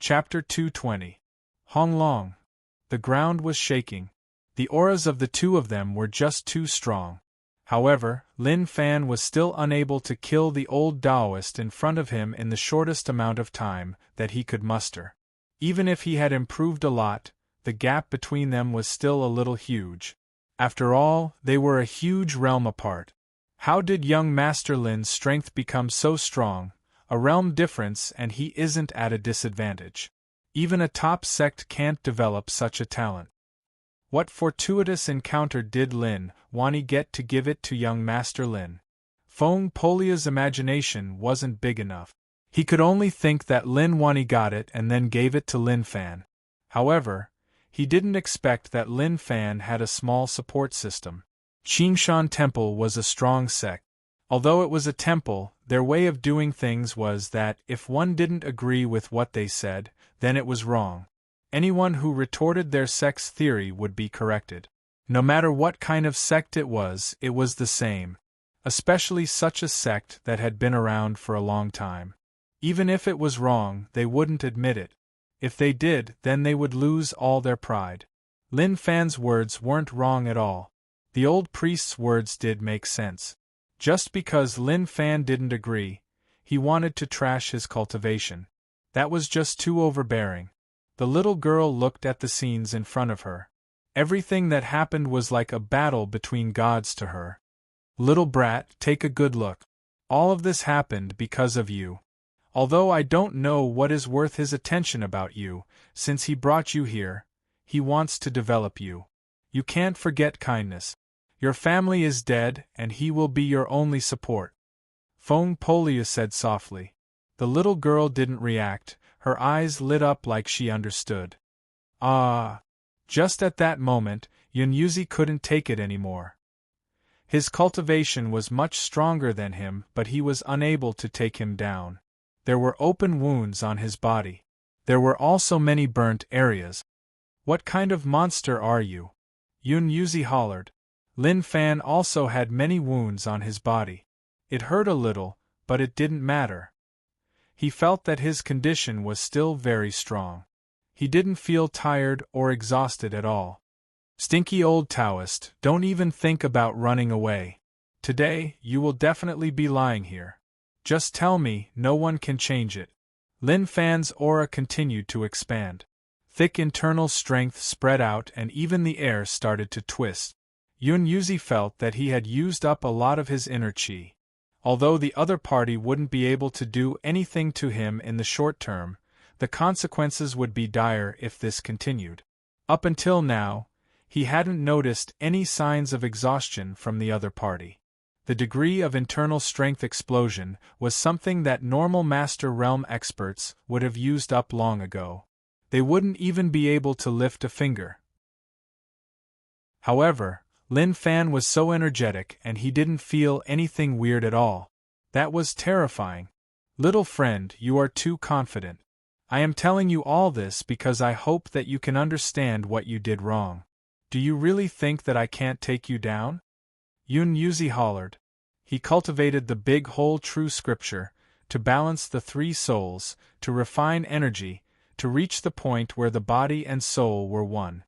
Chapter 220. Hong Long. The ground was shaking. The auras of the two of them were just too strong. However, Lin Fan was still unable to kill the old Taoist in front of him in the shortest amount of time that he could muster. Even if he had improved a lot, the gap between them was still a little huge. After all, they were a huge realm apart. How did young Master Lin's strength become so strong? A realm difference, and he isn't at a disadvantage. Even a top sect can't develop such a talent. What fortuitous encounter did Lin Wani get to give it to young Master Lin? Feng Polia's imagination wasn't big enough. He could only think that Lin Wani got it and then gave it to Lin Fan. However, he didn't expect that Lin Fan had a small support system. Qingshan Temple was a strong sect. Although it was a temple, their way of doing things was that if one didn't agree with what they said, then it was wrong. Anyone who retorted their sect's theory would be corrected. No matter what kind of sect it was the same. Especially such a sect that had been around for a long time. Even if it was wrong, they wouldn't admit it. If they did, then they would lose all their pride. Lin Fan's words weren't wrong at all. The old priest's words did make sense. Just because Lin Fan didn't agree, he wanted to trash his cultivation. That was just too overbearing. The little girl looked at the scenes in front of her. Everything that happened was like a battle between gods to her. Little brat, take a good look. All of this happened because of you. Although I don't know what is worth his attention about you, since he brought you here, he wants to develop you. You can't forget kindness. Your family is dead, and he will be your only support. Feng Polia said softly. The little girl didn't react, her eyes lit up like she understood. Ah! Just at that moment, Yun Yuzi couldn't take it anymore. His cultivation was much stronger than him, but he was unable to take him down. There were open wounds on his body. There were also many burnt areas. What kind of monster are you? Yun Yuzi hollered. Lin Fan also had many wounds on his body. It hurt a little, but it didn't matter. He felt that his condition was still very strong. He didn't feel tired or exhausted at all. Stinky old Taoist, don't even think about running away. Today, you will definitely be lying here. Just tell me, no one can change it. Lin Fan's aura continued to expand. Thick internal strength spread out and even the air started to twist. Yun Yuzi felt that he had used up a lot of his inner qi. Although the other party wouldn't be able to do anything to him in the short term, the consequences would be dire if this continued. Up until now, he hadn't noticed any signs of exhaustion from the other party. The degree of internal strength explosion was something that normal Master Realm experts would have used up long ago. They wouldn't even be able to lift a finger. However, Lin Fan was so energetic and he didn't feel anything weird at all. That was terrifying. Little friend, you are too confident. I am telling you all this because I hope that you can understand what you did wrong. Do you really think that I can't take you down? Yun Yuzi hollered. He cultivated the big whole true scripture, to balance the three souls, to refine energy, to reach the point where the body and soul were one.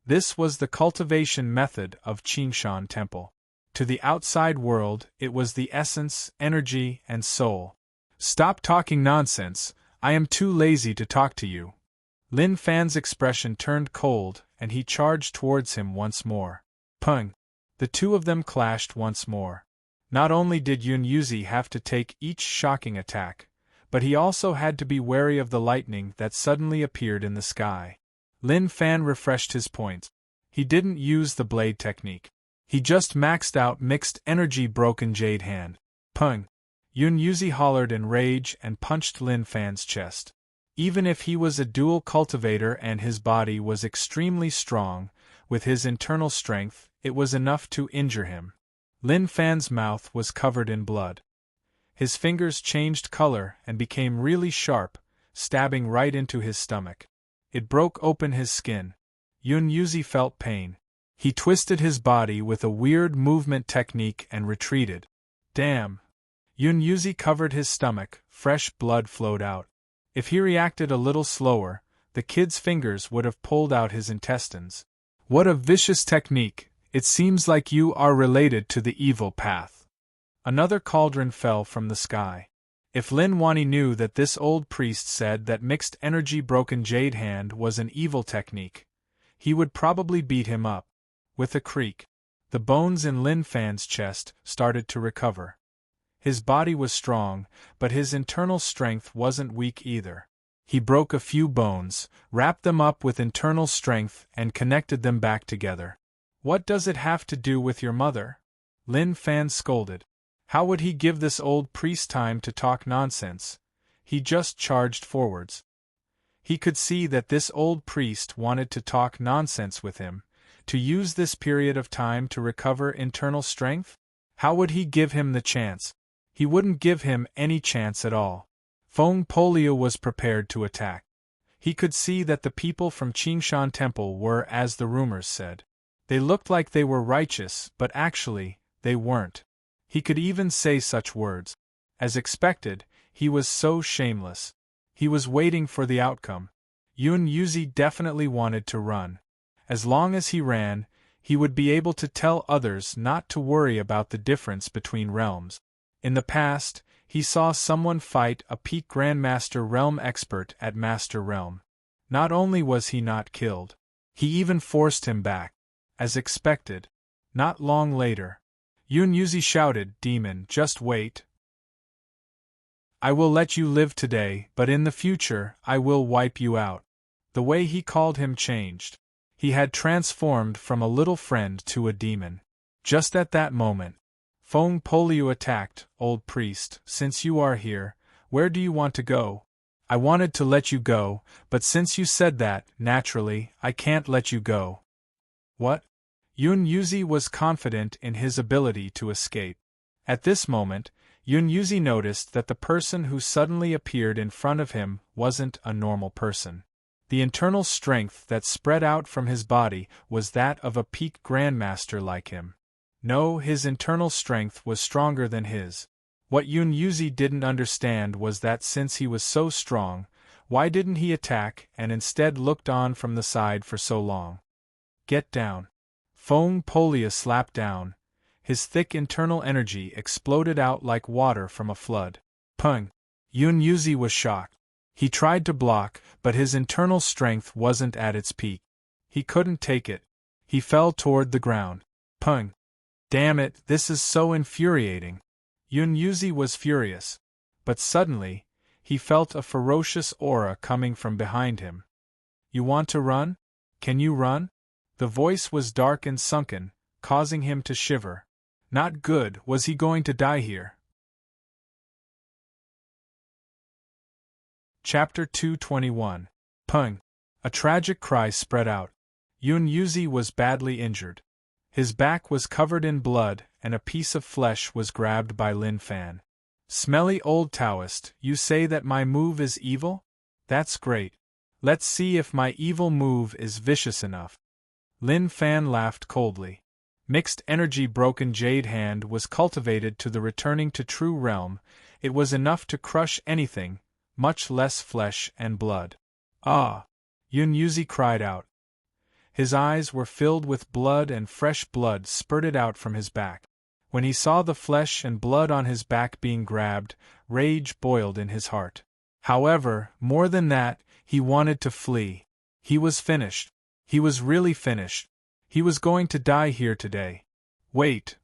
This was the cultivation method of Qingshan Temple. To the outside world, it was the essence, energy, and soul. Stop talking nonsense, I am too lazy to talk to you. Lin Fan's expression turned cold, and he charged towards him once more. Pung! The two of them clashed once more. Not only did Yun Yuzi have to take each shocking attack, but he also had to be wary of the lightning that suddenly appeared in the sky. Lin Fan refreshed his points. He didn't use the blade technique. He just maxed out mixed energy broken jade hand. Pung! Yun Yuzi hollered in rage and punched Lin Fan's chest. Even if he was a dual cultivator and his body was extremely strong, with his internal strength, it was enough to injure him. Lin Fan's mouth was covered in blood. His fingers changed color and became really sharp, stabbing right into his stomach. It broke open his skin. Yun Yuzi felt pain. He twisted his body with a weird movement technique and retreated. Damn! Yun Yuzi covered his stomach, fresh blood flowed out. If he reacted a little slower, the kid's fingers would have pulled out his intestines. What a vicious technique! It seems like you are related to the evil path. Another cauldron fell from the sky. If Lin Wani knew that this old priest said that mixed energy broken jade hand was an evil technique, he would probably beat him up. With a creak, the bones in Lin Fan's chest started to recover. His body was strong, but his internal strength wasn't weak either. He broke a few bones, wrapped them up with internal strength, and connected them back together. What does it have to do with your mother? Lin Fan scolded. How would he give this old priest time to talk nonsense? He just charged forwards. He could see that this old priest wanted to talk nonsense with him, to use this period of time to recover internal strength? How would he give him the chance? He wouldn't give him any chance at all. Feng Polio was prepared to attack. He could see that the people from Qingshan Temple were as the rumors said. They looked like they were righteous, but actually, they weren't. He could even say such words. As expected, he was so shameless. He was waiting for the outcome. Yun Yuzi definitely wanted to run. As long as he ran, he would be able to tell others not to worry about the difference between realms. In the past, he saw someone fight a peak Grandmaster Realm expert at Master Realm. Not only was he not killed, he even forced him back. As expected. Not long later, Yun Yuzi shouted, "Demon, just wait. I will let you live today, but in the future, I will wipe you out." The way he called him changed. He had transformed from a little friend to a demon. Just at that moment, Feng Poliu attacked. "Old priest, since you are here, where do you want to go?" "I wanted to let you go, but since you said that, naturally, I can't let you go." "What?" Yun Yuzi was confident in his ability to escape. At this moment, Yun Yuzi noticed that the person who suddenly appeared in front of him wasn't a normal person. The internal strength that spread out from his body was that of a peak grandmaster like him. No, his internal strength was stronger than his. What Yun Yuzi didn't understand was that since he was so strong, why didn't he attack and instead looked on from the side for so long? "Get down." Feng Polia slapped down. His thick internal energy exploded out like water from a flood. Pung! Yun Yuzi was shocked. He tried to block, but his internal strength wasn't at its peak. He couldn't take it. He fell toward the ground. Pung! Damn it, this is so infuriating. Yun Yuzi was furious. But suddenly, he felt a ferocious aura coming from behind him. "You want to run? Can you run?" The voice was dark and sunken, causing him to shiver. Not good, was he going to die here? Chapter 221. Pung! A tragic cry spread out. Yun Yuzi was badly injured. His back was covered in blood, and a piece of flesh was grabbed by Lin Fan. "Smelly old Taoist, you say that my move is evil? That's great. Let's see if my evil move is vicious enough." Lin Fan laughed coldly. Mixed energy broken jade hand was cultivated to the returning to true realm. It was enough to crush anything, much less flesh and blood. "Ah!" Yun Yuzi cried out. His eyes were filled with blood and fresh blood spurted out from his back. When he saw the flesh and blood on his back being grabbed, rage boiled in his heart. However, more than that, he wanted to flee. He was finished. He was really finished. He was going to die here today. Wait!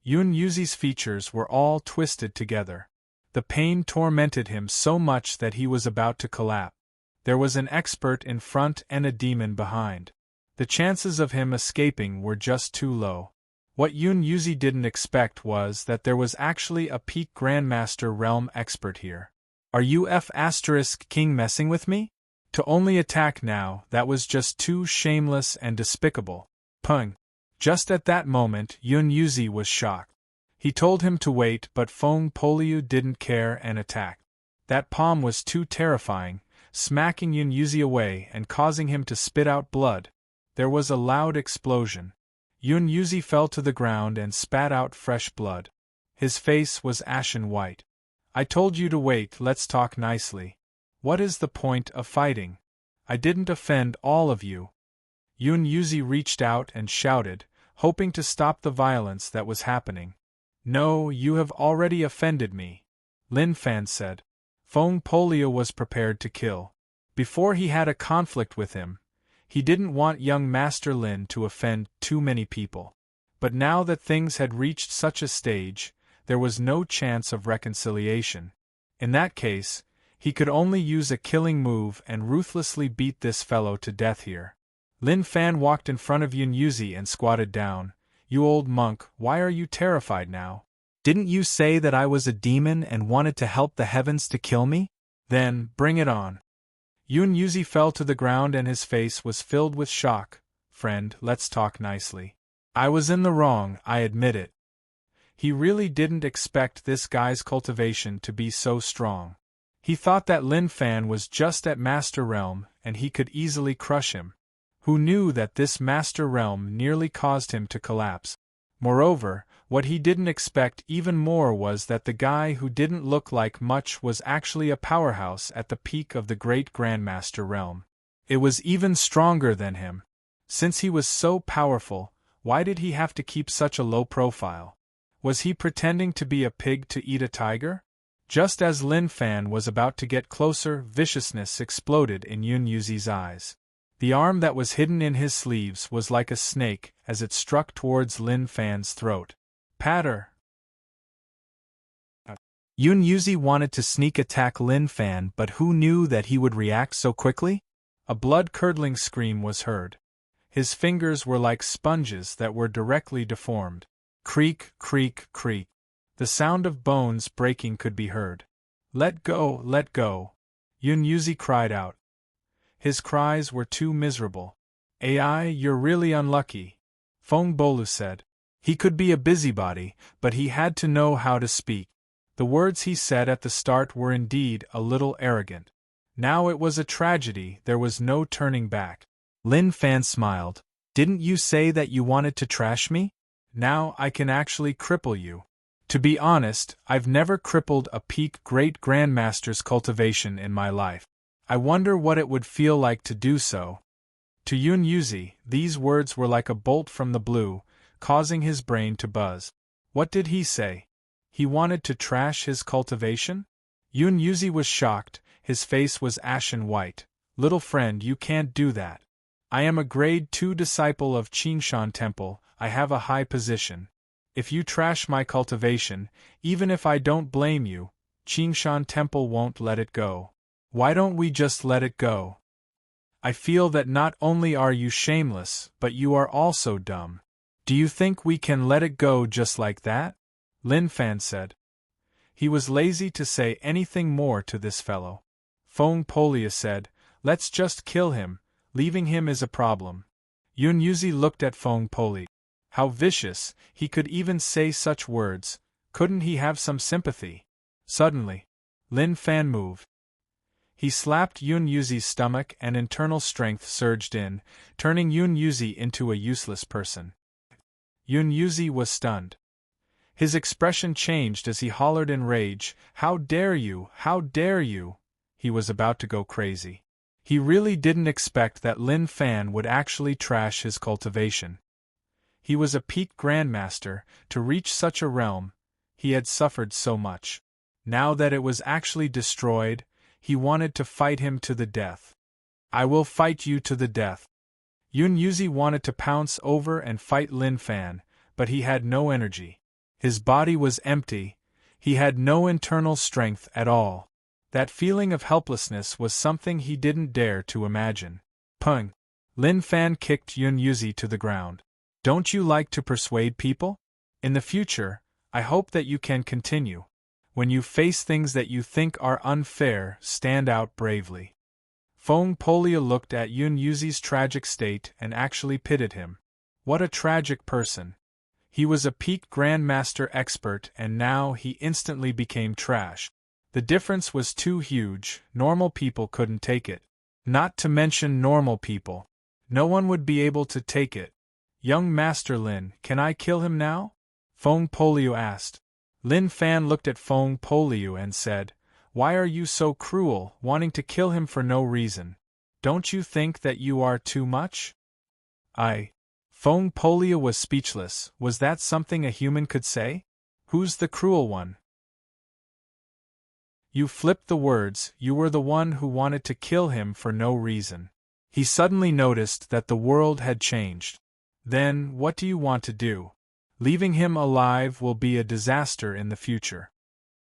Yun Yuzi's features were all twisted together. The pain tormented him so much that he was about to collapse. There was an expert in front and a demon behind. The chances of him escaping were just too low. What Yun Yuzi didn't expect was that there was actually a peak Grandmaster Realm expert here. "Are you King messing with me? To only attack now, that was just too shameless and despicable." Pung! Just at that moment, Yun Yuzi was shocked. He told him to wait, but Feng Poliu didn't care and attacked. That palm was too terrifying, smacking Yun Yuzi away and causing him to spit out blood. There was a loud explosion. Yun Yuzi fell to the ground and spat out fresh blood. His face was ashen white. "I told you to wait, let's talk nicely." What is the point of fighting? I didn't offend all of you. Yun Yuzi reached out and shouted, hoping to stop the violence that was happening. No, you have already offended me, Lin Fan said. Feng Polio was prepared to kill. Before he had a conflict with him, he didn't want young Master Lin to offend too many people. But now that things had reached such a stage, there was no chance of reconciliation. In that case, he could only use a killing move and ruthlessly beat this fellow to death here. Lin Fan walked in front of Yun Yuzi and squatted down. You old monk, why are you terrified now? Didn't you say that I was a demon and wanted to help the heavens to kill me? Then, bring it on. Yun Yuzi fell to the ground and his face was filled with shock. Friend, let's talk nicely. I was in the wrong, I admit it. He really didn't expect this guy's cultivation to be so strong. He thought that Lin Fan was just at Master Realm and he could easily crush him. Who knew that this Master Realm nearly caused him to collapse? Moreover, what he didn't expect even more was that the guy who didn't look like much was actually a powerhouse at the peak of the Great Grandmaster Realm. It was even stronger than him. Since he was so powerful, why did he have to keep such a low profile? Was he pretending to be a pig to eat a tiger? Just as Lin Fan was about to get closer, viciousness exploded in Yun Yuzi's eyes. The arm that was hidden in his sleeves was like a snake as it struck towards Lin Fan's throat. Patter! Yun Yuzi wanted to sneak attack Lin Fan, but who knew that he would react so quickly? A blood-curdling scream was heard. His fingers were like sponges that were directly deformed. Creak, creak, creak. The sound of bones breaking could be heard. Let go, let go. Yun Yuzi cried out. His cries were too miserable. Ai, you're really unlucky, Feng Bolu said. He could be a busybody, but he had to know how to speak. The words he said at the start were indeed a little arrogant. Now it was a tragedy, there was no turning back. Lin Fan smiled. Didn't you say that you wanted to trash me? Now I can actually cripple you. To be honest, I've never crippled a peak Great Grandmaster's cultivation in my life. I wonder what it would feel like to do so. To Yun Yuzi, these words were like a bolt from the blue, causing his brain to buzz. What did he say? He wanted to trash his cultivation? Yun Yuzi was shocked, his face was ashen white. Little friend, you can't do that. I am a grade 2 disciple of Qingshan Temple, I have a high position. If you trash my cultivation, even if I don't blame you, Qingshan Temple won't let it go. Why don't we just let it go? I feel that not only are you shameless, but you are also dumb. Do you think we can let it go just like that? Lin Fan said. He was lazy to say anything more to this fellow. Feng Polia said, let's just kill him, leaving him is a problem. Yun Yuzi looked at Feng Polia. How vicious, he could even say such words, couldn't he have some sympathy? Suddenly, Lin Fan moved. He slapped Yun Yuzi's stomach and internal strength surged in, turning Yun Yuzi into a useless person. Yun Yuzi was stunned. His expression changed as he hollered in rage, How dare you, how dare you! He was about to go crazy. He really didn't expect that Lin Fan would actually trash his cultivation. He was a peak grandmaster, to reach such a realm, he had suffered so much. Now that it was actually destroyed, he wanted to fight him to the death. I will fight you to the death. Yun Yuzi wanted to pounce over and fight Lin Fan, but he had no energy. His body was empty, he had no internal strength at all. That feeling of helplessness was something he didn't dare to imagine. Pung! Lin Fan kicked Yun Yuzi to the ground. Don't you like to persuade people? In the future, I hope that you can continue. When you face things that you think are unfair, stand out bravely. Feng Polia looked at Yun Yuzi's tragic state and actually pitied him. What a tragic person. He was a peak Grandmaster expert and now he instantly became trash. The difference was too huge, normal people couldn't take it. Not to mention normal people. No one would be able to take it. Young Master Lin, can I kill him now? Feng Polio asked. Lin Fan looked at Feng Polio and said, Why are you so cruel, wanting to kill him for no reason? Don't you think that you are too much? Fong Polia was speechless. Was that something a human could say? Who's the cruel one? You flipped the words, you were the one who wanted to kill him for no reason. He suddenly noticed that the world had changed. Then, what do you want to do? Leaving him alive will be a disaster in the future.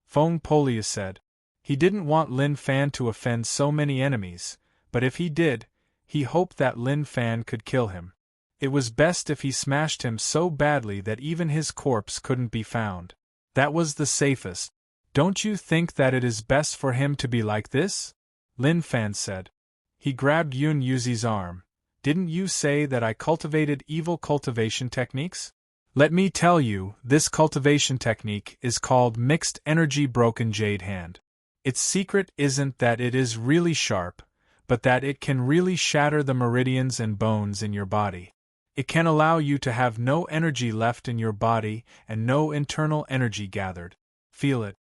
Fong Polia said. He didn't want Lin Fan to offend so many enemies, but if he did, he hoped that Lin Fan could kill him. It was best if he smashed him so badly that even his corpse couldn't be found. That was the safest. Don't you think that it is best for him to be like this? Lin Fan said. He grabbed Yun Yuzi's arm. Didn't you say that I cultivated evil cultivation techniques? Let me tell you, this cultivation technique is called Mixed Energy Broken Jade Hand. Its secret isn't that it is really sharp, but that it can really shatter the meridians and bones in your body. It can allow you to have no energy left in your body and no internal energy gathered. Feel it.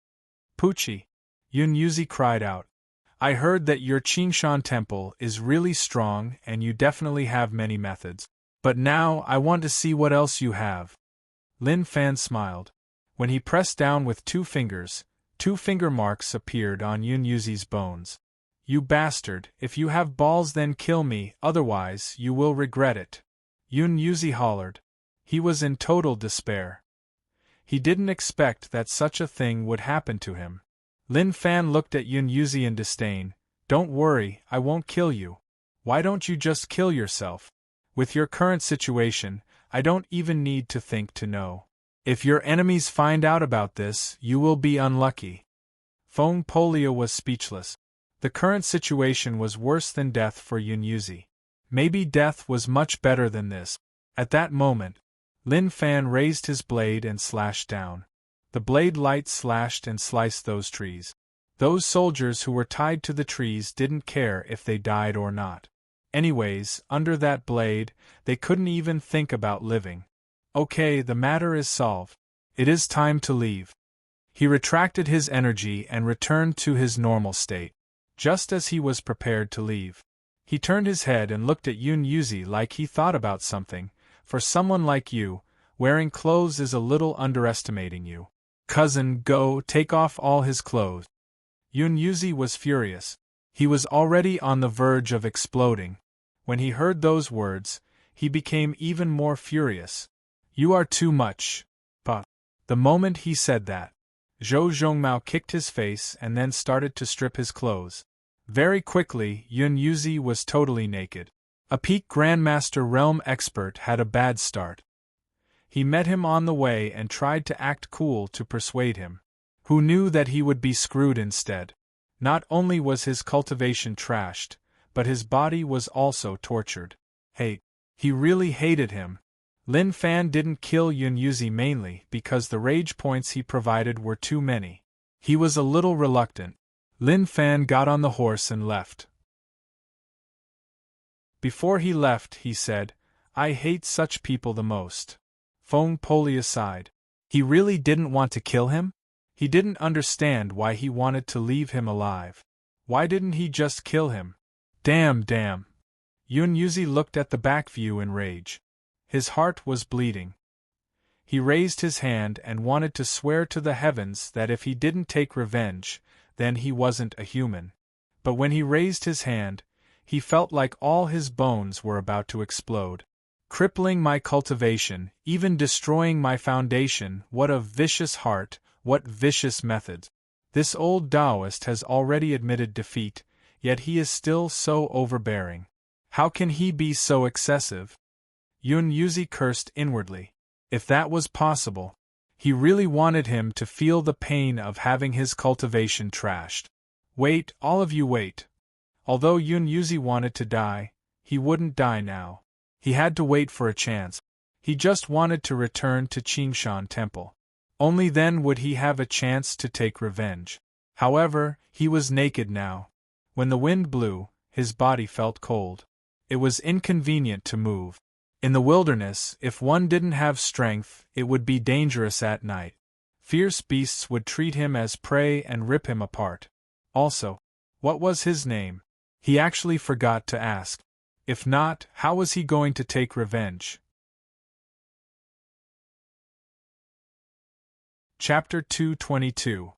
Pucci, Yun Yuzi cried out. I heard that your Qingshan temple is really strong and you definitely have many methods. But now I want to see what else you have. Lin Fan smiled. When he pressed down with 2 fingers, 2 finger marks appeared on Yun Yuzi's bones. You bastard, if you have balls then kill me, otherwise you will regret it. Yun Yuzi hollered. He was in total despair. He didn't expect that such a thing would happen to him. Lin Fan looked at Yun Yuzi in disdain. Don't worry, I won't kill you. Why don't you just kill yourself? With your current situation, I don't even need to think to know. If your enemies find out about this, you will be unlucky. Fong Polia was speechless. The current situation was worse than death for Yun Yuzi. Maybe death was much better than this. At that moment, Lin Fan raised his blade and slashed down. The blade light slashed and sliced those trees. Those soldiers who were tied to the trees didn't care if they died or not. Anyways, under that blade, they couldn't even think about living. Okay, the matter is solved. It is time to leave. He retracted his energy and returned to his normal state. Just as he was prepared to leave, he turned his head and looked at Yun Yuzi like he thought about something. For someone like you, wearing clothes is a little underestimating you. Cousin, go, take off all his clothes. Yun Yuzi was furious. He was already on the verge of exploding. When he heard those words, he became even more furious. You are too much. But the moment he said that, Zhou Zhongmao kicked his face and then started to strip his clothes. Very quickly, Yun Yuzi was totally naked. A peak Grandmaster Realm expert had a bad start. He met him on the way and tried to act cool to persuade him. Who knew that he would be screwed instead? Not only was his cultivation trashed, but his body was also tortured. He really hated him. Lin Fan didn't kill Yun Yuzi mainly because the rage points he provided were too many. He was a little reluctant. Lin Fan got on the horse and left. Before he left, he said, I hate such people the most. Fong Polia sighed. He really didn't want to kill him? He didn't understand why he wanted to leave him alive. Why didn't he just kill him? Damn. Yun Yuzi looked at the back view in rage. His heart was bleeding. He raised his hand and wanted to swear to the heavens that if he didn't take revenge, then he wasn't a human. But when he raised his hand, he felt like all his bones were about to explode. Crippling my cultivation, even destroying my foundation, what a vicious heart, what vicious methods. This old Taoist has already admitted defeat, yet he is still so overbearing. How can he be so excessive? Yun Yuzi cursed inwardly. If that was possible, he really wanted him to feel the pain of having his cultivation trashed. Wait, all of you wait. Although Yun Yuzi wanted to die, he wouldn't die now. He had to wait for a chance. He just wanted to return to Qingshan Temple. Only then would he have a chance to take revenge. However, he was naked now. When the wind blew, his body felt cold. It was inconvenient to move. In the wilderness, if one didn't have strength, it would be dangerous at night. Fierce beasts would treat him as prey and rip him apart. Also, what was his name? He actually forgot to ask. If not, how was he going to take revenge? Chapter 222.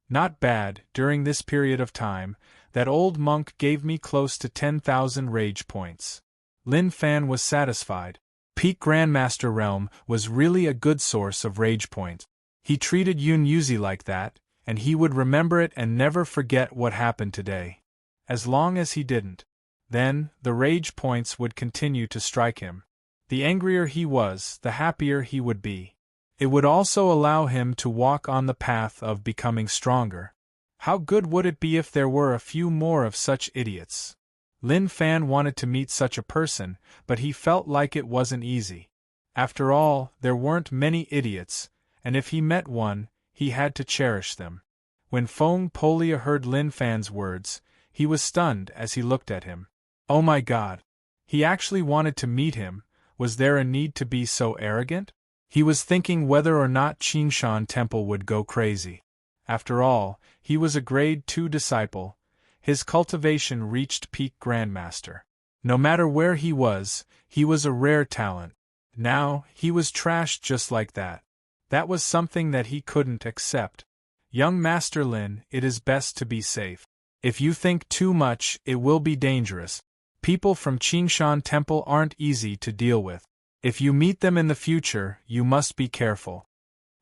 Not bad. During this period of time, that old monk gave me close to 10,000 rage points. Lin Fan was satisfied. Peak Grandmaster Realm was really a good source of rage points. He treated Yun Yuzi like that, and he would remember it and never forget what happened today. As long as he didn't, then the rage points would continue to strike him. The angrier he was, the happier he would be. It would also allow him to walk on the path of becoming stronger. How good would it be if there were a few more of such idiots? Lin Fan wanted to meet such a person, but he felt like it wasn't easy. After all, there weren't many idiots, and if he met one, he had to cherish them. When Feng Polia heard Lin Fan's words, he was stunned as he looked at him. Oh my God! He actually wanted to meet him. Was there a need to be so arrogant? He was thinking whether or not Qingshan Temple would go crazy. After all, he was a grade 2 disciple. His cultivation reached peak Grandmaster. No matter where he was a rare talent. Now, he was trashed just like that. That was something that he couldn't accept. Young Master Lin, it is best to be safe. If you think too much, it will be dangerous. People from Qingshan Temple aren't easy to deal with. If you meet them in the future, you must be careful.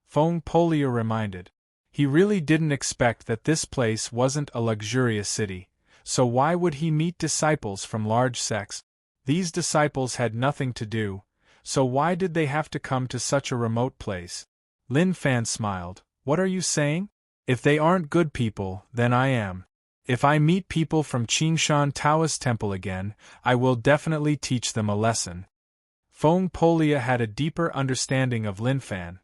Feng Polia reminded. He really didn't expect that this place wasn't a luxurious city, so why would he meet disciples from large sects? These disciples had nothing to do, so why did they have to come to such a remote place? Lin Fan smiled. What are you saying? If they aren't good people, then I am. If I meet people from Qingshan Taoist Temple again, I will definitely teach them a lesson. Feng Polia had a deeper understanding of Lin Fan.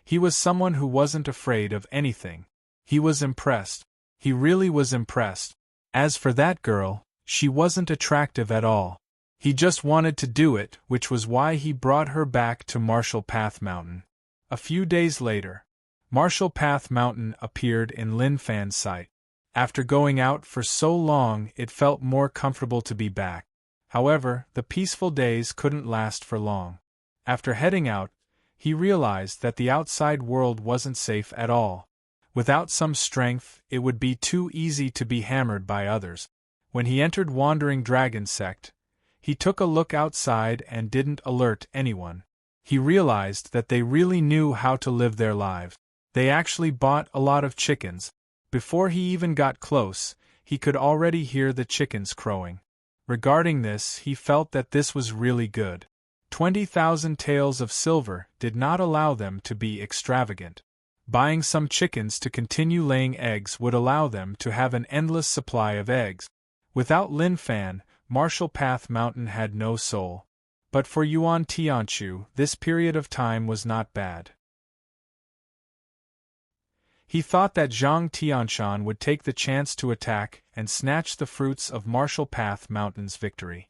He was someone who wasn't afraid of anything. He was impressed. He really was impressed. As for that girl, she wasn't attractive at all. He just wanted to do it, which was why he brought her back to Martial Path Mountain. A few days later, Martial Path Mountain appeared in Lin Fan's sight. After going out for so long, it felt more comfortable to be back. However, the peaceful days couldn't last for long. After heading out, he realized that the outside world wasn't safe at all. Without some strength, it would be too easy to be hammered by others. When he entered Wandering Dragon Sect, he took a look outside and didn't alert anyone. He realized that they really knew how to live their lives. They actually bought a lot of chickens. Before he even got close, he could already hear the chickens crowing. Regarding this, he felt that this was really good. 20,000 taels of silver did not allow them to be extravagant. Buying some chickens to continue laying eggs would allow them to have an endless supply of eggs. Without Lin Fan, Martial Path Mountain had no soul. But for Yuan Tianchu, this period of time was not bad. He thought that Zhang Tianshan would take the chance to attack and snatch the fruits of Martial Path Mountain's victory.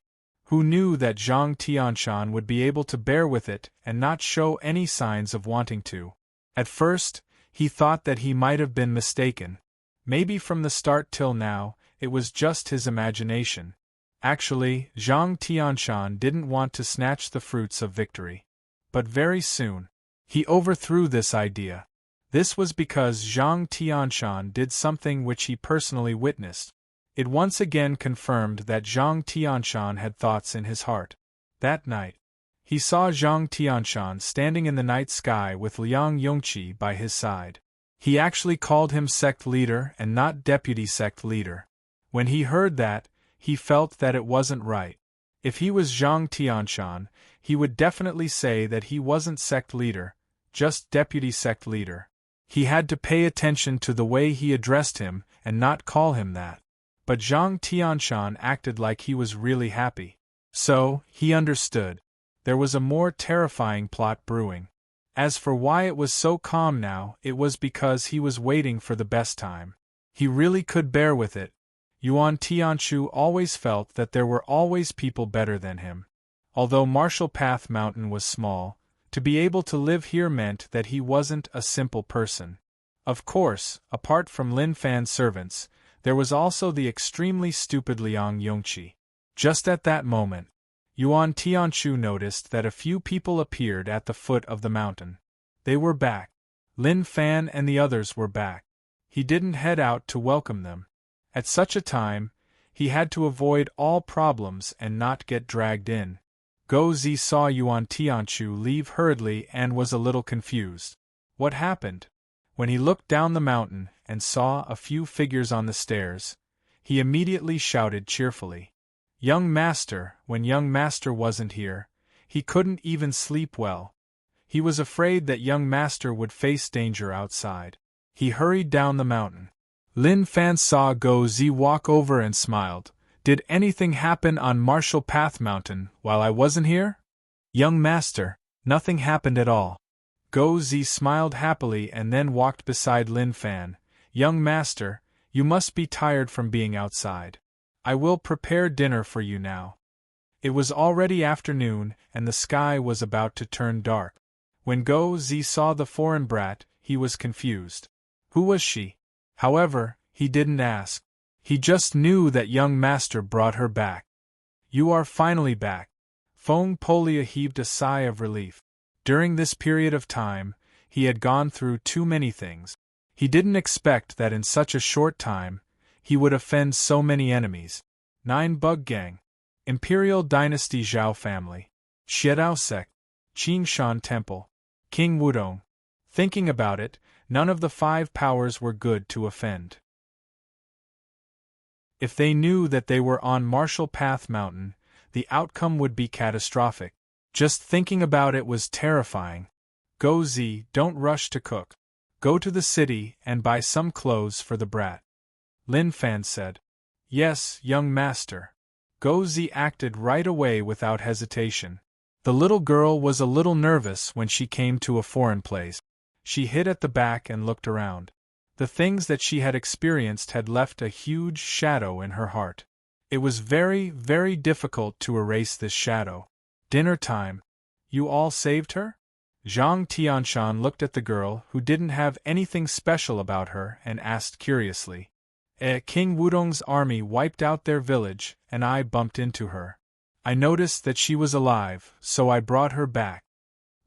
Who knew that Zhang Tianshan would be able to bear with it and not show any signs of wanting to? At first, he thought that he might have been mistaken. Maybe from the start till now, it was just his imagination. Actually, Zhang Tianshan didn't want to snatch the fruits of victory. But very soon, he overthrew this idea. This was because Zhang Tianshan did something which he personally witnessed. It once again confirmed that Zhang Tianshan had thoughts in his heart. That night, he saw Zhang Tianshan standing in the night sky with Liang Yongqi by his side. He actually called him sect leader and not deputy sect leader. When he heard that, he felt that it wasn't right. If he was Zhang Tianshan, he would definitely say that he wasn't sect leader, just deputy sect leader. He had to pay attention to the way he addressed him and not call him that. But Zhang Tianshan acted like he was really happy. So, he understood. There was a more terrifying plot brewing. As for why it was so calm now, it was because he was waiting for the best time. He really could bear with it. Yuan Tianchu always felt that there were always people better than him. Although Martial Path Mountain was small, to be able to live here meant that he wasn't a simple person. Of course, apart from Lin Fan's servants, There was also the extremely stupid Liang Yongqi. Just at that moment, Yuan Tianchu noticed that a few people appeared at the foot of the mountain. They were back. Lin Fan and the others were back. He didn't head out to welcome them. At such a time, he had to avoid all problems and not get dragged in. Go Zi saw Yuan Tianchu leave hurriedly and was a little confused. What happened? When he looked down the mountain and saw a few figures on the stairs, he immediately shouted cheerfully. Young Master, when young Master wasn't here, he couldn't even sleep well. He was afraid that young Master would face danger outside. He hurried down the mountain. Lin Fan saw Go Zi walk over and smiled. Did anything happen on Martial Path Mountain while I wasn't here? Young Master, nothing happened at all. Go Zi smiled happily and then walked beside Lin Fan. Young Master, you must be tired from being outside. I will prepare dinner for you now. It was already afternoon and the sky was about to turn dark. When Go Zi saw the foreign brat, he was confused. Who was she? However, he didn't ask. He just knew that young Master brought her back. You are finally back. Feng Polia heaved a sigh of relief. During this period of time, he had gone through too many things. He didn't expect that in such a short time, he would offend so many enemies. 9 Bug Gang, Imperial Dynasty Zhao family, Xiedao sect, Qingshan Temple, King Wudong. Thinking about it, none of the 5 powers were good to offend. If they knew that they were on Martial Path Mountain, the outcome would be catastrophic. Just thinking about it was terrifying. Go Zi, don't rush to cook. Go to the city and buy some clothes for the brat. Lin Fan said. Yes, young master. Go Zi acted right away without hesitation. The little girl was a little nervous when she came to a foreign place. She hid at the back and looked around. The things that she had experienced had left a huge shadow in her heart. It was very, very difficult to erase this shadow. Dinner time. You all saved her? Zhang Tianshan looked at the girl who didn't have anything special about her and asked curiously. King Wudong's army wiped out their village, and I bumped into her. I noticed that she was alive, so I brought her back.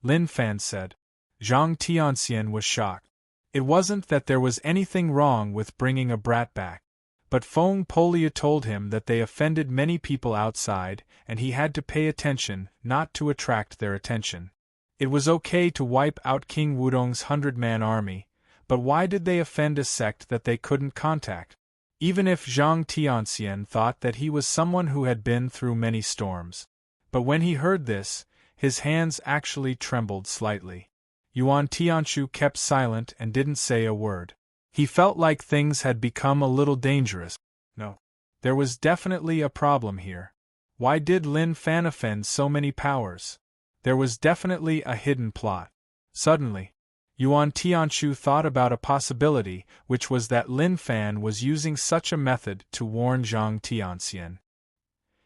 Lin Fan said. Zhang Tianxian was shocked. It wasn't that there was anything wrong with bringing a brat back. But Feng Polia told him that they offended many people outside, and he had to pay attention, not to attract their attention. It was okay to wipe out King Wudong's 100-man army, but why did they offend a sect that they couldn't contact? Even if Zhang Tianxian thought that he was someone who had been through many storms. But when he heard this, his hands actually trembled slightly. Yuan Tianchu kept silent and didn't say a word. He felt like things had become a little dangerous. No. There was definitely a problem here. Why did Lin Fan offend so many powers? There was definitely a hidden plot. Suddenly, Yuan Tianchu thought about a possibility, which was that Lin Fan was using such a method to warn Zhang Tianxian.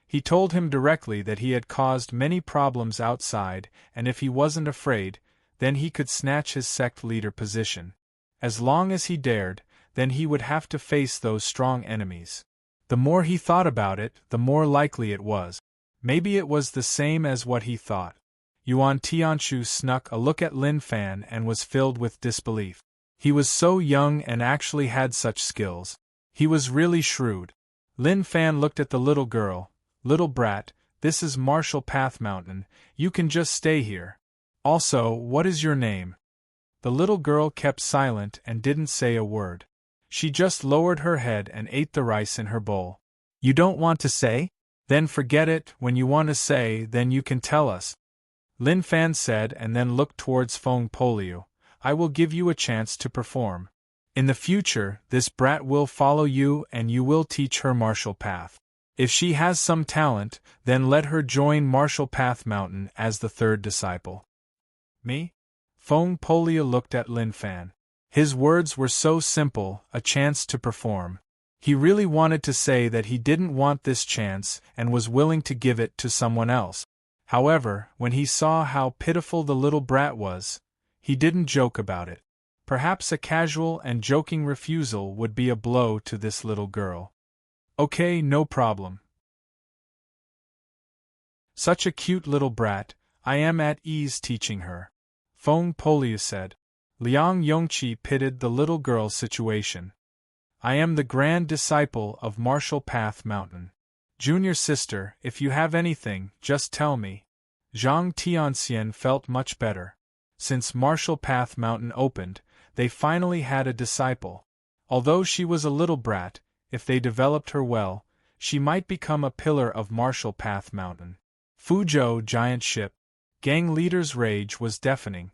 He told him directly that he had caused many problems outside, and if he wasn't afraid, then he could snatch his sect leader position. As long as he dared, then he would have to face those strong enemies. The more he thought about it, the more likely it was. Maybe it was the same as what he thought. Yuan Tianchu snuck a look at Lin Fan and was filled with disbelief. He was so young and actually had such skills. He was really shrewd. Lin Fan looked at the little girl. Little brat, this is Martial Path Mountain, you can just stay here. Also, what is your name? The little girl kept silent and didn't say a word. She just lowered her head and ate the rice in her bowl. You don't want to say? Then forget it. When you want to say, then you can tell us. Lin Fan said and then looked towards Feng Polia. I will give you a chance to perform. In the future, this brat will follow you and you will teach her Martial Path. If she has some talent, then let her join Martial Path Mountain as the 3rd disciple. Me? Feng Polia looked at Lin Fan. His words were so simple, a chance to perform. He really wanted to say that he didn't want this chance and was willing to give it to someone else. However, when he saw how pitiful the little brat was, he didn't joke about it. Perhaps a casual and joking refusal would be a blow to this little girl. Okay, no problem. Such a cute little brat, I am at ease teaching her. Feng Poliu said. Liang Yongqi pitied the little girl's situation. I am the grand disciple of Martial Path Mountain. Junior sister, if you have anything, just tell me. Zhang Tianxian felt much better. Since Martial Path Mountain opened, they finally had a disciple. Although she was a little brat, if they developed her well, she might become a pillar of Martial Path Mountain. Fuzhou giant ship. Gang leader's rage was deafening.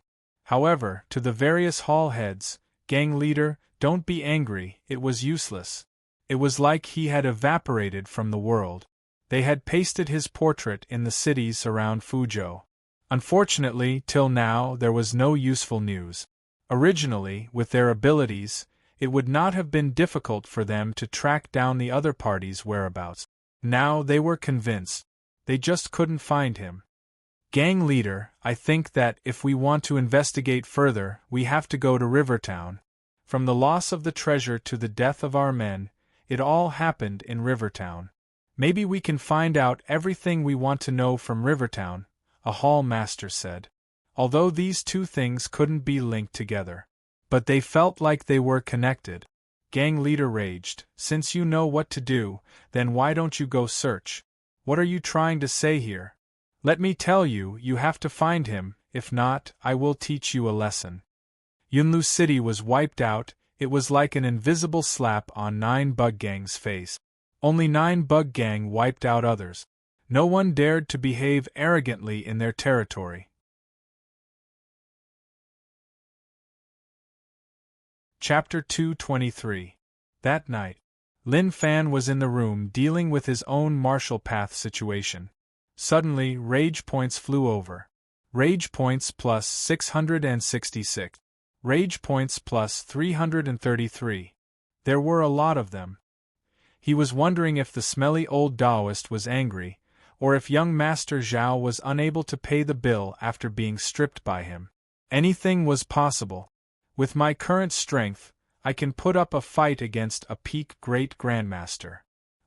However, to the various hall heads, gang leader, don't be angry, it was useless. It was like he had evaporated from the world. They had pasted his portrait in the cities around Fuzhou. Unfortunately, till now there was no useful news. Originally, with their abilities, it would not have been difficult for them to track down the other party's whereabouts. Now they were convinced. They just couldn't find him. Gang leader, I think that if we want to investigate further, we have to go to Rivertown. From the loss of the treasure to the death of our men, it all happened in Rivertown. Maybe we can find out everything we want to know from Rivertown, a hall master said. Although these two things couldn't be linked together. But they felt like they were connected. Gang leader raged, since you know what to do, then why don't you go search? What are you trying to say here? Let me tell you, you have to find him, if not, I will teach you a lesson. Yunlu City was wiped out, it was like an invisible slap on 9 bug gangs' face. Only 9 bug gang wiped out others. No one dared to behave arrogantly in their territory. Chapter 223. That night, Lin Fan was in the room dealing with his own Martial Path situation. Suddenly, rage points flew over. Rage points plus 666. Rage points plus 333. There were a lot of them. He was wondering if the smelly old Taoist was angry, or if young Master Zhao was unable to pay the bill after being stripped by him. Anything was possible. With my current strength, I can put up a fight against a peak great grandmaster.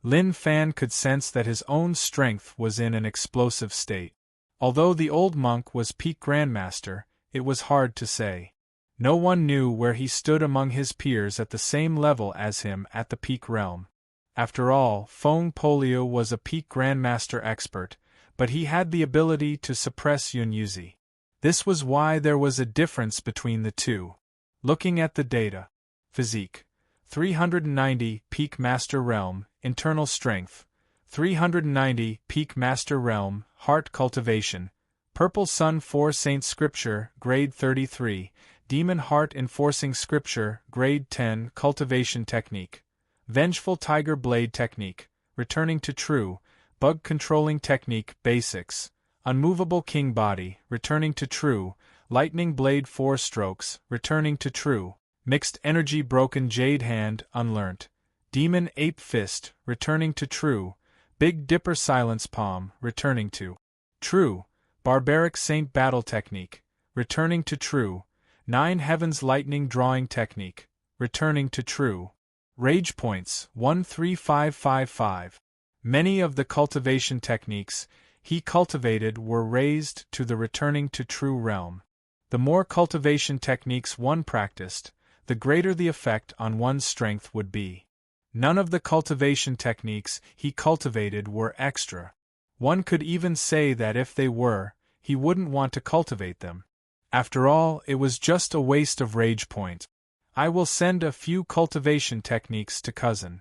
Lin Fan could sense that his own strength was in an explosive state. Although the old monk was peak grandmaster, it was hard to say. No one knew where he stood among his peers at the same level as him at the peak realm. After all, Feng Poliu was a peak grandmaster expert, but he had the ability to suppress Yunyuzi. This was why there was a difference between the two. Looking at the data. Physique. 390 Peak Master Realm, Internal Strength. 390 Peak Master Realm, Heart Cultivation. Purple Sun 4 Saint Scripture, Grade 33. Demon Heart Enforcing Scripture, Grade 10 Cultivation Technique. Vengeful Tiger Blade Technique, Returning to True. Bug Controlling Technique, Basics. Unmovable King Body, Returning to True. Lightning Blade 4 Strokes, Returning to True. Mixed Energy Broken Jade Hand, Unlearnt. Demon Ape Fist, Returning to True. Big Dipper Silence Palm, Returning to True. Barbaric Saint Battle Technique, Returning to True. 9 Heavens Lightning Drawing Technique, Returning to True. Rage Points, 13555. Many of the cultivation techniques he cultivated were raised to the Returning to True realm. The more cultivation techniques one practiced, the greater the effect on one's strength would be. None of the cultivation techniques he cultivated were extra. One could even say that if they were, he wouldn't want to cultivate them. After all, it was just a waste of rage points. I will send a few cultivation techniques to cousin.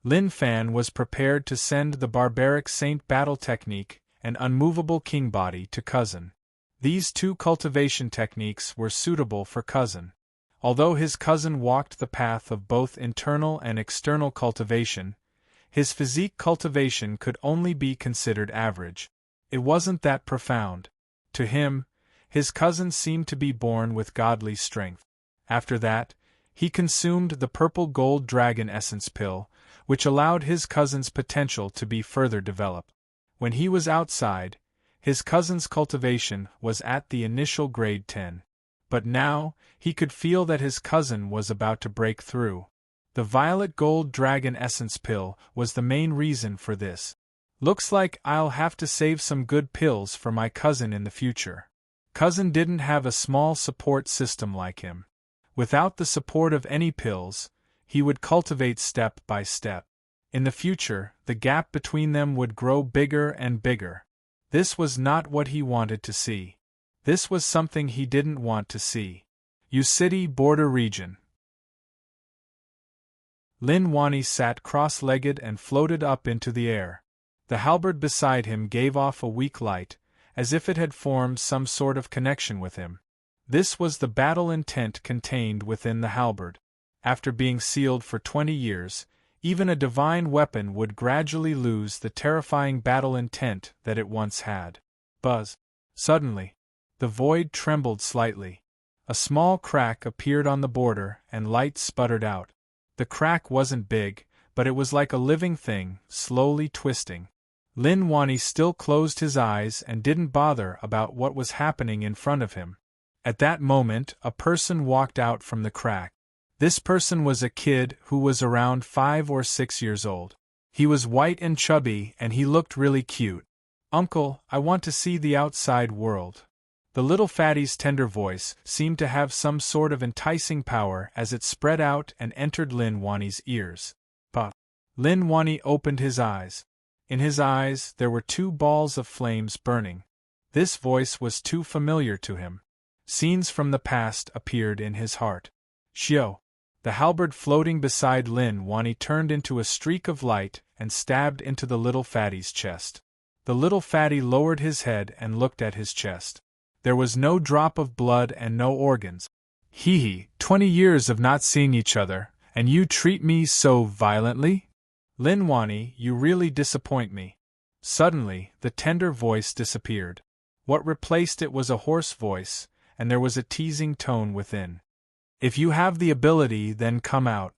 Lin Fan was prepared to send the Barbaric Saint Battle Technique and Unmovable King Body to cousin. These 2 cultivation techniques were suitable for cousin. Although his cousin walked the path of both internal and external cultivation, his physique cultivation could only be considered average. It wasn't that profound. To him, his cousin seemed to be born with godly strength. After that, he consumed the purple gold dragon essence pill, which allowed his cousin's potential to be further developed. When he was outside, his cousin's cultivation was at the initial grade 10. But now, he could feel that his cousin was about to break through. The violet gold dragon essence pill was the main reason for this. Looks like I'll have to save some good pills for my cousin in the future. Cousin didn't have a small support system like him. Without the support of any pills, he would cultivate step by step. In the future, the gap between them would grow bigger and bigger. This was not what he wanted to see. This was something he didn't want to see. U-City border region. Lin Wani sat cross-legged and floated up into the air. The halberd beside him gave off a weak light, as if it had formed some sort of connection with him. This was the battle intent contained within the halberd. After being sealed for 20 years, even a divine weapon would gradually lose the terrifying battle intent that it once had. Buzz. Suddenly, the void trembled slightly. A small crack appeared on the border and light sputtered out. The crack wasn't big, but it was like a living thing, slowly twisting. Lin Wani still closed his eyes and didn't bother about what was happening in front of him. At that moment, a person walked out from the crack. This person was a kid who was around 5 or 6 years old. He was white and chubby and he looked really cute. "Uncle, I want to see the outside world." The little fatty's tender voice seemed to have some sort of enticing power as it spread out and entered Lin Wani's ears. "Pa." Lin Wani opened his eyes. In his eyes there were 2 balls of flames burning. This voice was too familiar to him. Scenes from the past appeared in his heart. Xiao. The halberd floating beside Lin Wani turned into a streak of light and stabbed into the little fatty's chest. The little fatty lowered his head and looked at his chest. There was no drop of blood and no organs. "Hee, 20 years of not seeing each other, and you treat me so violently? Lin Wani, you really disappoint me." Suddenly, the tender voice disappeared. What replaced it was a hoarse voice, and there was a teasing tone within. "If you have the ability, then come out,"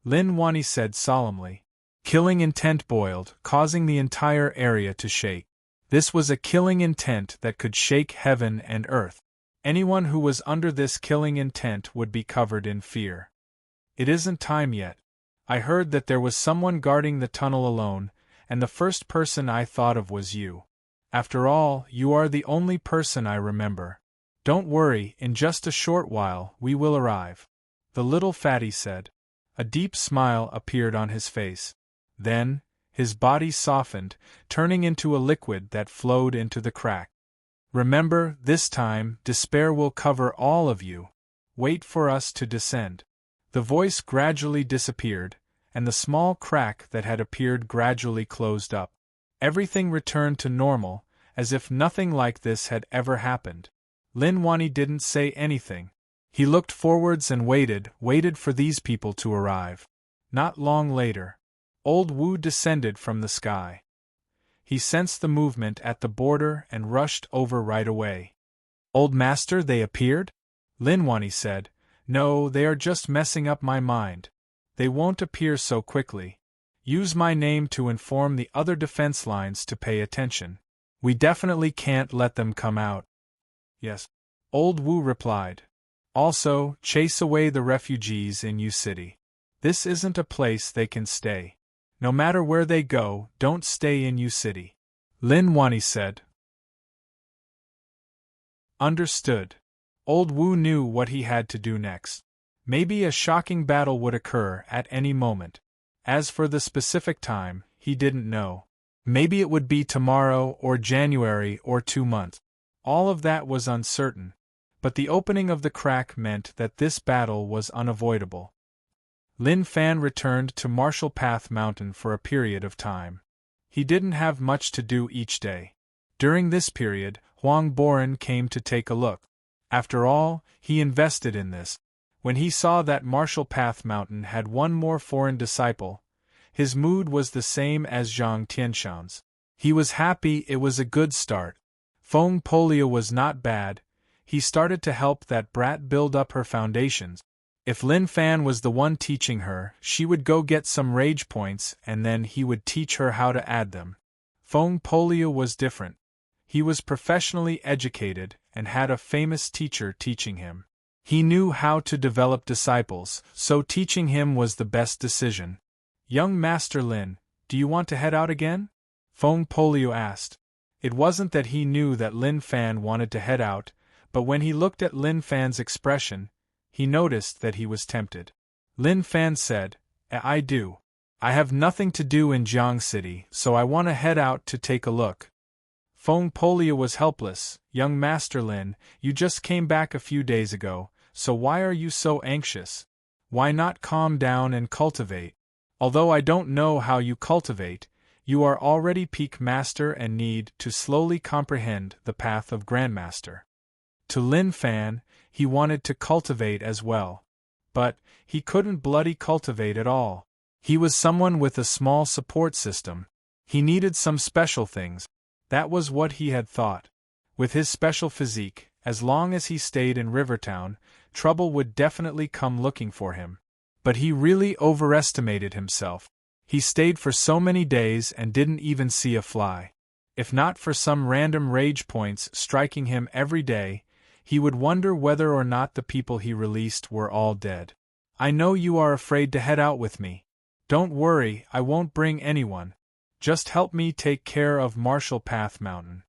Lin Wani said solemnly. Killing intent boiled, causing the entire area to shake. This was a killing intent that could shake heaven and earth. Anyone who was under this killing intent would be covered in fear. "It isn't time yet. I heard that there was someone guarding the tunnel alone, and the first person I thought of was you. After all, you are the only person I remember. Don't worry, in just a short while we will arrive," the little fatty said. A deep smile appeared on his face. Then, his body softened, turning into a liquid that flowed into the crack. "Remember, this time, despair will cover all of you. Wait for us to descend." The voice gradually disappeared, and the small crack that had appeared gradually closed up. Everything returned to normal, as if nothing like this had ever happened. Lin Wani didn't say anything. He looked forwards and waited for these people to arrive. Not long later, Old Wu descended from the sky. He sensed the movement at the border and rushed over right away. "Old Master, they appeared?" Lin Wani said. "No, they are just messing up my mind. They won't appear so quickly. Use my name to inform the other defense lines to pay attention. We definitely can't let them come out." "Yes," Old Wu replied. "Also, chase away the refugees in U-City. This isn't a place they can stay. No matter where they go, don't stay in U-City," Lin Wani said. Understood. Old Wu knew what he had to do next. Maybe a shocking battle would occur at any moment. As for the specific time, he didn't know. Maybe it would be tomorrow or January or 2 months. All of that was uncertain. But the opening of the crack meant that this battle was unavoidable. Lin Fan returned to Marshall Path Mountain for a period of time. He didn't have much to do each day. During this period, Huang Boren came to take a look. After all, he invested in this. When he saw that Marshall Path Mountain had one more foreign disciple, his mood was the same as Zhang Tianshan's. He was happy. It was a good start. Feng Polio was not bad. He started to help that brat build up her foundations. If Lin Fan was the one teaching her, she would go get some rage points and then he would teach her how to add them. Feng Polio was different. He was professionally educated and had a famous teacher teaching him. He knew how to develop disciples, so teaching him was the best decision. Young Master Lin, do you want to head out again? Feng Polio asked. It wasn't that he knew that Lin Fan wanted to head out, but when he looked at Lin Fan's expression, he noticed that he was tempted. Lin Fan said, I do. I have nothing to do in Jiang City, so I want to head out to take a look. Feng Polio was helpless. Young Master Lin, you just came back a few days ago, so why are you so anxious? Why not calm down and cultivate? Although I don't know how you cultivate, you are already peak master and need to slowly comprehend the path of Grandmaster. To Lin Fan, he wanted to cultivate as well. But he couldn't bloody cultivate at all. He was someone with a small support system. He needed some special things. That was what he had thought. With his special physique, as long as he stayed in Rivertown, trouble would definitely come looking for him. But he really overestimated himself. He stayed for so many days and didn't even see a fly. If not for some random rage points striking him every day, he would wonder whether or not the people he released were all dead. I know you are afraid to head out with me. Don't worry, I won't bring anyone. Just help me take care of Marshall Path Mountain.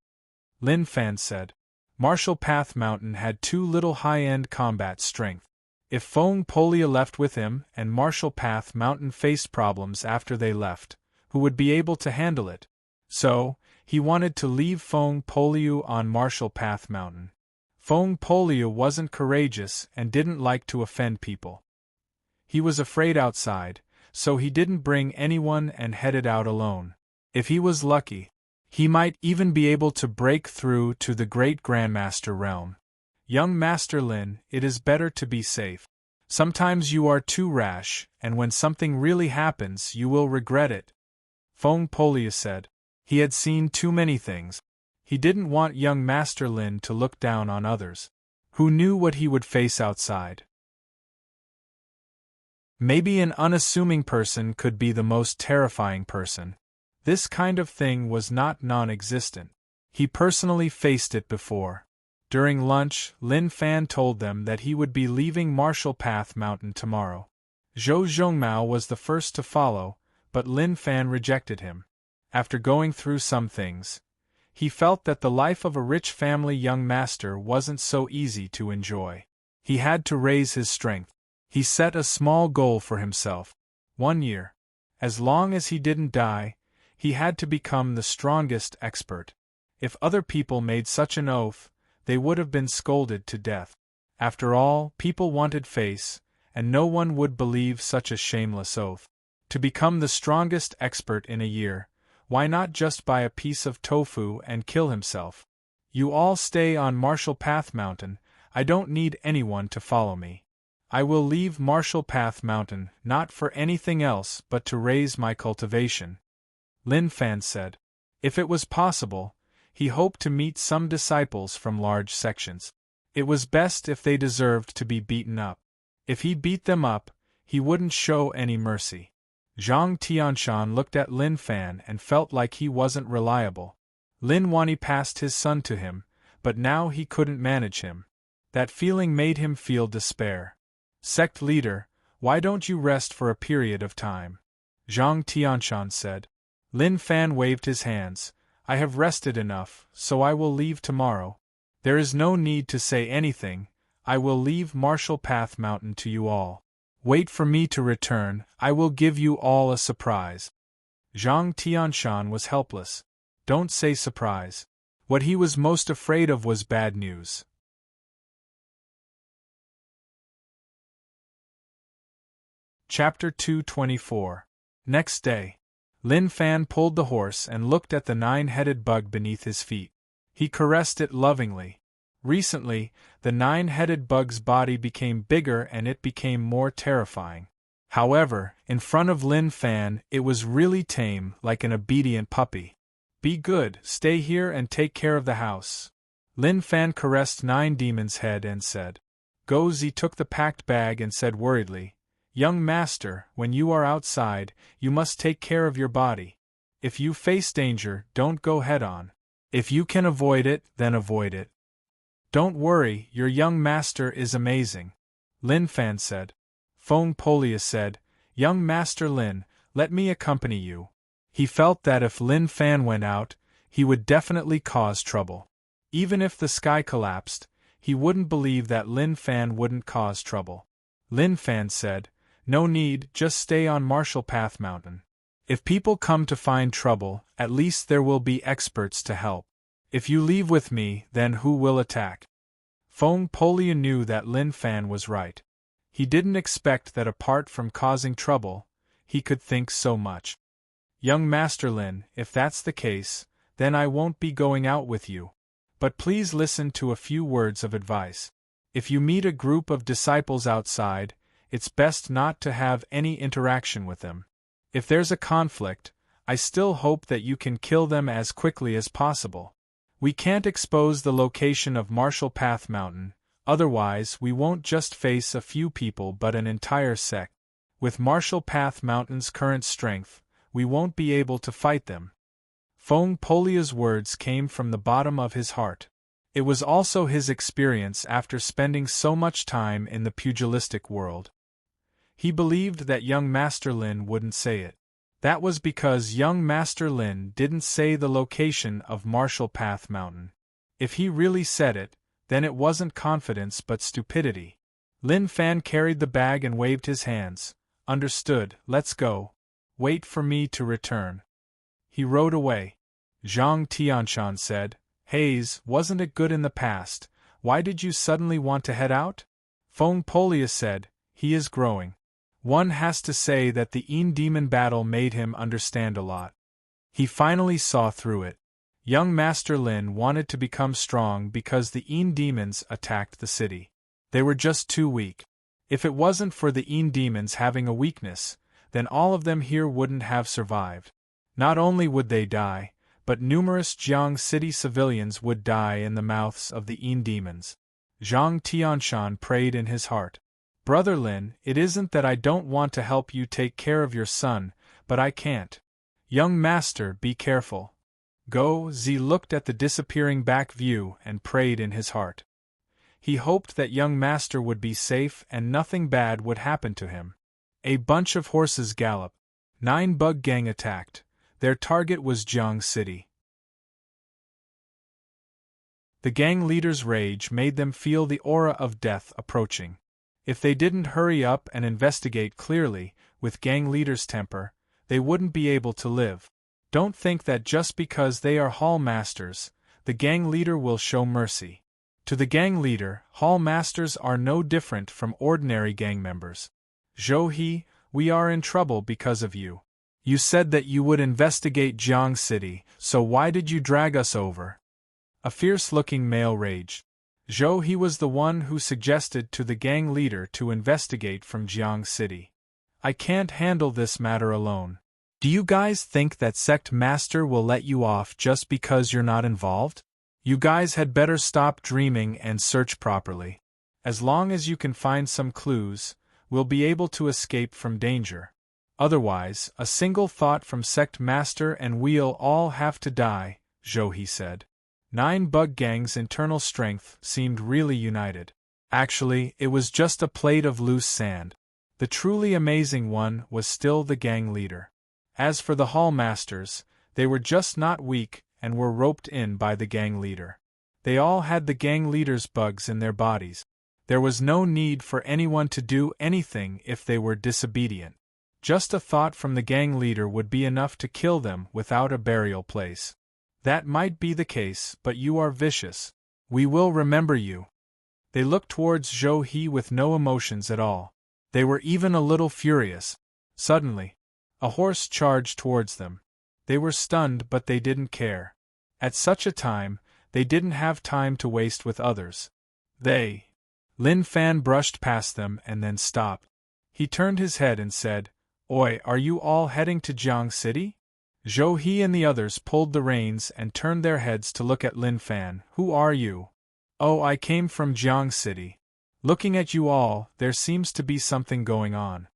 Lin Fan said. Marshall Path Mountain had too little high-end combat strength. If Feng Polio left with him and Marshall Path Mountain faced problems after they left, who would be able to handle it? So, he wanted to leave Feng Polio on Marshall Path Mountain. Feng Polio wasn't courageous and didn't like to offend people. He was afraid outside, so he didn't bring anyone and headed out alone. If he was lucky, he might even be able to break through to the Great Grandmaster realm. Young Master Lin, it is better to be safe. Sometimes you are too rash, and when something really happens you will regret it. Feng Polio said. He had seen too many things. He didn't want young Master Lin to look down on others. Who knew what he would face outside? Maybe an unassuming person could be the most terrifying person. This kind of thing was not non-existent. He personally faced it before. During lunch, Lin Fan told them that he would be leaving Marshall Path Mountain tomorrow. Zhou Zhongmao was the first to follow, but Lin Fan rejected him. After going through some things, he felt that the life of a rich family young master wasn't so easy to enjoy. He had to raise his strength. He set a small goal for himself. 1 year. As long as he didn't die, he had to become the strongest expert. If other people made such an oath, they would have been scolded to death. After all, people wanted face, and no one would believe such a shameless oath. To become the strongest expert in a year, why not just buy a piece of tofu and kill himself? You all stay on Marshall Path Mountain, I don't need anyone to follow me. I will leave Marshall Path Mountain not for anything else but to raise my cultivation. Lin Fan said. If it was possible, he hoped to meet some disciples from large sections. It was best if they deserved to be beaten up. If he beat them up, he wouldn't show any mercy. Zhang Tianshan looked at Lin Fan and felt like he wasn't reliable. Lin Wani passed his son to him, but now he couldn't manage him. That feeling made him feel despair. Sect leader, why don't you rest for a period of time? Zhang Tianshan said. Lin Fan waved his hands. I have rested enough, so I will leave tomorrow. There is no need to say anything, I will leave Marshall Path Mountain to you all. Wait for me to return, I will give you all a surprise. Zhang Tianshan was helpless. Don't say surprise. What he was most afraid of was bad news. Chapter 224. Next day. Lin Fan pulled the horse and looked at the 9-headed bug beneath his feet. He caressed it lovingly. Recently, the 9-headed bug's body became bigger and it became more terrifying. However, in front of Lin Fan, it was really tame, like an obedient puppy. Be good, stay here and take care of the house. Lin Fan caressed 9 Demon's head and said. Gozi took the packed bag and said worriedly, Young master, when you are outside, you must take care of your body. If you face danger, don't go head-on. If you can avoid it, then avoid it. Don't worry, your young master is amazing, Lin Fan said. Feng Polia said, Young Master Lin, let me accompany you. He felt that if Lin Fan went out, he would definitely cause trouble. Even if the sky collapsed, he wouldn't believe that Lin Fan wouldn't cause trouble. Lin Fan said, No need, just stay on Marshall Path Mountain. If people come to find trouble, at least there will be experts to help. If you leave with me, then who will attack? Feng Polia knew that Lin Fan was right. He didn't expect that apart from causing trouble, he could think so much. Young Master Lin, if that's the case, then I won't be going out with you. But please listen to a few words of advice. If you meet a group of disciples outside, it's best not to have any interaction with them. If there's a conflict, I still hope that you can kill them as quickly as possible. We can't expose the location of Marshall Path Mountain, otherwise we won't just face a few people but an entire sect. With Marshall Path Mountain's current strength, we won't be able to fight them. Feng Polia's words came from the bottom of his heart. It was also his experience after spending so much time in the pugilistic world. He believed that young Master Lin wouldn't say it. That was because young Master Lin didn't say the location of Marshall Path Mountain. If he really said it, then it wasn't confidence but stupidity. Lin Fan carried the bag and waved his hands. Understood, let's go. Wait for me to return. He rode away. Zhang Tianshan said, Hayes, wasn't it good in the past? Why did you suddenly want to head out? Feng Polia said, He is growing. One has to say that the Een Demon battle made him understand a lot. He finally saw through it. Young Master Lin wanted to become strong because the Een Demons attacked the city. They were just too weak. If it wasn't for the Een Demons having a weakness, then all of them here wouldn't have survived. Not only would they die, but numerous Jiang City civilians would die in the mouths of the Een Demons. Zhang Tianshan prayed in his heart. Brother Lin, it isn't that I don't want to help you take care of your son, but I can't. Young Master, be careful. Go. Zi looked at the disappearing back view and prayed in his heart. He hoped that young Master would be safe and nothing bad would happen to him. A bunch of horses galloped. 9 bug gang attacked. Their target was Jiang City. The gang leader's rage made them feel the aura of death approaching. If they didn't hurry up and investigate clearly, with gang leader's temper, they wouldn't be able to live. Don't think that just because they are hall masters, the gang leader will show mercy. To the gang leader, hall masters are no different from ordinary gang members. Zhou He, we are in trouble because of you. You said that you would investigate Jiang City, so why did you drag us over? A fierce-looking male raged. Zhou He was the one who suggested to the gang leader to investigate from Jiang City. I can't handle this matter alone. Do you guys think that sect master will let you off just because you're not involved? You guys had better stop dreaming and search properly. As long as you can find some clues, we'll be able to escape from danger. Otherwise, a single thought from sect master and we'll all have to die, Zhou He said. 9 bug gangs' internal strength seemed really united. Actually, it was just a plate of loose sand. The truly amazing one was still the gang leader. As for the hall masters, they were just not weak and were roped in by the gang leader. They all had the gang leader's bugs in their bodies. There was no need for anyone to do anything if they were disobedient. Just a thought from the gang leader would be enough to kill them without a burial place. That might be the case, but you are vicious. We will remember you. They looked towards Zhou He with no emotions at all. They were even a little furious. Suddenly, a horse charged towards them. They were stunned but they didn't care. At such a time, they didn't have time to waste with others. Lin Fan brushed past them and then stopped. He turned his head and said, Oi, are you all heading to Jiang City? Zhou He and the others pulled the reins and turned their heads to look at Lin Fan. Who are you? Oh, I came from Jiang City. Looking at you all, there seems to be something going on.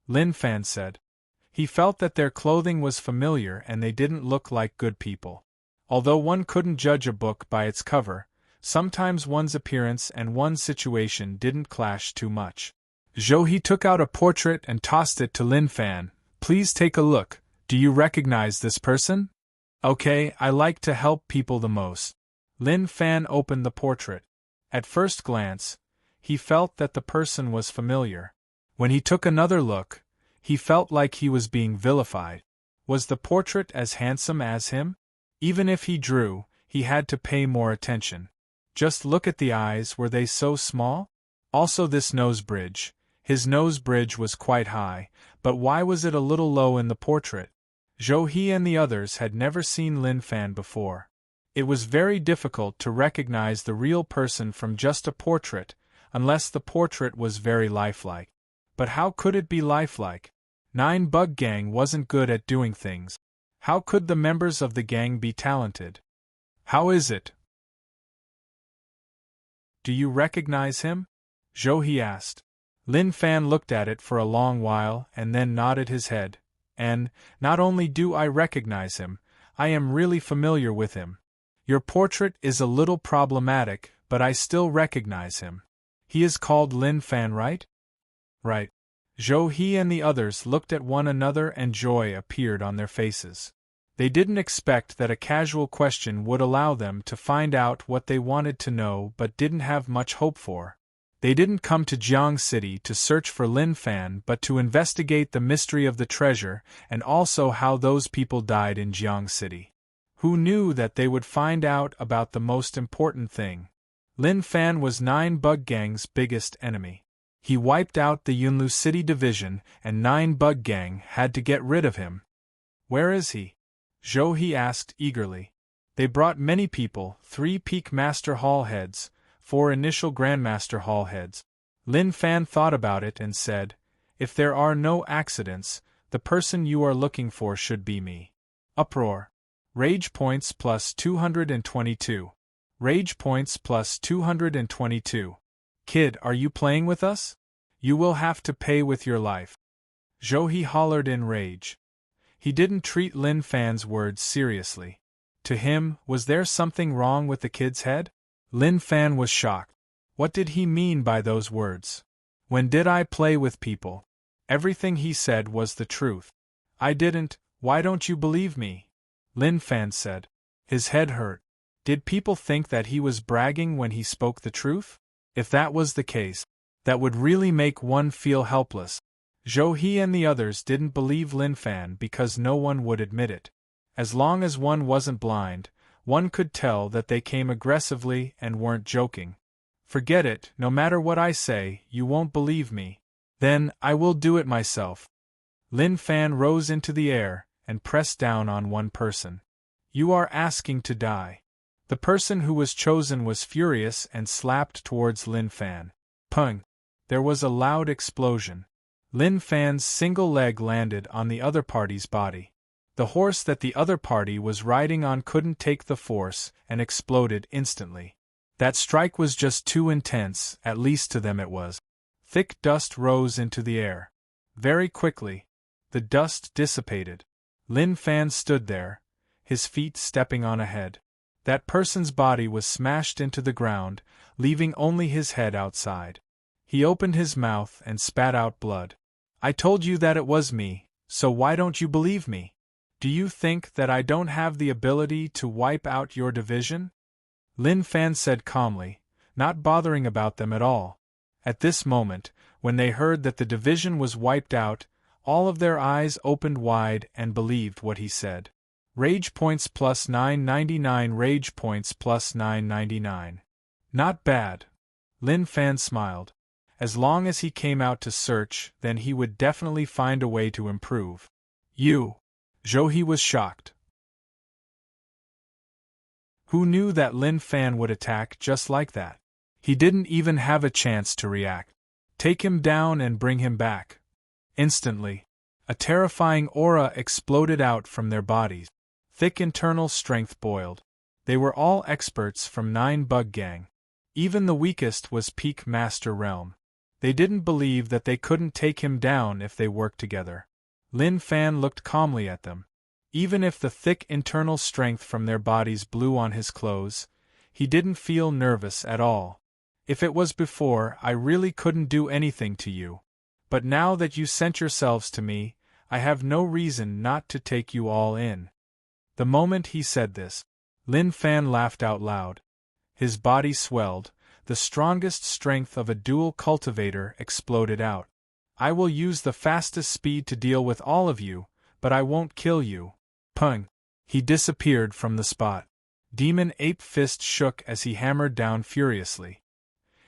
Lin Fan said. He felt that their clothing was familiar and they didn't look like good people. Although one couldn't judge a book by its cover, Sometimes one's appearance and one's situation didn't clash too much. Zhou took out a portrait and tossed it to Lin Fan. Please take a look. Do you recognize this person? Okay, I like to help people the most. Lin Fan opened the portrait. At first glance, he felt that the person was familiar. When he took another look, he felt like he was being vilified. Was the portrait as handsome as him? Even if he drew, he had to pay more attention. Just look at the eyes, were they so small? Also this nose bridge. His nose bridge was quite high, but why was it a little low in the portrait? Zhou and the others had never seen Lin Fan before. It was very difficult to recognize the real person from just a portrait, unless the portrait was very lifelike. But how could it be lifelike? 9 Bug Gang wasn't good at doing things. How could the members of the gang be talented? How is it? Do you recognize him? Zhou asked. Lin Fan looked at it for a long while and then nodded his head. And, not only do I recognize him, I am really familiar with him. Your portrait is a little problematic, but I still recognize him. He is called Lin Fan, right? Right. Zhou and the others looked at one another and joy appeared on their faces. They didn't expect that a casual question would allow them to find out what they wanted to know but didn't have much hope for. They didn't come to Jiang City to search for Lin Fan but to investigate the mystery of the treasure and also how those people died in Jiang City. Who knew that they would find out about the most important thing? Lin Fan was 9 Bug Gang's biggest enemy. He wiped out the Yunlu City division and 9 Bug Gang had to get rid of him. Where is he? Zhou asked eagerly. They brought many people, 3 Peak Master Hall heads, 4 initial Grandmaster Hall heads. Lin Fan thought about it and said, if there are no accidents, the person you are looking for should be me. Uproar. Rage points plus 222. Rage points plus 222. Kid, are you playing with us? You will have to pay with your life. Zhou hollered in rage. He didn't treat Lin Fan's words seriously. To him, was there something wrong with the kid's head? Lin Fan was shocked. What did he mean by those words? When did I play with people? Everything he said was the truth. I didn't, why don't you believe me? Lin Fan said. His head hurt. Did people think that he was bragging when he spoke the truth? If that was the case, that would really make one feel helpless. Zhou and the others didn't believe Lin Fan because no one would admit it. As long as one wasn't blind, one could tell that they came aggressively and weren't joking. Forget it, no matter what I say, you won't believe me. Then, I will do it myself. Lin Fan rose into the air and pressed down on one person. You are asking to die. The person who was chosen was furious and slapped towards Lin Fan. Pung! There was a loud explosion. Lin Fan's single leg landed on the other party's body. The horse that the other party was riding on couldn't take the force and exploded instantly. That strike was just too intense, at least to them it was. Thick dust rose into the air. Very quickly, the dust dissipated. Lin Fan stood there, his feet stepping on ahead. That person's body was smashed into the ground, leaving only his head outside. He opened his mouth and spat out blood. I told you that it was me, so why don't you believe me? Do you think that I don't have the ability to wipe out your division? Lin Fan said calmly, not bothering about them at all. At this moment, when they heard that the division was wiped out, all of their eyes opened wide and believed what he said. Rage points plus 999. Rage points plus 999. Not bad. Lin Fan smiled. As long as he came out to search, then he would definitely find a way to improve. You. Zhou was shocked. Who knew that Lin Fan would attack just like that? He didn't even have a chance to react. Take him down and bring him back. Instantly, a terrifying aura exploded out from their bodies. Thick internal strength boiled. They were all experts from 9 Bug Gang. Even the weakest was Peak Master Realm. They didn't believe that they couldn't take him down if they worked together. Lin Fan looked calmly at them. Even if the thick internal strength from their bodies blew on his clothes, he didn't feel nervous at all. If it was before, I really couldn't do anything to you. But now that you sent yourselves to me, I have no reason not to take you all in. The moment he said this, Lin Fan laughed out loud. His body swelled, the strongest strength of a dual cultivator exploded out. I will use the fastest speed to deal with all of you, but I won't kill you. Pung! He disappeared from the spot. Demon Ape Fist shook as he hammered down furiously.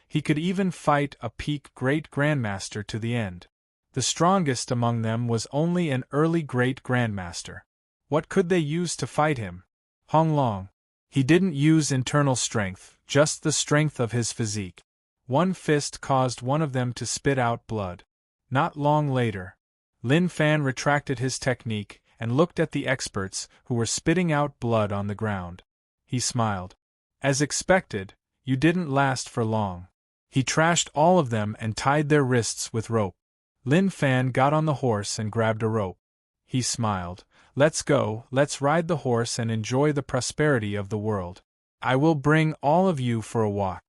He could even fight a peak Great Grandmaster to the end. The strongest among them was only an early Great Grandmaster. What could they use to fight him? Hong Long. He didn't use internal strength, just the strength of his physique. One fist caused one of them to spit out blood. Not long later, Lin Fan retracted his technique and looked at the experts who were spitting out blood on the ground. He smiled. As expected, you didn't last for long. He trashed all of them and tied their wrists with rope. Lin Fan got on the horse and grabbed a rope. He smiled. Let's go, let's ride the horse and enjoy the prosperity of the world. I will bring all of you for a walk.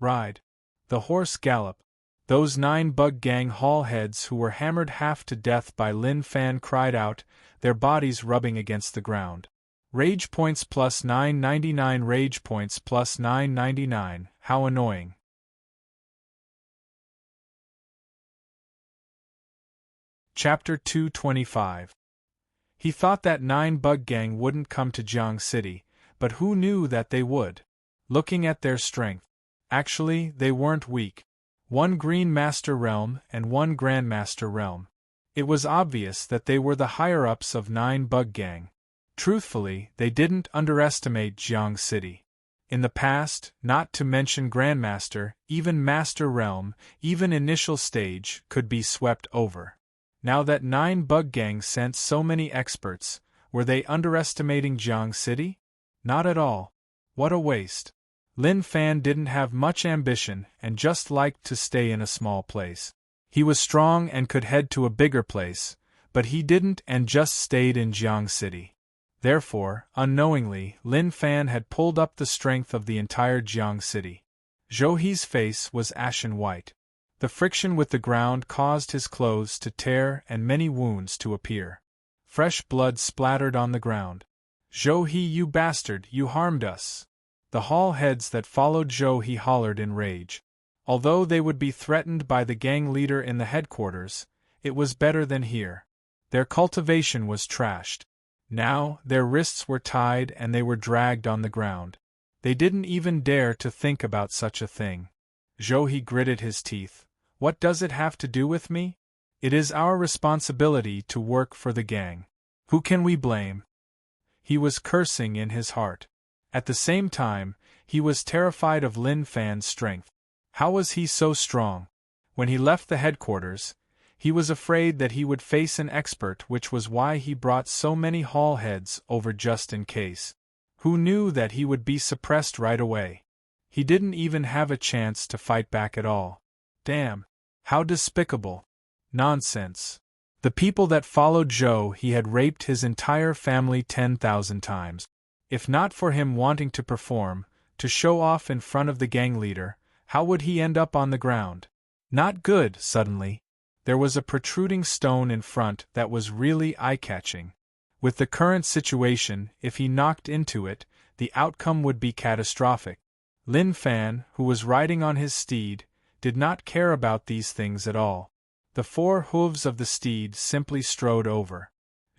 Ride. The horse galloped. Those 9 bug gang hall heads who were hammered half to death by Lin Fan cried out, their bodies rubbing against the ground. Rage points plus 999, rage points plus 999, how annoying. Chapter 225. He thought that 9 bug gang wouldn't come to Jiang City, but who knew that they would? Looking at their strength. Actually, they weren't weak. 1 Green Master Realm and 1 Grandmaster Realm. It was obvious that they were the higher-ups of 9 bug gang. Truthfully, they didn't underestimate Jiang City. In the past, not to mention Grandmaster, even Master Realm, even initial stage, could be swept over. Now that 9 bug gang sent so many experts, were they underestimating Jiang City? Not at all. What a waste. Lin Fan didn't have much ambition and just liked to stay in a small place. He was strong and could head to a bigger place, but he didn't and just stayed in Jiang City. Therefore, unknowingly, Lin Fan had pulled up the strength of the entire Jiang City. Zhou He's face was ashen white. The friction with the ground caused his clothes to tear and many wounds to appear. Fresh blood splattered on the ground. Zhou He, you bastard, you harmed us. The hall heads that followed Zhou He hollered in rage. Although they would be threatened by the gang leader in the headquarters, it was better than here. Their cultivation was trashed. Now, their wrists were tied and they were dragged on the ground. They didn't even dare to think about such a thing. Zhou He gritted his teeth. What does it have to do with me? It is our responsibility to work for the gang. Who can we blame? He was cursing in his heart. At the same time, he was terrified of Lin Fan's strength. How was he so strong? When he left the headquarters, he was afraid that he would face an expert, which was why he brought so many hall heads over just in case. Who knew that he would be suppressed right away? He didn't even have a chance to fight back at all. Damn. How despicable. Nonsense. The people that followed Zhou He had raped his entire family 10,000 times. If not for him wanting to perform, to show off in front of the gang leader, how would he end up on the ground? Not good, suddenly. There was a protruding stone in front that was really eye-catching. With the current situation, if he knocked into it, the outcome would be catastrophic. Lin Fan, who was riding on his steed, did not care about these things at all. The 4 hooves of the steed simply strode over.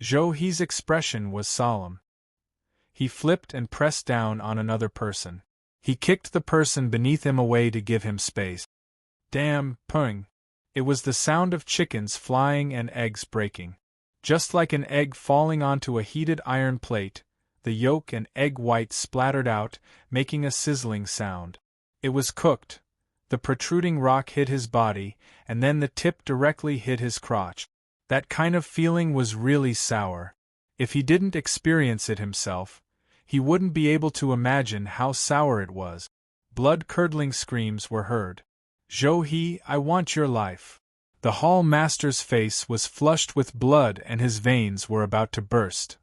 Zhou He's expression was solemn. He flipped and pressed down on another person. He kicked the person beneath him away to give him space. Damn, pung. It was the sound of chickens flying and eggs breaking. Just like an egg falling onto a heated iron plate, the yolk and egg white splattered out, making a sizzling sound. It was cooked. The protruding rock hit his body, and then the tip directly hit his crotch. That kind of feeling was really sour. If he didn't experience it himself, he wouldn't be able to imagine how sour it was. Blood-curdling screams were heard. Zhou He, I want your life. The hall master's face was flushed with blood and his veins were about to burst.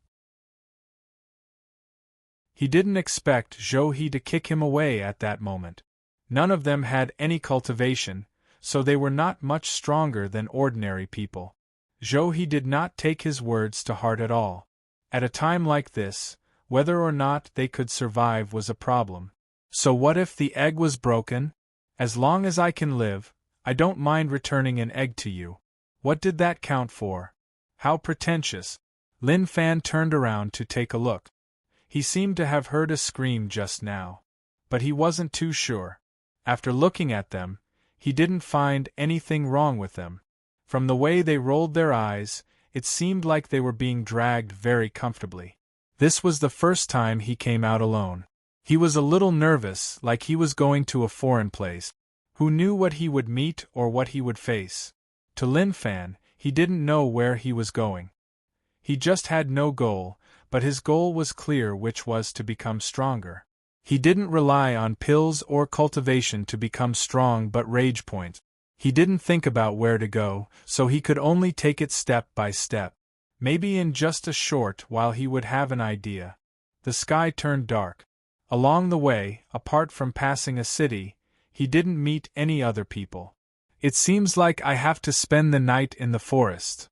He didn't expect Zhou to kick him away at that moment. None of them had any cultivation, so they were not much stronger than ordinary people. Zhou did not take his words to heart at all. At a time like this, whether or not they could survive was a problem. So what if the egg was broken? As long as I can live, I don't mind returning an egg to you. What did that count for? How pretentious. Lin Fan turned around to take a look. He seemed to have heard a scream just now. But he wasn't too sure. After looking at them, he didn't find anything wrong with them. From the way they rolled their eyes, it seemed like they were being dragged very comfortably. This was the first time he came out alone. He was a little nervous, like he was going to a foreign place. Who knew what he would meet or what he would face? To Lin Fan, he didn't know where he was going. He just had no goal, but his goal was clear, which was to become stronger. He didn't rely on pills or cultivation to become strong but rage point. He didn't think about where to go, so he could only take it step by step. Maybe in just a short while he would have an idea. The sky turned dark. Along the way, apart from passing a city, he didn't meet any other people. It seems like I have to spend the night in the forest.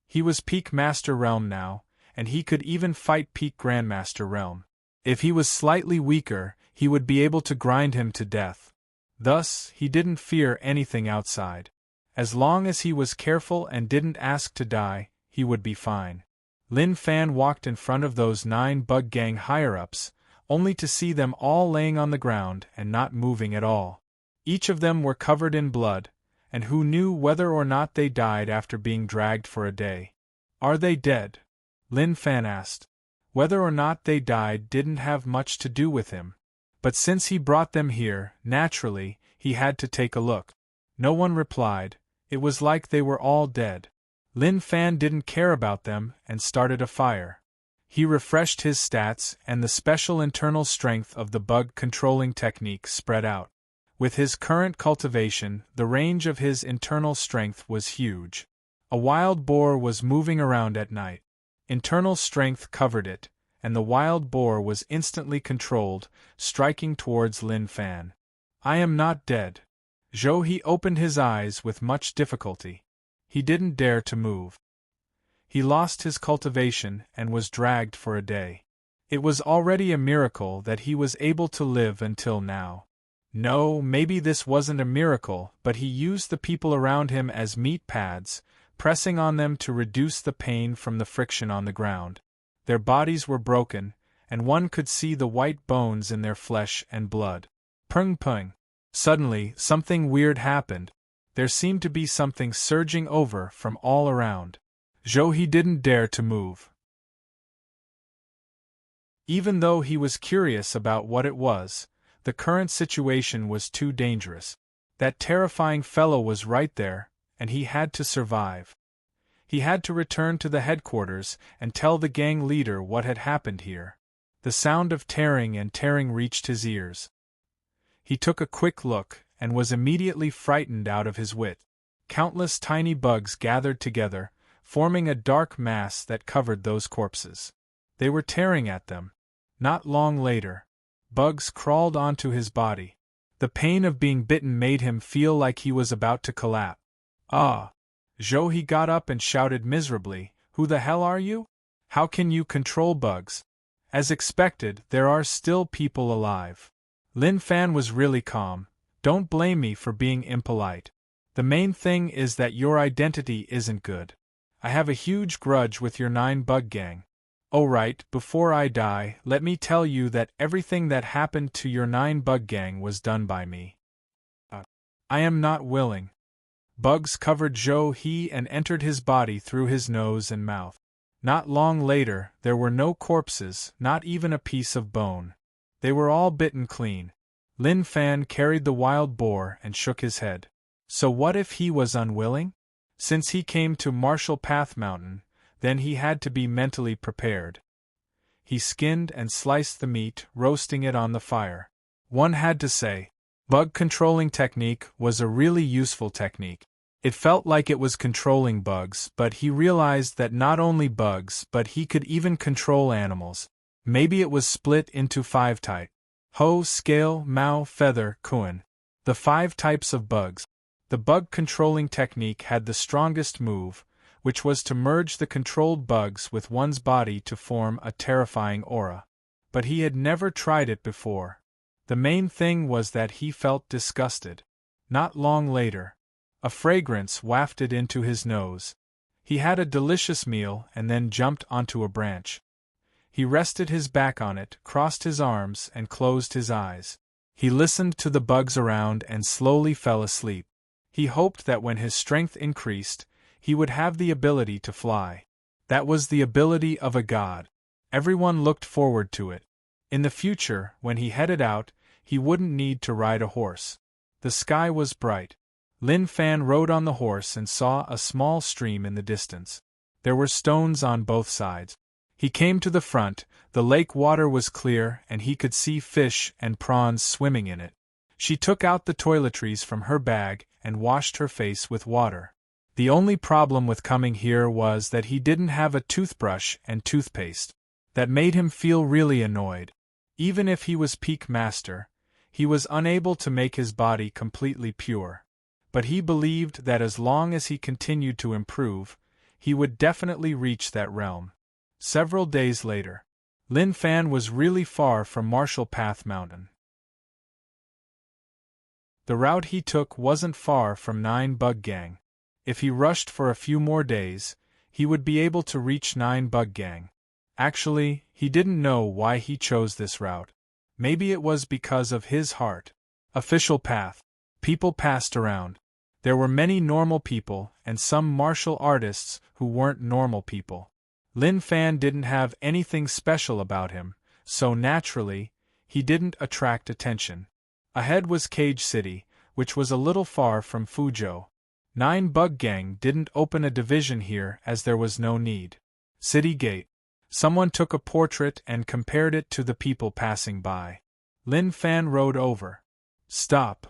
He was Peak Master Realm now, and he could even fight Peak Grandmaster Realm. If he was slightly weaker, he would be able to grind him to death. Thus, he didn't fear anything outside. As long as he was careful and didn't ask to die, he would be fine. Lin Fan walked in front of those 9 bug gang higher-ups, only to see them all laying on the ground and not moving at all. Each of them were covered in blood, and who knew whether or not they died after being dragged for a day. Are they dead? Lin Fan asked. Whether or not they died didn't have much to do with him. But since he brought them here, naturally, he had to take a look. No one replied. It was like they were all dead. Lin Fan didn't care about them and started a fire. He refreshed his stats and the special internal strength of the bug controlling technique spread out. With his current cultivation, the range of his internal strength was huge. A wild boar was moving around at night. Internal strength covered it, and the wild boar was instantly controlled, striking towards Lin Fan. I am not dead. Zhou opened his eyes with much difficulty. He didn't dare to move. He lost his cultivation and was dragged for a day. It was already a miracle that he was able to live until now. No, maybe this wasn't a miracle, but he used the people around him as meat pads, pressing on them to reduce the pain from the friction on the ground. Their bodies were broken, and one could see the white bones in their flesh and blood. Pung pung. Suddenly, something weird happened. There seemed to be something surging over from all around. Zhou didn't dare to move. Even though he was curious about what it was, the current situation was too dangerous. That terrifying fellow was right there, and he had to survive. He had to return to the headquarters and tell the gang leader what had happened here. The sound of tearing and tearing reached his ears. He took a quick look and was immediately frightened out of his wit. Countless tiny bugs gathered together, forming a dark mass that covered those corpses. They were tearing at them. Not long later, bugs crawled onto his body. The pain of being bitten made him feel like he was about to collapse. Ah! Zhou got up and shouted miserably, "Who the hell are you? How can you control bugs?" As expected, there are still people alive. Lin Fan was really calm. Don't blame me for being impolite. The main thing is that your identity isn't good. I have a huge grudge with your 9 bug gang. Oh right, before I die, let me tell you that everything that happened to your 9 bug gang was done by me. I am not willing. Bugs covered Zhou and entered his body through his nose and mouth. Not long later, there were no corpses, not even a piece of bone. They were all bitten clean. Lin Fan carried the wild boar and shook his head. So what if he was unwilling? Since he came to Marshall Path Mountain, then he had to be mentally prepared. He skinned and sliced the meat, roasting it on the fire. One had to say, bug controlling technique was a really useful technique. It felt like it was controlling bugs, but he realized that not only bugs but he could even control animals. Maybe it was split into 5 types. Hoe, scale, mow, feather, kuan. The 5 types of bugs. The bug controlling technique had the strongest move, which was to merge the controlled bugs with one's body to form a terrifying aura. But he had never tried it before. The main thing was that he felt disgusted. Not long later, a fragrance wafted into his nose. He had a delicious meal and then jumped onto a branch. He rested his back on it, crossed his arms, and closed his eyes. He listened to the bugs around and slowly fell asleep. He hoped that when his strength increased, he would have the ability to fly. That was the ability of a god. Everyone looked forward to it. In the future, when he headed out, he wouldn't need to ride a horse. The sky was bright. Lin Fan rode on the horse and saw a small stream in the distance. There were stones on both sides. He came to the front, the lake water was clear and he could see fish and prawns swimming in it. She took out the toiletries from her bag and washed her face with water. The only problem with coming here was that he didn't have a toothbrush and toothpaste. That made him feel really annoyed. Even if he was peak master, he was unable to make his body completely pure. But he believed that as long as he continued to improve, he would definitely reach that realm. Several days later, Lin Fan was really far from Marshall Path Mountain. The route he took wasn't far from 9 Bug Gang. If he rushed for a few more days, he would be able to reach 9 Bug Gang. Actually, he didn't know why he chose this route. Maybe it was because of his heart. Official path. People passed around. There were many normal people and some martial artists who weren't normal people. Lin Fan didn't have anything special about him, so naturally, he didn't attract attention. Ahead was Cage City, which was a little far from Fuzhou. 9 Bug Gang didn't open a division here as there was no need. City Gate. Someone took a portrait and compared it to the people passing by. Lin Fan rode over. Stop.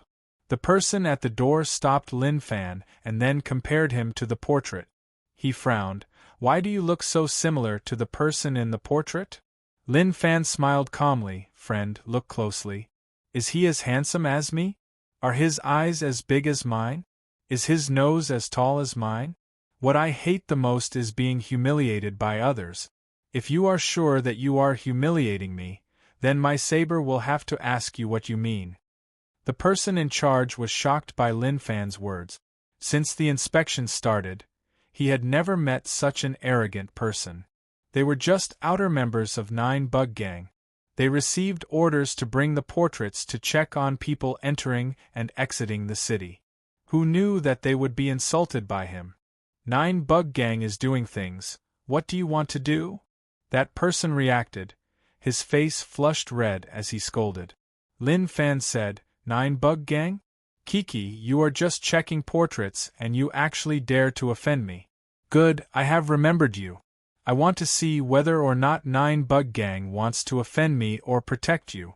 The person at the door stopped Lin Fan and then compared him to the portrait. He frowned. Why do you look so similar to the person in the portrait? Lin Fan smiled calmly. Friend, look closely. Is he as handsome as me? Are his eyes as big as mine? Is his nose as tall as mine? What I hate the most is being humiliated by others. If you are sure that you are humiliating me, then my saber will have to ask you what you mean. The person in charge was shocked by Lin Fan's words. Since the inspection started, he had never met such an arrogant person. They were just outer members of 9 Bug Gang. They received orders to bring the portraits to check on people entering and exiting the city. Who knew that they would be insulted by him? 9 Bug Gang is doing things. What do you want to do? That person reacted. His face flushed red as he scolded. Lin Fan said, 9 Bug Gang? Kiki, you are just checking portraits and you actually dare to offend me. Good, I have remembered you. I want to see whether or not 9 Bug Gang wants to offend me or protect you.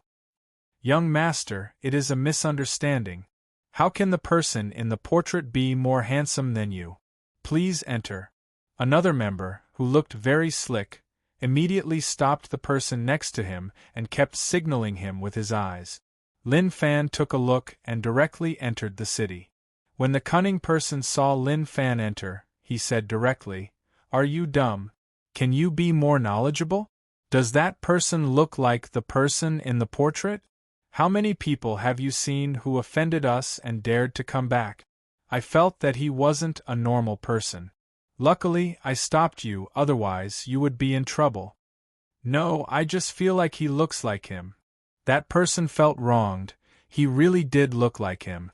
Young master, it is a misunderstanding. How can the person in the portrait be more handsome than you? Please enter. Another member, who looked very slick, immediately stopped the person next to him and kept signaling him with his eyes. Lin Fan took a look and directly entered the city. When the cunning person saw Lin Fan enter, he said directly, Are you dumb? Can you be more knowledgeable? Does that person look like the person in the portrait? How many people have you seen who offended us and dared to come back? I felt that he wasn't a normal person. Luckily, I stopped you, otherwise you would be in trouble. No, I just feel like he looks like him. That person felt wronged. He really did look like him.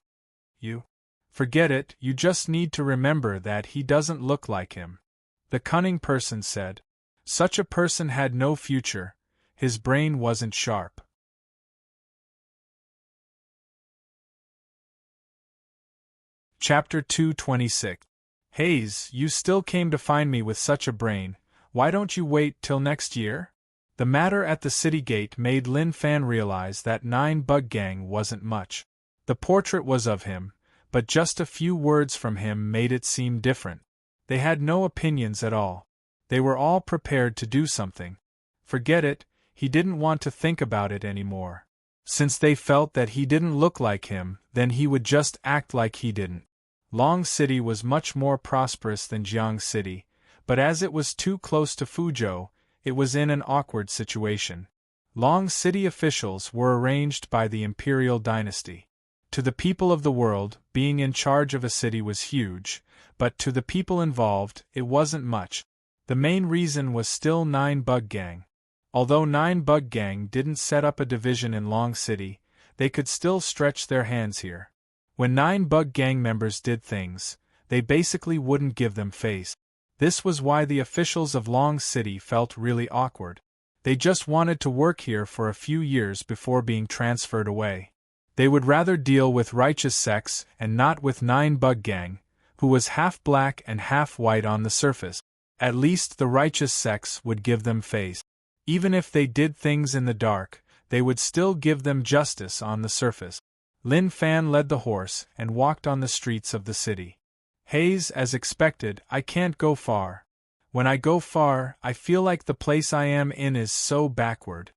You? Forget it, you just need to remember that he doesn't look like him. The cunning person said. Such a person had no future. His brain wasn't sharp. Chapter 226. Hayes, you still came to find me with such a brain. Why don't you wait till next year? The matter at the city gate made Lin Fan realize that 9 Bug Gang wasn't much. The portrait was of him, but just a few words from him made it seem different. They had no opinions at all. They were all prepared to do something. Forget it, he didn't want to think about it anymore. Since they felt that he didn't look like him, then he would just act like he didn't. Long City was much more prosperous than Jiang City, but as it was too close to Fuzhou, it was in an awkward situation. Long City officials were arranged by the imperial dynasty. To the people of the world, being in charge of a city was huge, but to the people involved, it wasn't much. The main reason was still Nine Bug Gang. Although Nine Bug Gang didn't set up a division in Long City, they could still stretch their hands here. When Nine Bug Gang members did things, they basically wouldn't give them face. This was why the officials of Long City felt really awkward. They just wanted to work here for a few years before being transferred away. They would rather deal with righteous sects and not with Nine Bug Gang, who was half black and half white on the surface. At least the righteous sects would give them face. Even if they did things in the dark, they would still give them justice on the surface. Lin Fan led the horse and walked on the streets of the city. Haze, as expected, I can't go far. When I go far, I feel like the place I am in is so backward.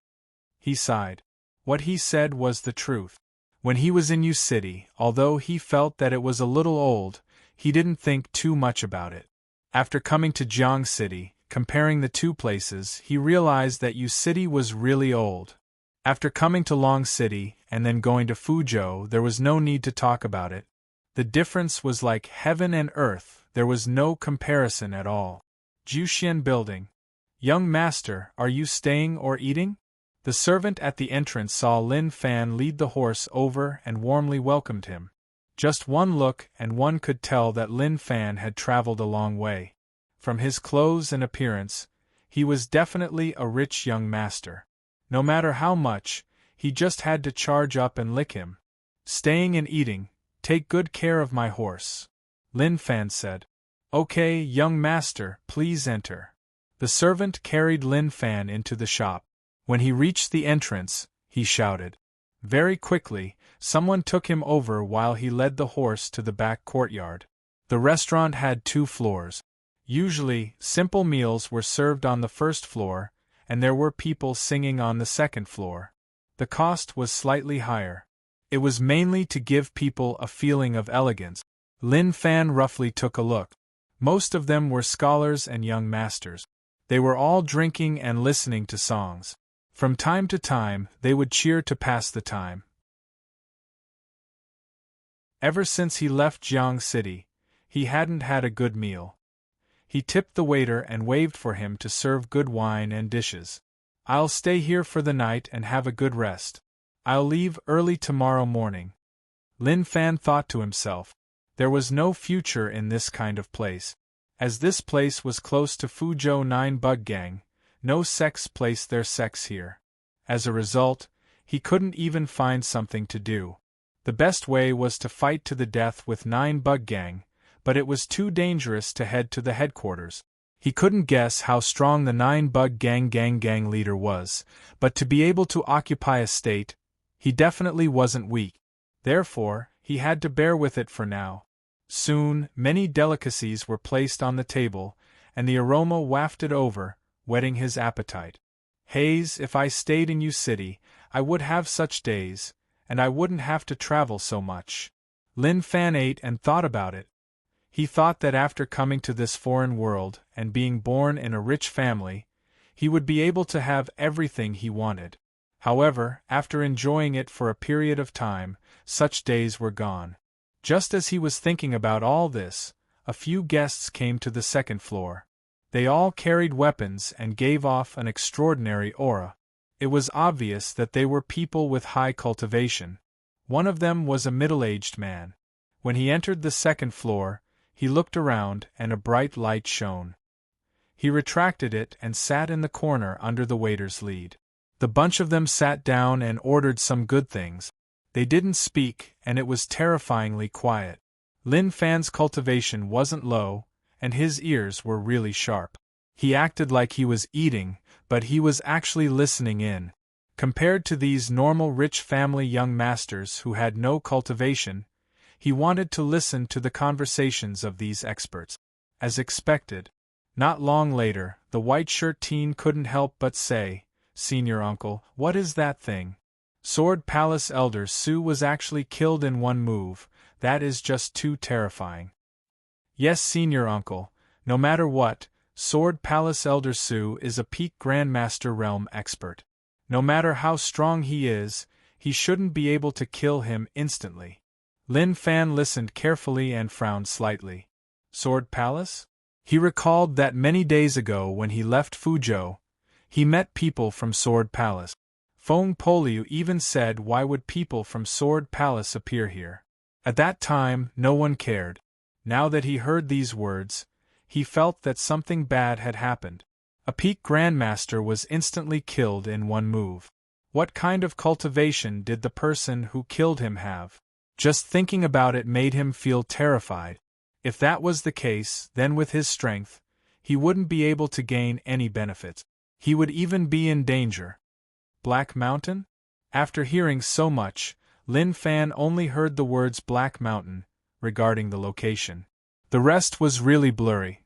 He sighed. What he said was the truth. When he was in U City, although he felt that it was a little old, he didn't think too much about it. After coming to Jiang City, comparing the two places, he realized that U City was really old. After coming to Long City and then going to Fuzhou, there was no need to talk about it. The difference was like heaven and earth, there was no comparison at all. Jiuxian Building. Young master, are you staying or eating? The servant at the entrance saw Lin Fan lead the horse over and warmly welcomed him. Just one look and one could tell that Lin Fan had traveled a long way. From his clothes and appearance, he was definitely a rich young master. No matter how much, he just had to charge up and lick him. Staying and eating, take good care of my horse, Lin Fan said. Okay, young master, please enter. The servant carried Lin Fan into the shop. When he reached the entrance, he shouted. Very quickly, someone took him over while he led the horse to the back courtyard. The restaurant had 2 floors. Usually, simple meals were served on the first floor, and there were people singing on the second floor. The cost was slightly higher. It was mainly to give people a feeling of elegance. Lin Fan roughly took a look. Most of them were scholars and young masters. They were all drinking and listening to songs. From time to time, they would cheer to pass the time. Ever since he left Jiang City, he hadn't had a good meal. He tipped the waiter and waved for him to serve good wine and dishes. I'll stay here for the night and have a good rest. I'll leave early tomorrow morning. Lin Fan thought to himself. There was no future in this kind of place. As this place was close to Fuzhou Nine Bug Gang, no sects placed their sects here. As a result, he couldn't even find something to do. The best way was to fight to the death with Nine Bug Gang, but it was too dangerous to head to the headquarters. He couldn't guess how strong the Nine Bug Gang leader was, but to be able to occupy a state, he definitely wasn't weak. Therefore, he had to bear with it for now. Soon, many delicacies were placed on the table, and the aroma wafted over, whetting his appetite. Haze, if I stayed in U City, I would have such days, and I wouldn't have to travel so much. Lin Fan ate and thought about it. He thought that after coming to this foreign world and being born in a rich family, he would be able to have everything he wanted. However, after enjoying it for a period of time, such days were gone. Just as he was thinking about all this, a few guests came to the second floor. They all carried weapons and gave off an extraordinary aura. It was obvious that they were people with high cultivation. One of them was a middle-aged man. When he entered the second floor, he looked around and a bright light shone. He retracted it and sat in the corner under the waiter's lead. The bunch of them sat down and ordered some good things. They didn't speak, and it was terrifyingly quiet. Lin Fan's cultivation wasn't low, and his ears were really sharp. He acted like he was eating, but he was actually listening in. Compared to these normal rich family young masters who had no cultivation, he wanted to listen to the conversations of these experts. As expected, not long later, the white-shirt teen couldn't help but say, Senior Uncle, what is that thing? Sword Palace Elder Sue was actually killed in one move. That is just too terrifying. Yes, Senior Uncle, no matter what, Sword Palace Elder Sue is a peak Grandmaster Realm expert. No matter how strong he is, he shouldn't be able to kill him instantly. Lin Fan listened carefully and frowned slightly. Sword Palace? He recalled that many days ago when he left Fuzhou, he met people from Sword Palace. Feng Poliu even said, why would people from Sword Palace appear here? At that time, no one cared. Now that he heard these words, he felt that something bad had happened. A peak Grandmaster was instantly killed in one move. What kind of cultivation did the person who killed him have? Just thinking about it made him feel terrified. If that was the case, then with his strength, he wouldn't be able to gain any benefits. He would even be in danger. Black Mountain? After hearing so much, Lin Fan only heard the words Black Mountain, regarding the location. The rest was really blurry.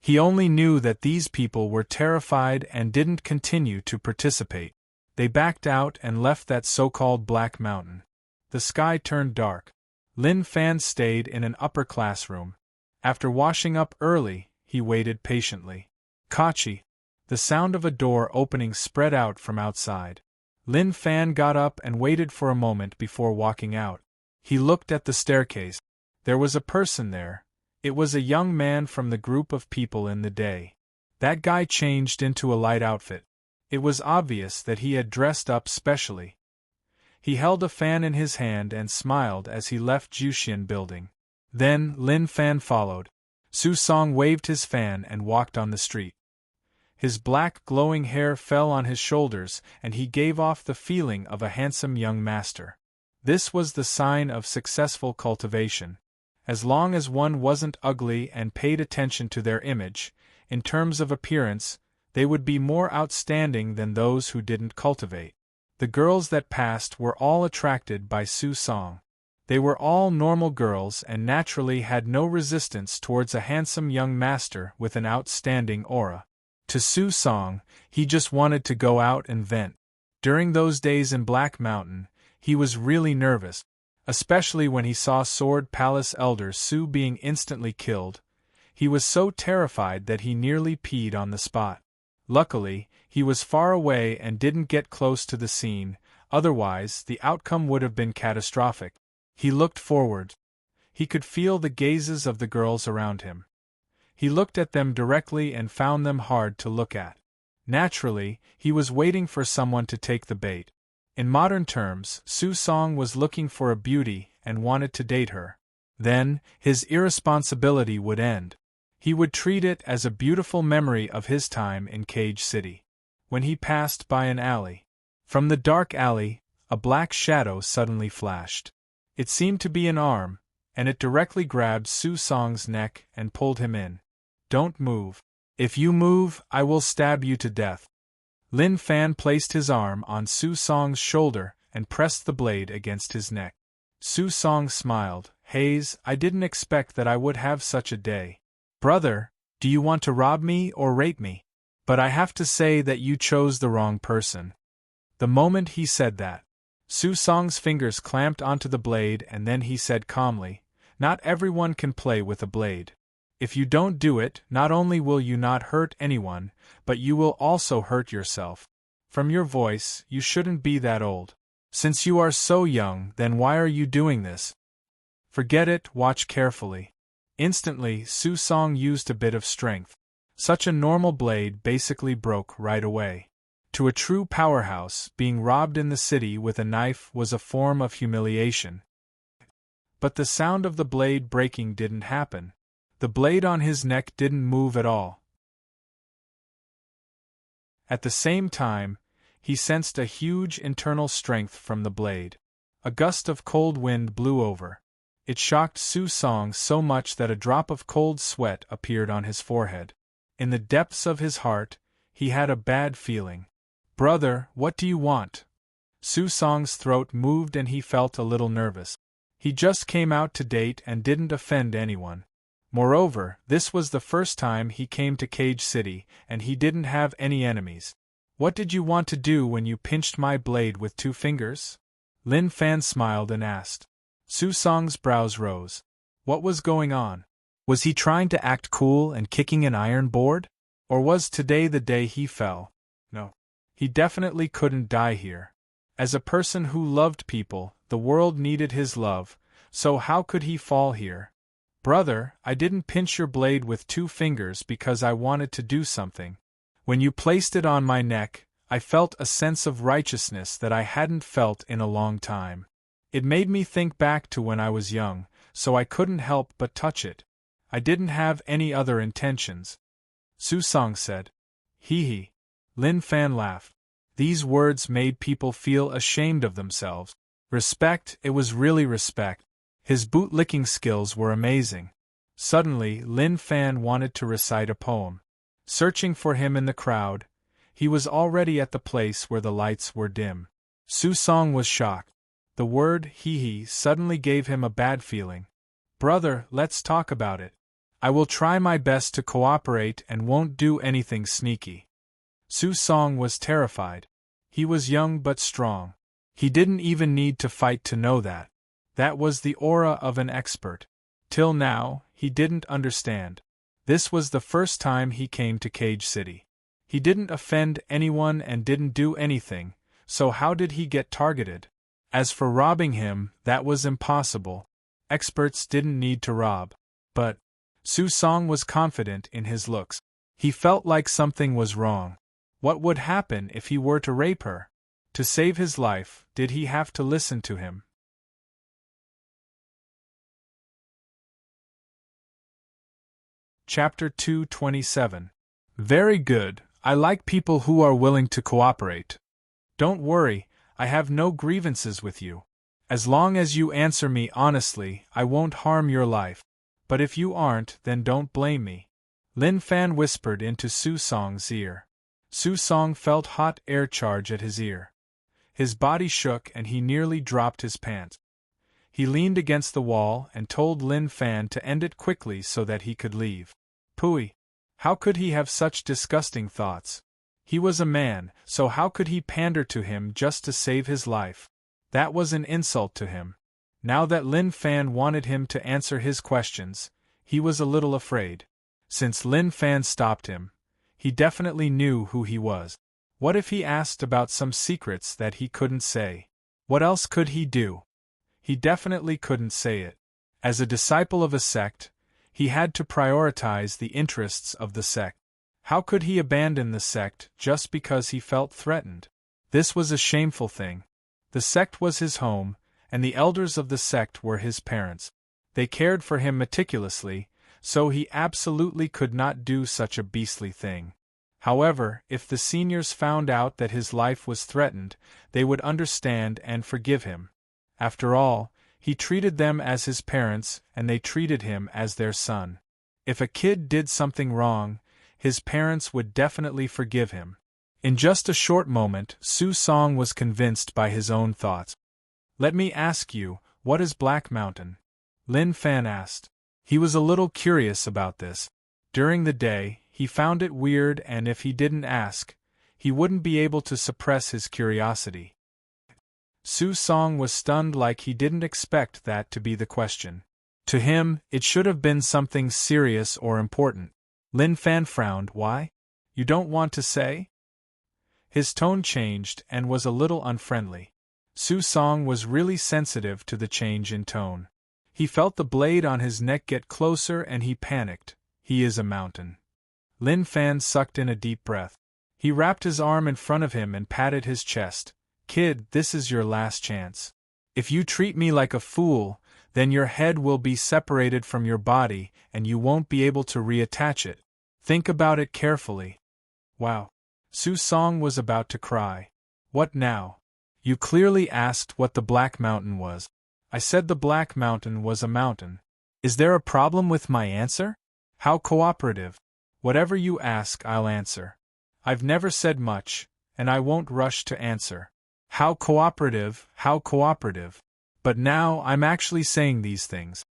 He only knew that these people were terrified and didn't continue to participate. They backed out and left that so-called Black Mountain. The sky turned dark. Lin Fan stayed in an upper classroom. After washing up early, he waited patiently. Kachi. The sound of a door opening spread out from outside. Lin Fan got up and waited for a moment before walking out. He looked at the staircase. There was a person there. It was a young man from the group of people in the day. That guy changed into a light outfit. It was obvious that he had dressed up specially. He held a fan in his hand and smiled as he left Jushin building. Then Lin Fan followed. Su Song waved his fan and walked on the street. His black glowing hair fell on his shoulders and he gave off the feeling of a handsome young master. This was the sign of successful cultivation. As long as one wasn't ugly and paid attention to their image, in terms of appearance, they would be more outstanding than those who didn't cultivate. The girls that passed were all attracted by Su Song. They were all normal girls and naturally had no resistance towards a handsome young master with an outstanding aura. To Su Song, he just wanted to go out and vent. During those days in Black Mountain, he was really nervous, especially when he saw Sword Palace Elder Su being instantly killed. He was so terrified that he nearly peed on the spot. Luckily, he was far away and didn't get close to the scene, otherwise the outcome would have been catastrophic. He looked forward. He could feel the gazes of the girls around him. He looked at them directly and found them hard to look at. Naturally, he was waiting for someone to take the bait. In modern terms, Su Song was looking for a beauty and wanted to date her. Then, his irresponsibility would end. He would treat it as a beautiful memory of his time in Cage City. When he passed by an alley. From the dark alley, a black shadow suddenly flashed. It seemed to be an arm, and it directly grabbed Su Song's neck and pulled him in. Don't move. If you move, I will stab you to death. Lin Fan placed his arm on Su Song's shoulder and pressed the blade against his neck. Su Song smiled. Haze, I didn't expect that I would have such a day. Brother, do you want to rob me or rape me? But I have to say that you chose the wrong person. The moment he said that, Su Song's fingers clamped onto the blade and then he said calmly, not everyone can play with a blade. If you don't do it, not only will you not hurt anyone, but you will also hurt yourself. From your voice, you shouldn't be that old. Since you are so young, then why are you doing this? Forget it, watch carefully. Instantly, Su Song used a bit of strength. Such a normal blade basically broke right away. To a true powerhouse, being robbed in the city with a knife was a form of humiliation. But the sound of the blade breaking didn't happen. The blade on his neck didn't move at all. At the same time, he sensed a huge internal strength from the blade. A gust of cold wind blew over. It shocked Su Song so much that a drop of cold sweat appeared on his forehead. In the depths of his heart, he had a bad feeling. Brother, what do you want? Su Song's throat moved and he felt a little nervous. He just came out to date and didn't offend anyone. Moreover, this was the first time he came to Cage City, and he didn't have any enemies. What did you want to do when you pinched my blade with 2 fingers? Lin Fan smiled and asked. Su Song's brows rose. What was going on? Was he trying to act cool and kicking an iron board? Or was today the day he fell? No. He definitely couldn't die here. As a person who loved people, the world needed his love, so how could he fall here? Brother, I didn't pinch your blade with 2 fingers because I wanted to do something. When you placed it on my neck, I felt a sense of righteousness that I hadn't felt in a long time. It made me think back to when I was young, so I couldn't help but touch it. I didn't have any other intentions. Su Song said. Hee. Lin Fan laughed. These words made people feel ashamed of themselves. Respect, it was really respect. His boot-licking skills were amazing. Suddenly, Lin Fan wanted to recite a poem. Searching for him in the crowd, he was already at the place where the lights were dim. Su Song was shocked. The word hee suddenly gave him a bad feeling. Brother, let's talk about it. I will try my best to cooperate and won't do anything sneaky. Su Song was terrified. He was young but strong. He didn't even need to fight to know that. That was the aura of an expert. Till now, he didn't understand. This was the first time he came to Cage City. He didn't offend anyone and didn't do anything, so how did he get targeted? As for robbing him, that was impossible. Experts didn't need to rob. But Su Song was confident in his looks. He felt like something was wrong. What would happen if he were to rape her? To save his life, did he have to listen to him? Chapter 227. Very good, I like people who are willing to cooperate. Don't worry, I have no grievances with you. As long as you answer me honestly, I won't harm your life. But if you aren't, then don't blame me. Lin Fan whispered into Su Song's ear. Su Song felt hot air charge at his ear. His body shook and he nearly dropped his pants. He leaned against the wall and told Lin Fan to end it quickly so that he could leave. Pooey! How could he have such disgusting thoughts? He was a man, so how could he pander to him just to save his life? That was an insult to him. Now that Lin Fan wanted him to answer his questions, he was a little afraid. Since Lin Fan stopped him, he definitely knew who he was. What if he asked about some secrets that he couldn't say? What else could he do? He definitely couldn't say it. As a disciple of a sect, he had to prioritize the interests of the sect. How could he abandon the sect just because he felt threatened? This was a shameful thing. The sect was his home, and the elders of the sect were his parents. They cared for him meticulously, so he absolutely could not do such a beastly thing. However, if the seniors found out that his life was threatened, they would understand and forgive him. After all, he treated them as his parents and they treated him as their son. If a kid did something wrong, his parents would definitely forgive him. In just a short moment, Su Song was convinced by his own thoughts. Let me ask you, what is Black Mountain? Lin Fan asked. He was a little curious about this. During the day, he found it weird and if he didn't ask, he wouldn't be able to suppress his curiosity. Su Song was stunned like he didn't expect that to be the question. To him, it should have been something serious or important. Lin Fan frowned. Why? You don't want to say? His tone changed and was a little unfriendly. Su Song was really sensitive to the change in tone. He felt the blade on his neck get closer and he panicked. He is a mountain. Lin Fan sucked in a deep breath. He wrapped his arm in front of him and patted his chest. Kid, this is your last chance. If you treat me like a fool, then your head will be separated from your body and you won't be able to reattach it. Think about it carefully. Wow. Su Song was about to cry. What now? You clearly asked what the Black Mountain was. I said the Black Mountain was a mountain. Is there a problem with my answer? How cooperative. Whatever you ask, I'll answer. I've never said much, and I won't rush to answer. How cooperative, how cooperative. But now I'm actually saying these things.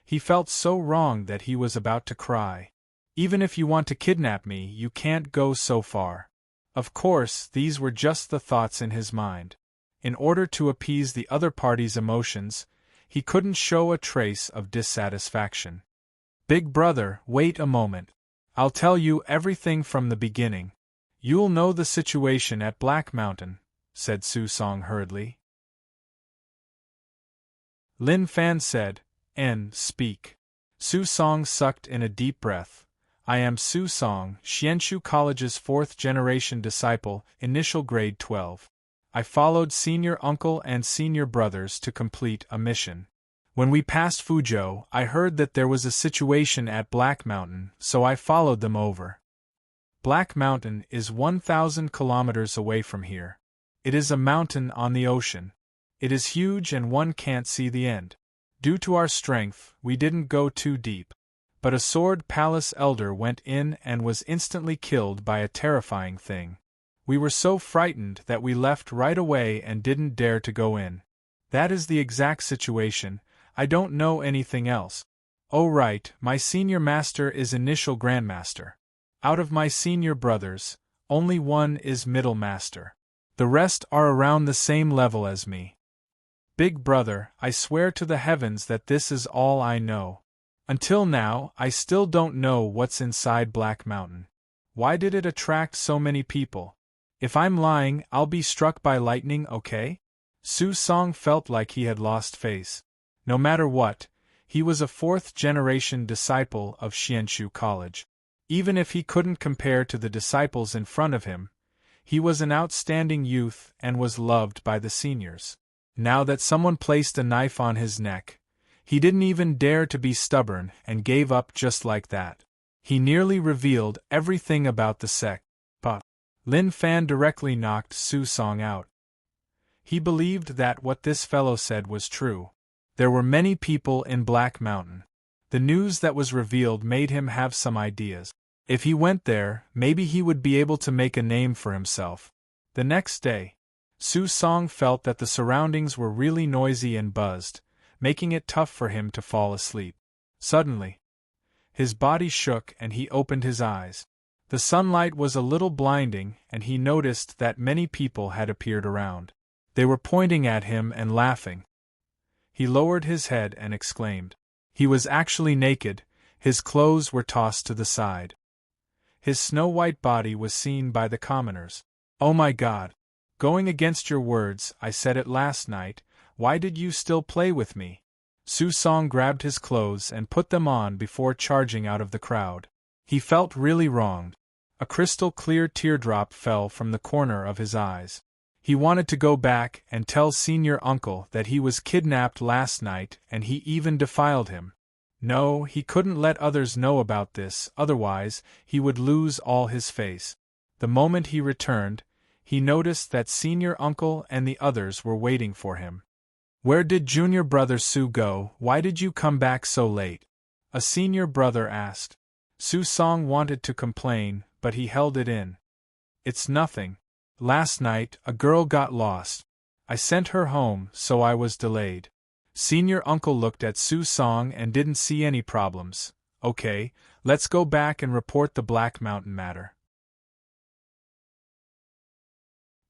He felt so wrong that he was about to cry. Even if you want to kidnap me, you can't go so far. Of course, these were just the thoughts in his mind. In order to appease the other party's emotions, he couldn't show a trace of dissatisfaction. Big brother, wait a moment. I'll tell you everything from the beginning. You'll know the situation at Black Mountain, said Su Song hurriedly. Lin Fan said, speak. Su Song sucked in a deep breath. I am Su Song, Xianshu College's 4th-generation disciple, initial grade 12. I followed senior uncle and senior brothers to complete a mission. When we passed Fuzhou, I heard that there was a situation at Black Mountain, so I followed them over. Black Mountain is 1,000 kilometers away from here. It is a mountain on the ocean. It is huge and one can't see the end. Due to our strength, we didn't go too deep. But a sword palace elder went in and was instantly killed by a terrifying thing. We were so frightened that we left right away and didn't dare to go in. That is the exact situation. I don't know anything else. Oh right, my senior master is initial grandmaster. Out of my senior brothers, only one is middle master. The rest are around the same level as me. Big brother, I swear to the heavens that this is all I know. Until now, I still don't know what's inside Black Mountain. Why did it attract so many people? If I'm lying, I'll be struck by lightning, okay? Su Song felt like he had lost face. No matter what, he was a 4th-generation disciple of Xianshu College. Even if he couldn't compare to the disciples in front of him, he was an outstanding youth and was loved by the seniors. Now that someone placed a knife on his neck, he didn't even dare to be stubborn and gave up just like that. He nearly revealed everything about the sect. But Lin Fan directly knocked Su Song out. He believed that what this fellow said was true. There were many people in Black Mountain. The news that was revealed made him have some ideas. If he went there, maybe he would be able to make a name for himself. The next day, Su Song felt that the surroundings were really noisy and buzzed, making it tough for him to fall asleep. Suddenly, his body shook and he opened his eyes. The sunlight was a little blinding and he noticed that many people had appeared around. They were pointing at him and laughing. He lowered his head and exclaimed. He was actually naked, his clothes were tossed to the side. His snow-white body was seen by the commoners. Oh my God! Going against your words, I said it last night, why did you still play with me? Su Song grabbed his clothes and put them on before charging out of the crowd. He felt really wronged. A crystal-clear teardrop fell from the corner of his eyes. He wanted to go back and tell senior uncle that he was kidnapped last night and he even defiled him. No, he couldn't let others know about this, otherwise he would lose all his face. The moment he returned, he noticed that senior uncle and the others were waiting for him. Where did junior brother Su go? Why did you come back so late? A senior brother asked. Su Song wanted to complain, but he held it in. It's nothing. Last night, a girl got lost. I sent her home, so I was delayed. Senior uncle looked at Su Song and didn't see any problems. Okay, let's go back and report the Black Mountain matter.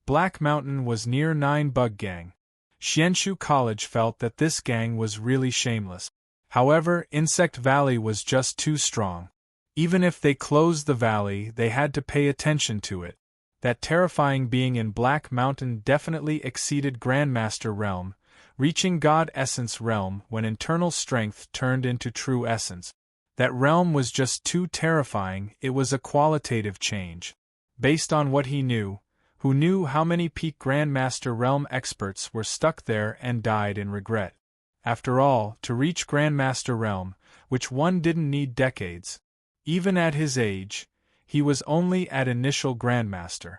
Black Mountain was near 9 Bug Gang. Xianshu College felt that this gang was really shameless. However, Insect Valley was just too strong. Even if they closed the valley, they had to pay attention to it. That terrifying being in Black Mountain definitely exceeded Grandmaster Realm, reaching God Essence Realm when internal strength turned into true essence. That realm was just too terrifying, it was a qualitative change. Based on what he knew, who knew how many peak Grandmaster Realm experts were stuck there and died in regret. After all, to reach Grandmaster Realm, which one didn't need decades. Even at his age, he was only at initial Grandmaster.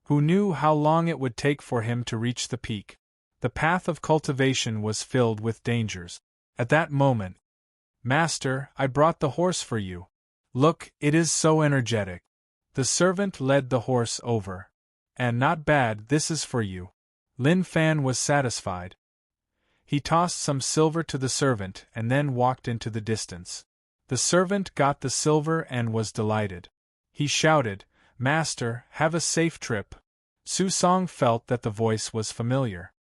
Who knew how long it would take for him to reach the peak? The path of cultivation was filled with dangers. At that moment, Master, I brought the horse for you. Look, it is so energetic. The servant led the horse over. And not bad, this is for you. Lin Fan was satisfied. He tossed some silver to the servant and then walked into the distance. The servant got the silver and was delighted. He shouted, "Master, have a safe trip." Susong felt that the voice was familiar.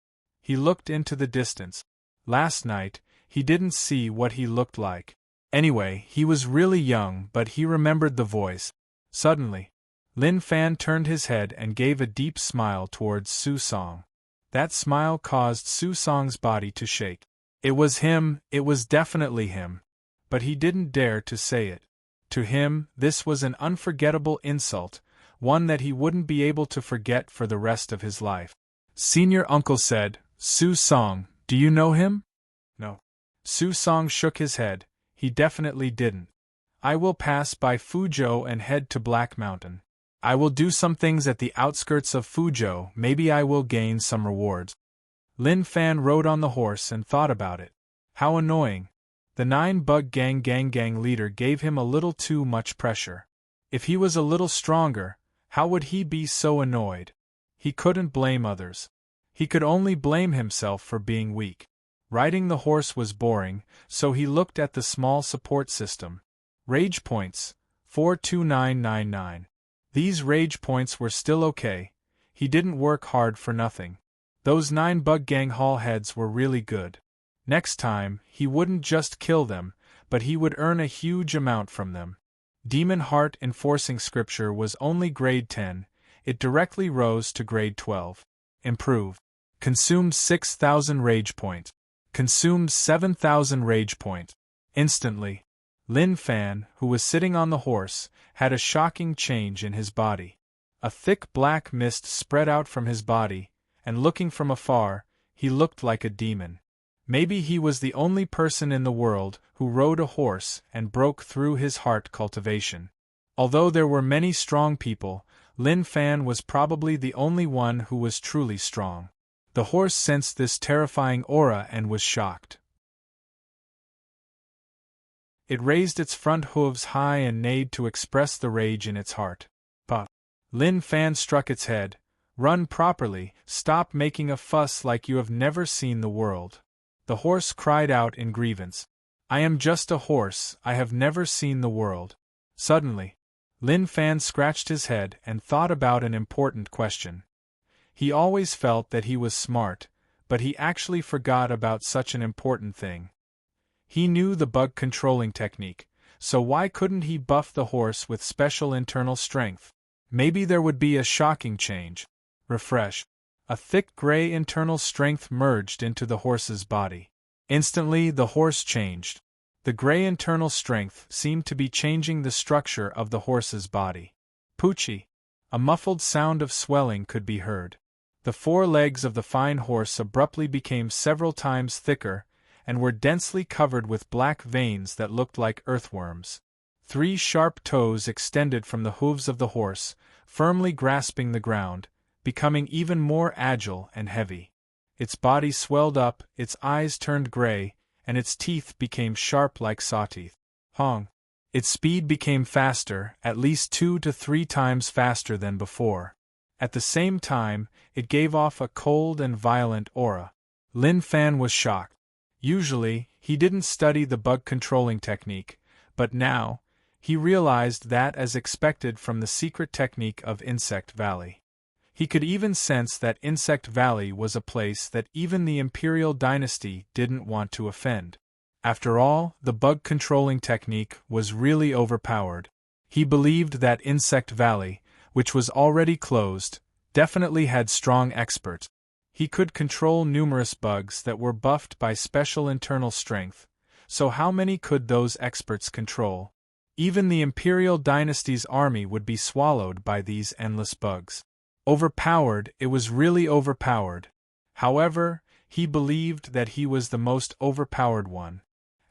He looked into the distance. Last night, he didn't see what he looked like. Anyway, he was really young, but he remembered the voice. Suddenly, Lin Fan turned his head and gave a deep smile towards Susong. That smile caused Susong's body to shake. It was him, it was definitely him. But he didn't dare to say it. To him, this was an unforgettable insult, one that he wouldn't be able to forget for the rest of his life. Senior uncle said, "Susong, do you know him?" No. Susong shook his head. He definitely didn't. "I will pass by Fuzhou and head to Black Mountain. I will do some things at the outskirts of Fuzhou, maybe I will gain some rewards." Lin Fan rode on the horse and thought about it. How annoying. The 9-bug gang leader gave him a little too much pressure. If he was a little stronger, how would he be so annoyed? He couldn't blame others. He could only blame himself for being weak. Riding the horse was boring, so he looked at the small support system. Rage points, 42999. These rage points were still okay. He didn't work hard for nothing. Those 9-bug gang hall heads were really good. Next time, he wouldn't just kill them, but he would earn a huge amount from them. Demon Heart Enforcing Scripture was only grade 10, it directly rose to grade 12. Improved. Consumed 6,000 rage points. Consumed 7,000 rage points. Instantly, Lin Fan, who was sitting on the horse, had a shocking change in his body. A thick black mist spread out from his body, and looking from afar, he looked like a demon. Maybe he was the only person in the world who rode a horse and broke through his heart cultivation. Although there were many strong people, Lin Fan was probably the only one who was truly strong. The horse sensed this terrifying aura and was shocked. It raised its front hooves high and neighed to express the rage in its heart. "Puh!" Lin Fan struck its head. "Run properly, stop making a fuss like you have never seen the world." The horse cried out in grievance. "I am just a horse, I have never seen the world." Suddenly, Lin Fan scratched his head and thought about an important question. He always felt that he was smart, but he actually forgot about such an important thing. He knew the bug controlling technique, so why couldn't he buff the horse with special internal strength? Maybe there would be a shocking change. Refresh. A thick gray internal strength merged into the horse's body. Instantly the horse changed. The gray internal strength seemed to be changing the structure of the horse's body. Poochie! A muffled sound of swelling could be heard. The 4 legs of the fine horse abruptly became several times thicker, and were densely covered with black veins that looked like earthworms. 3 sharp toes extended from the hooves of the horse, firmly grasping the ground, becoming even more agile and heavy. Its body swelled up, its eyes turned gray, and its teeth became sharp like saw-teeth. Hong! Its speed became faster, at least 2 to 3 times faster than before. At the same time, it gave off a cold and violent aura. Lin Fan was shocked. Usually, he didn't study the bug controlling technique, but now, he realized that as expected from the secret technique of Insect Valley. He could even sense that Insect Valley was a place that even the Imperial Dynasty didn't want to offend. After all, the bug controlling technique was really overpowered. He believed that Insect Valley, which was already closed, definitely had strong experts. He could control numerous bugs that were buffed by special internal strength, so how many could those experts control? Even the Imperial Dynasty's army would be swallowed by these endless bugs. Overpowered, it was really overpowered. However, he believed that he was the most overpowered one.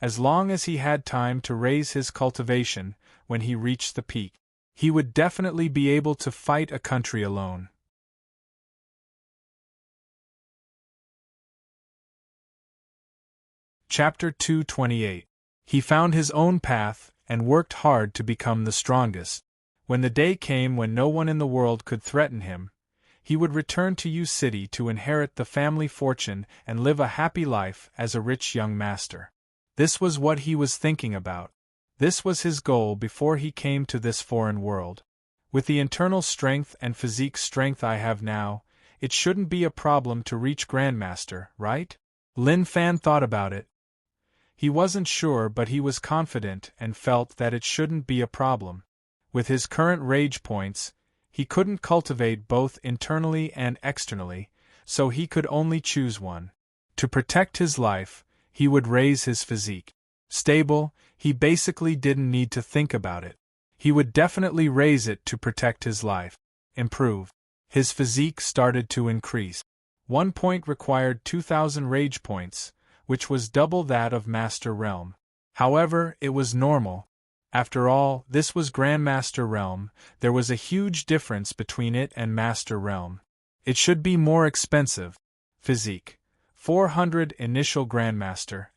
As long as he had time to raise his cultivation, when he reached the peak, he would definitely be able to fight a country alone. Chapter 228. He found his own path, and worked hard to become the strongest. When the day came when no one in the world could threaten him, he would return to U City to inherit the family fortune and live a happy life as a rich young master. This was what he was thinking about. This was his goal before he came to this foreign world. With the internal strength and physique strength I have now, it shouldn't be a problem to reach Grandmaster, right? Lin Fan thought about it. He wasn't sure, but he was confident and felt that it shouldn't be a problem. With his current rage points, he couldn't cultivate both internally and externally, so he could only choose one. To protect his life, he would raise his physique. Stable, he basically didn't need to think about it. He would definitely raise it to protect his life. Improve. His physique started to increase. 1 point required 2,000 rage points, which was double that of Master Realm. However, it was normal. After all, this was Grandmaster Realm. There was a huge difference between it and Master Realm. It should be more expensive. Physique. 400 initial Grandmaster,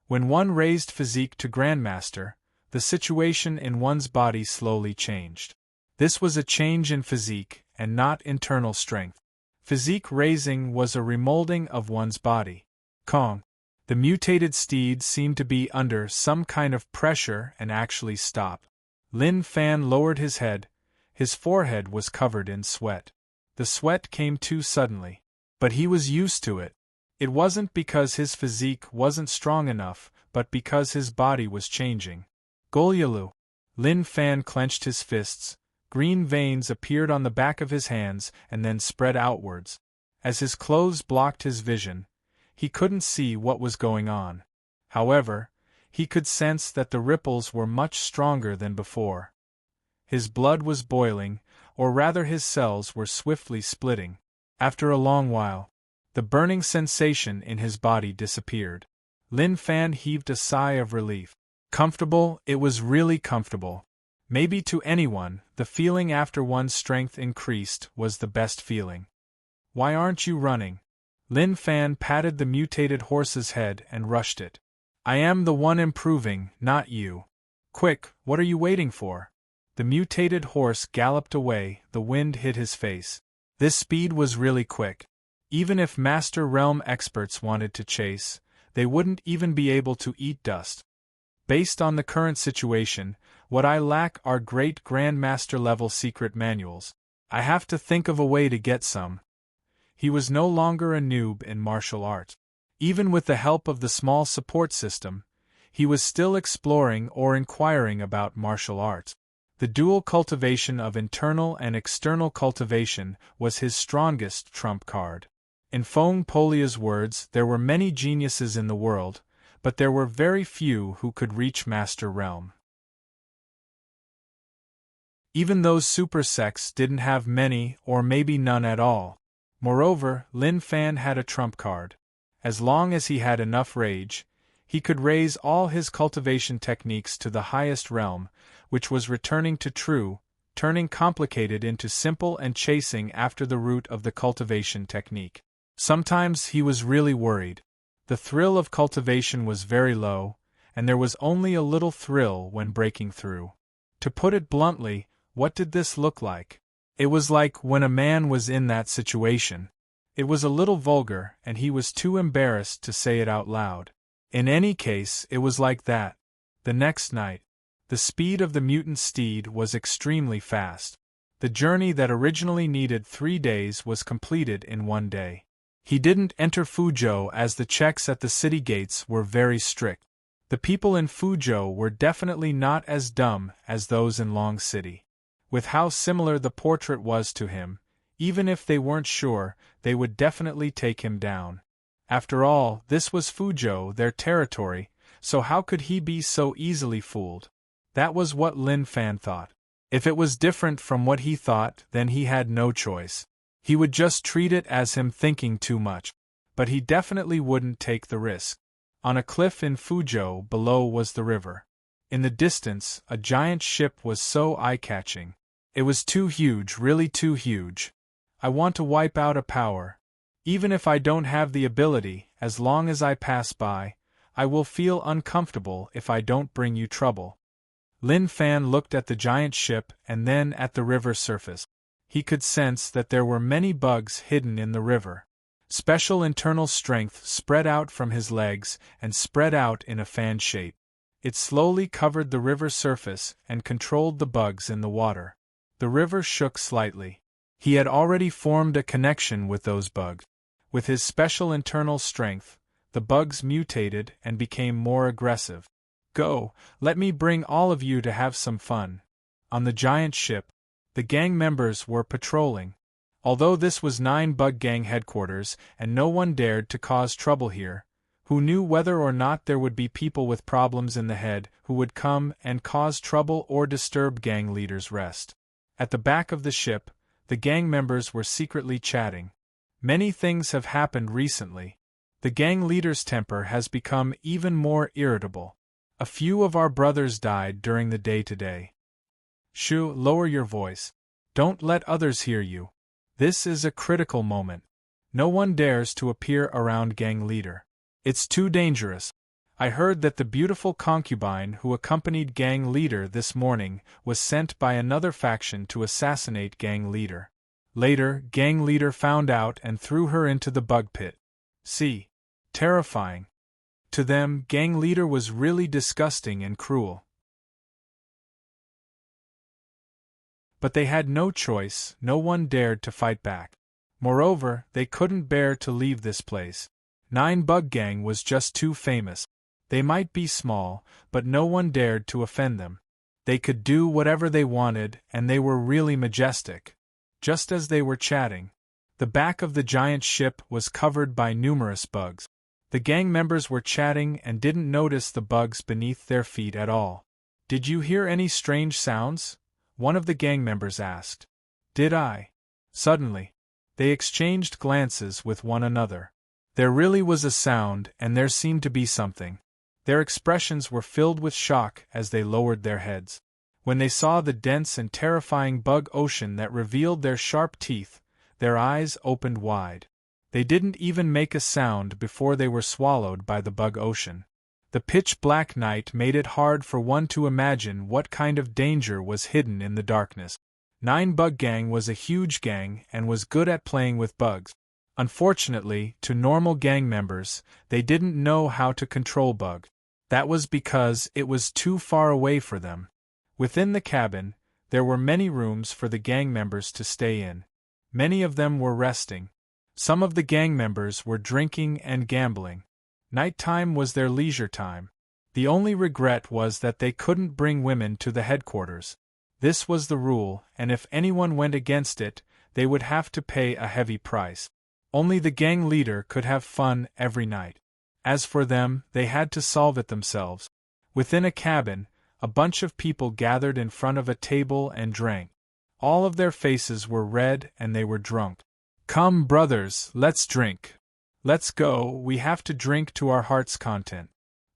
When one raised physique to Grandmaster, the situation in one's body slowly changed. This was a change in physique, and not internal strength. Physique raising was a remolding of one's body. Kong. The mutated steed seemed to be under some kind of pressure and actually stopped. Lin Fan lowered his head. His forehead was covered in sweat. The sweat came too suddenly. But he was used to it. It wasn't because his physique wasn't strong enough, but because his body was changing. Golyalu. Lin Fan clenched his fists. Green veins appeared on the back of his hands and then spread outwards. As his clothes blocked his vision, he couldn't see what was going on. However, he could sense that the ripples were much stronger than before. His blood was boiling, or rather his cells were swiftly splitting. After a long while, the burning sensation in his body disappeared. Lin Fan heaved a sigh of relief. Comfortable, it was really comfortable. Maybe to anyone, the feeling after one's strength increased was the best feeling. Why aren't you running? Lin Fan patted the mutated horse's head and rushed it. I am the one improving, not you. Quick, what are you waiting for? The mutated horse galloped away, the wind hit his face. This speed was really quick. Even if Master Realm experts wanted to chase, they wouldn't even be able to eat dust. Based on the current situation, what I lack are great Grandmaster level secret manuals. I have to think of a way to get some. He was no longer a noob in martial arts. Even with the help of the small support system, he was still exploring or inquiring about martial arts. The dual cultivation of internal and external cultivation was his strongest trump card. In Fong Polia's words, there were many geniuses in the world, but there were very few who could reach Master Realm. Even those super sects didn't have many or maybe none at all. Moreover, Lin Fan had a trump card. As long as he had enough rage, he could raise all his cultivation techniques to the highest realm, which was returning to true, turning complicated into simple and chasing after the root of the cultivation technique. Sometimes he was really worried. The thrill of cultivation was very low, and there was only a little thrill when breaking through. To put it bluntly, what did this look like? It was like when a man was in that situation. It was a little vulgar, and he was too embarrassed to say it out loud. In any case, it was like that. The next night, the speed of the mutant steed was extremely fast. The journey that originally needed 3 days was completed in 1 day. He didn't enter Fuzhou as the checks at the city gates were very strict. The people in Fuzhou were definitely not as dumb as those in Long City. With how similar the portrait was to him, even if they weren't sure, they would definitely take him down. After all, this was Fuzhou, their territory, so how could he be so easily fooled? That was what Lin Fan thought. If it was different from what he thought, then he had no choice. He would just treat it as him thinking too much. But he definitely wouldn't take the risk. On a cliff in Fuzhou below was the river. In the distance, a giant ship was so eye-catching. It was too huge, really too huge. I want to wipe out a power. Even if I don't have the ability, as long as I pass by, I will feel uncomfortable if I don't bring you trouble. Lin Fan looked at the giant ship and then at the river surface. He could sense that there were many bugs hidden in the river. Special internal strength spread out from his legs and spread out in a fan shape. It slowly covered the river surface and controlled the bugs in the water. The river shook slightly. He had already formed a connection with those bugs. With his special internal strength, the bugs mutated and became more aggressive. Go, let me bring all of you to have some fun. On the giant ship, the gang members were patrolling. Although this was 9 Bug Gang headquarters and no one dared to cause trouble here, who knew whether or not there would be people with problems in the head who would come and cause trouble or disturb gang leaders' rest. At the back of the ship, the gang members were secretly chatting. Many things have happened recently. The gang leader's temper has become even more irritable. A few of our brothers died during the day today. Shoo, lower your voice. Don't let others hear you. This is a critical moment. No one dares to appear around gang leader. It's too dangerous. I heard that the beautiful concubine who accompanied gang leader this morning was sent by another faction to assassinate gang leader. Later, gang leader found out and threw her into the bug pit. See? Terrifying. To them, gang leader was really disgusting and cruel. But they had no choice, no one dared to fight back. Moreover, they couldn't bear to leave this place. 9 Bug Gang was just too famous. They might be small, but no one dared to offend them. They could do whatever they wanted, and they were really majestic. Just as they were chatting, the back of the giant ship was covered by numerous bugs. The gang members were chatting and didn't notice the bugs beneath their feet at all. Did you hear any strange sounds? One of the gang members asked. Did I? Suddenly, they exchanged glances with one another. There really was a sound, and there seemed to be something. Their expressions were filled with shock as they lowered their heads. When they saw the dense and terrifying bug ocean that revealed their sharp teeth, their eyes opened wide. They didn't even make a sound before they were swallowed by the bug ocean. The pitch-black night made it hard for one to imagine what kind of danger was hidden in the darkness. 9 Bug Gang was a huge gang and was good at playing with bugs. Unfortunately, to normal gang members, they didn't know how to control bugs. That was because it was too far away for them. Within the cabin, there were many rooms for the gang members to stay in. Many of them were resting. Some of the gang members were drinking and gambling. Nighttime was their leisure time. The only regret was that they couldn't bring women to the headquarters. This was the rule, and if anyone went against it, they would have to pay a heavy price. Only the gang leader could have fun every night. As for them, they had to solve it themselves. Within a cabin, a bunch of people gathered in front of a table and drank. All of their faces were red and they were drunk. Come, brothers, let's drink. Let's go, we have to drink to our heart's content.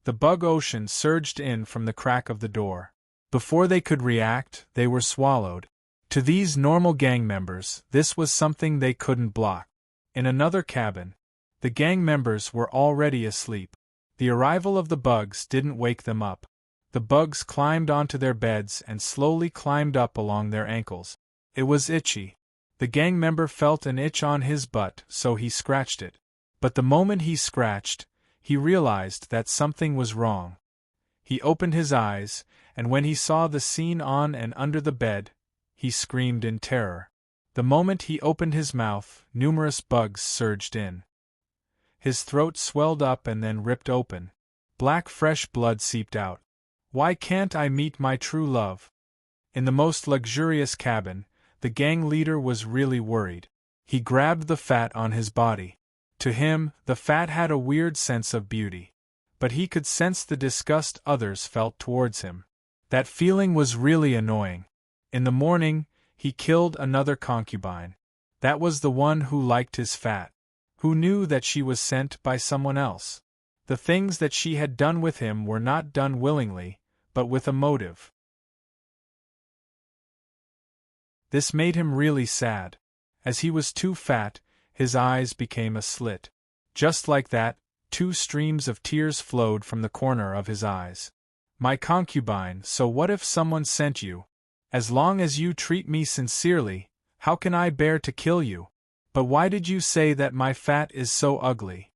The bug ocean surged in from the crack of the door. Before they could react, they were swallowed. To these normal gang members, this was something they couldn't block. In another cabin, the gang members were already asleep. The arrival of the bugs didn't wake them up. The bugs climbed onto their beds and slowly climbed up along their ankles. It was itchy. The gang member felt an itch on his butt, so he scratched it. But the moment he scratched, he realized that something was wrong. He opened his eyes, and when he saw the scene on and under the bed, he screamed in terror. The moment he opened his mouth, numerous bugs surged in. His throat swelled up and then ripped open. Black fresh blood seeped out. Why can't I meet my true love? In the most luxurious cabin, the gang leader was really worried. He grabbed the fat on his body. To him, the fat had a weird sense of beauty. But he could sense the disgust others felt towards him. That feeling was really annoying. In the morning, he killed another concubine. That was the one who liked his fat. Who knew that she was sent by someone else. The things that she had done with him were not done willingly, but with a motive. This made him really sad. As he was too fat, his eyes became a slit. Just like that, 2 streams of tears flowed from the corner of his eyes. My concubine, so what if someone sent you? As long as you treat me sincerely, How can I bear to kill you? But why did you say that my fat is so ugly?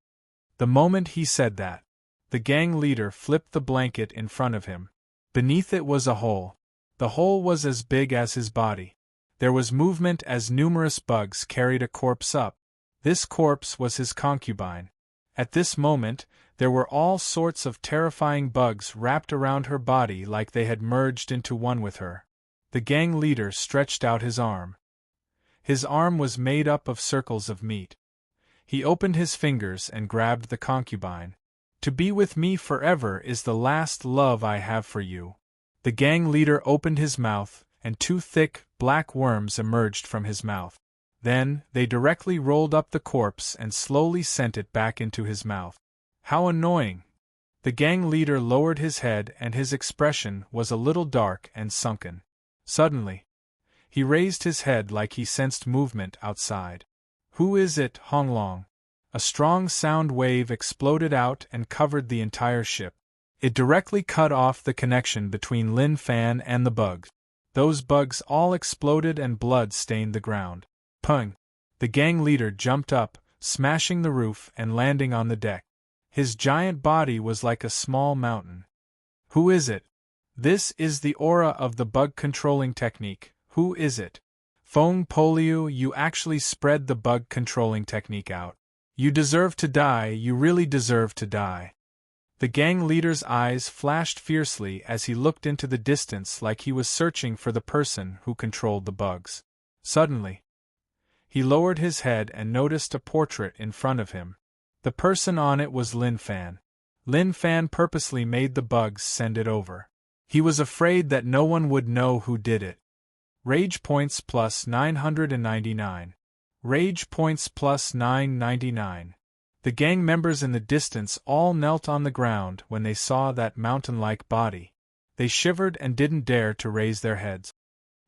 The moment he said that, the gang leader flipped the blanket in front of him. Beneath it was a hole. The hole was as big as his body. There was movement as numerous bugs carried a corpse up. This corpse was his concubine. At this moment, there were all sorts of terrifying bugs wrapped around her body like they had merged into one with her. The gang leader stretched out his arm. His arm was made up of circles of meat. He opened his fingers and grabbed the concubine. To be with me forever is the last love I have for you. The gang leader opened his mouth, and two thick, black worms emerged from his mouth. Then, they directly rolled up the corpse and slowly sent it back into his mouth. How annoying! The gang leader lowered his head and his expression was a little dark and sunken. Suddenly, he raised his head like he sensed movement outside. Who is it, Hong Long? A strong sound wave exploded out and covered the entire ship. It directly cut off the connection between Lin Fan and the bugs. Those bugs all exploded and blood stained the ground. Pung! The gang leader jumped up, smashing the roof and landing on the deck. His giant body was like a small mountain. Who is it? This is the aura of the bug controlling technique. Who is it? Fong Poliu, you actually spread the bug controlling technique out. You deserve to die, you really deserve to die. The gang leader's eyes flashed fiercely as he looked into the distance like he was searching for the person who controlled the bugs. Suddenly, he lowered his head and noticed a portrait in front of him. The person on it was Lin Fan. Lin Fan purposely made the bugs send it over. He was afraid that no one would know who did it. Rage points plus 999. Rage points plus 999. The gang members in the distance all knelt on the ground when they saw that mountain-like body. They shivered and didn't dare to raise their heads.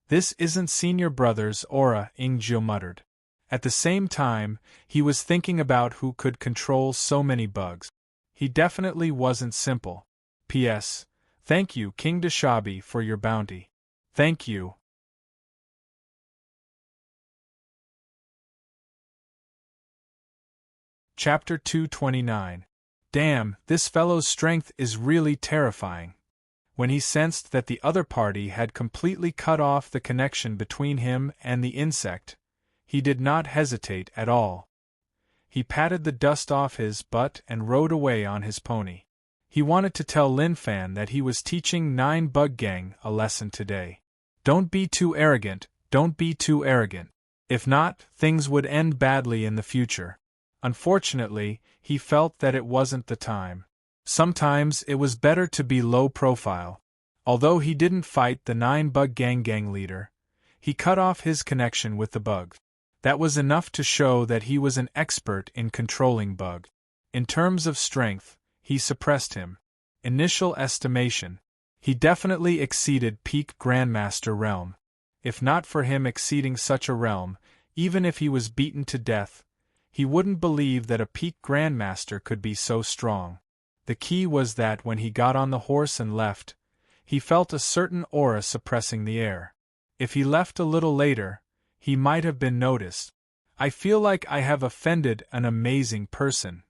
This isn't senior brother's aura, Ingzil muttered. At the same time, he was thinking about who could control so many bugs. He definitely wasn't simple. P.S. Thank you, King Dashabi, for your bounty. Thank you. Chapter 229. Damn, this fellow's strength is really terrifying. When he sensed that the other party had completely cut off the connection between him and the insect, he did not hesitate at all. He patted the dust off his butt and rode away on his pony. He wanted to tell Lin Fan that he was teaching 9 Bug Gang a lesson today. Don't be too arrogant, don't be too arrogant. If not, things would end badly in the future. Unfortunately, he felt that it wasn't the time. Sometimes it was better to be low profile. Although he didn't fight the 9 Bug Gang leader, he cut off his connection with the bugs. That was enough to show that he was an expert in controlling bugs. In terms of strength, he suppressed him. Initial estimation. He definitely exceeded peak Grandmaster realm. If not for him exceeding such a realm, even if he was beaten to death, he wouldn't believe that a peak Grandmaster could be so strong. The key was that when he got on the horse and left, he felt a certain aura suppressing the air. If he left a little later, he might have been noticed. I feel like I have offended an amazing person.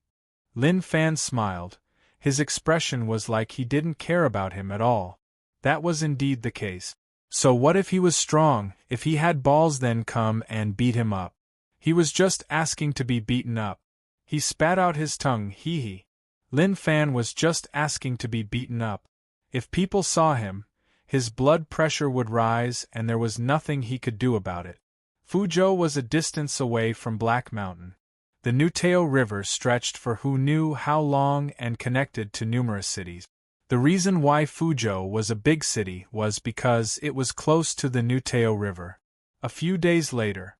Lin Fan smiled. His expression was like he didn't care about him at all. That was indeed the case. So what if he was strong? If he had balls, then come and beat him up. He was just asking to be beaten up. He spat out his tongue, hee. Lin Fan was just asking to be beaten up. If people saw him, his blood pressure would rise and there was nothing he could do about it. Fuzhou was a distance away from Black Mountain. The Nuteo River stretched for who knew how long and connected to numerous cities. The reason why Fuzhou was a big city was because it was close to the Nuteo River. A few days later,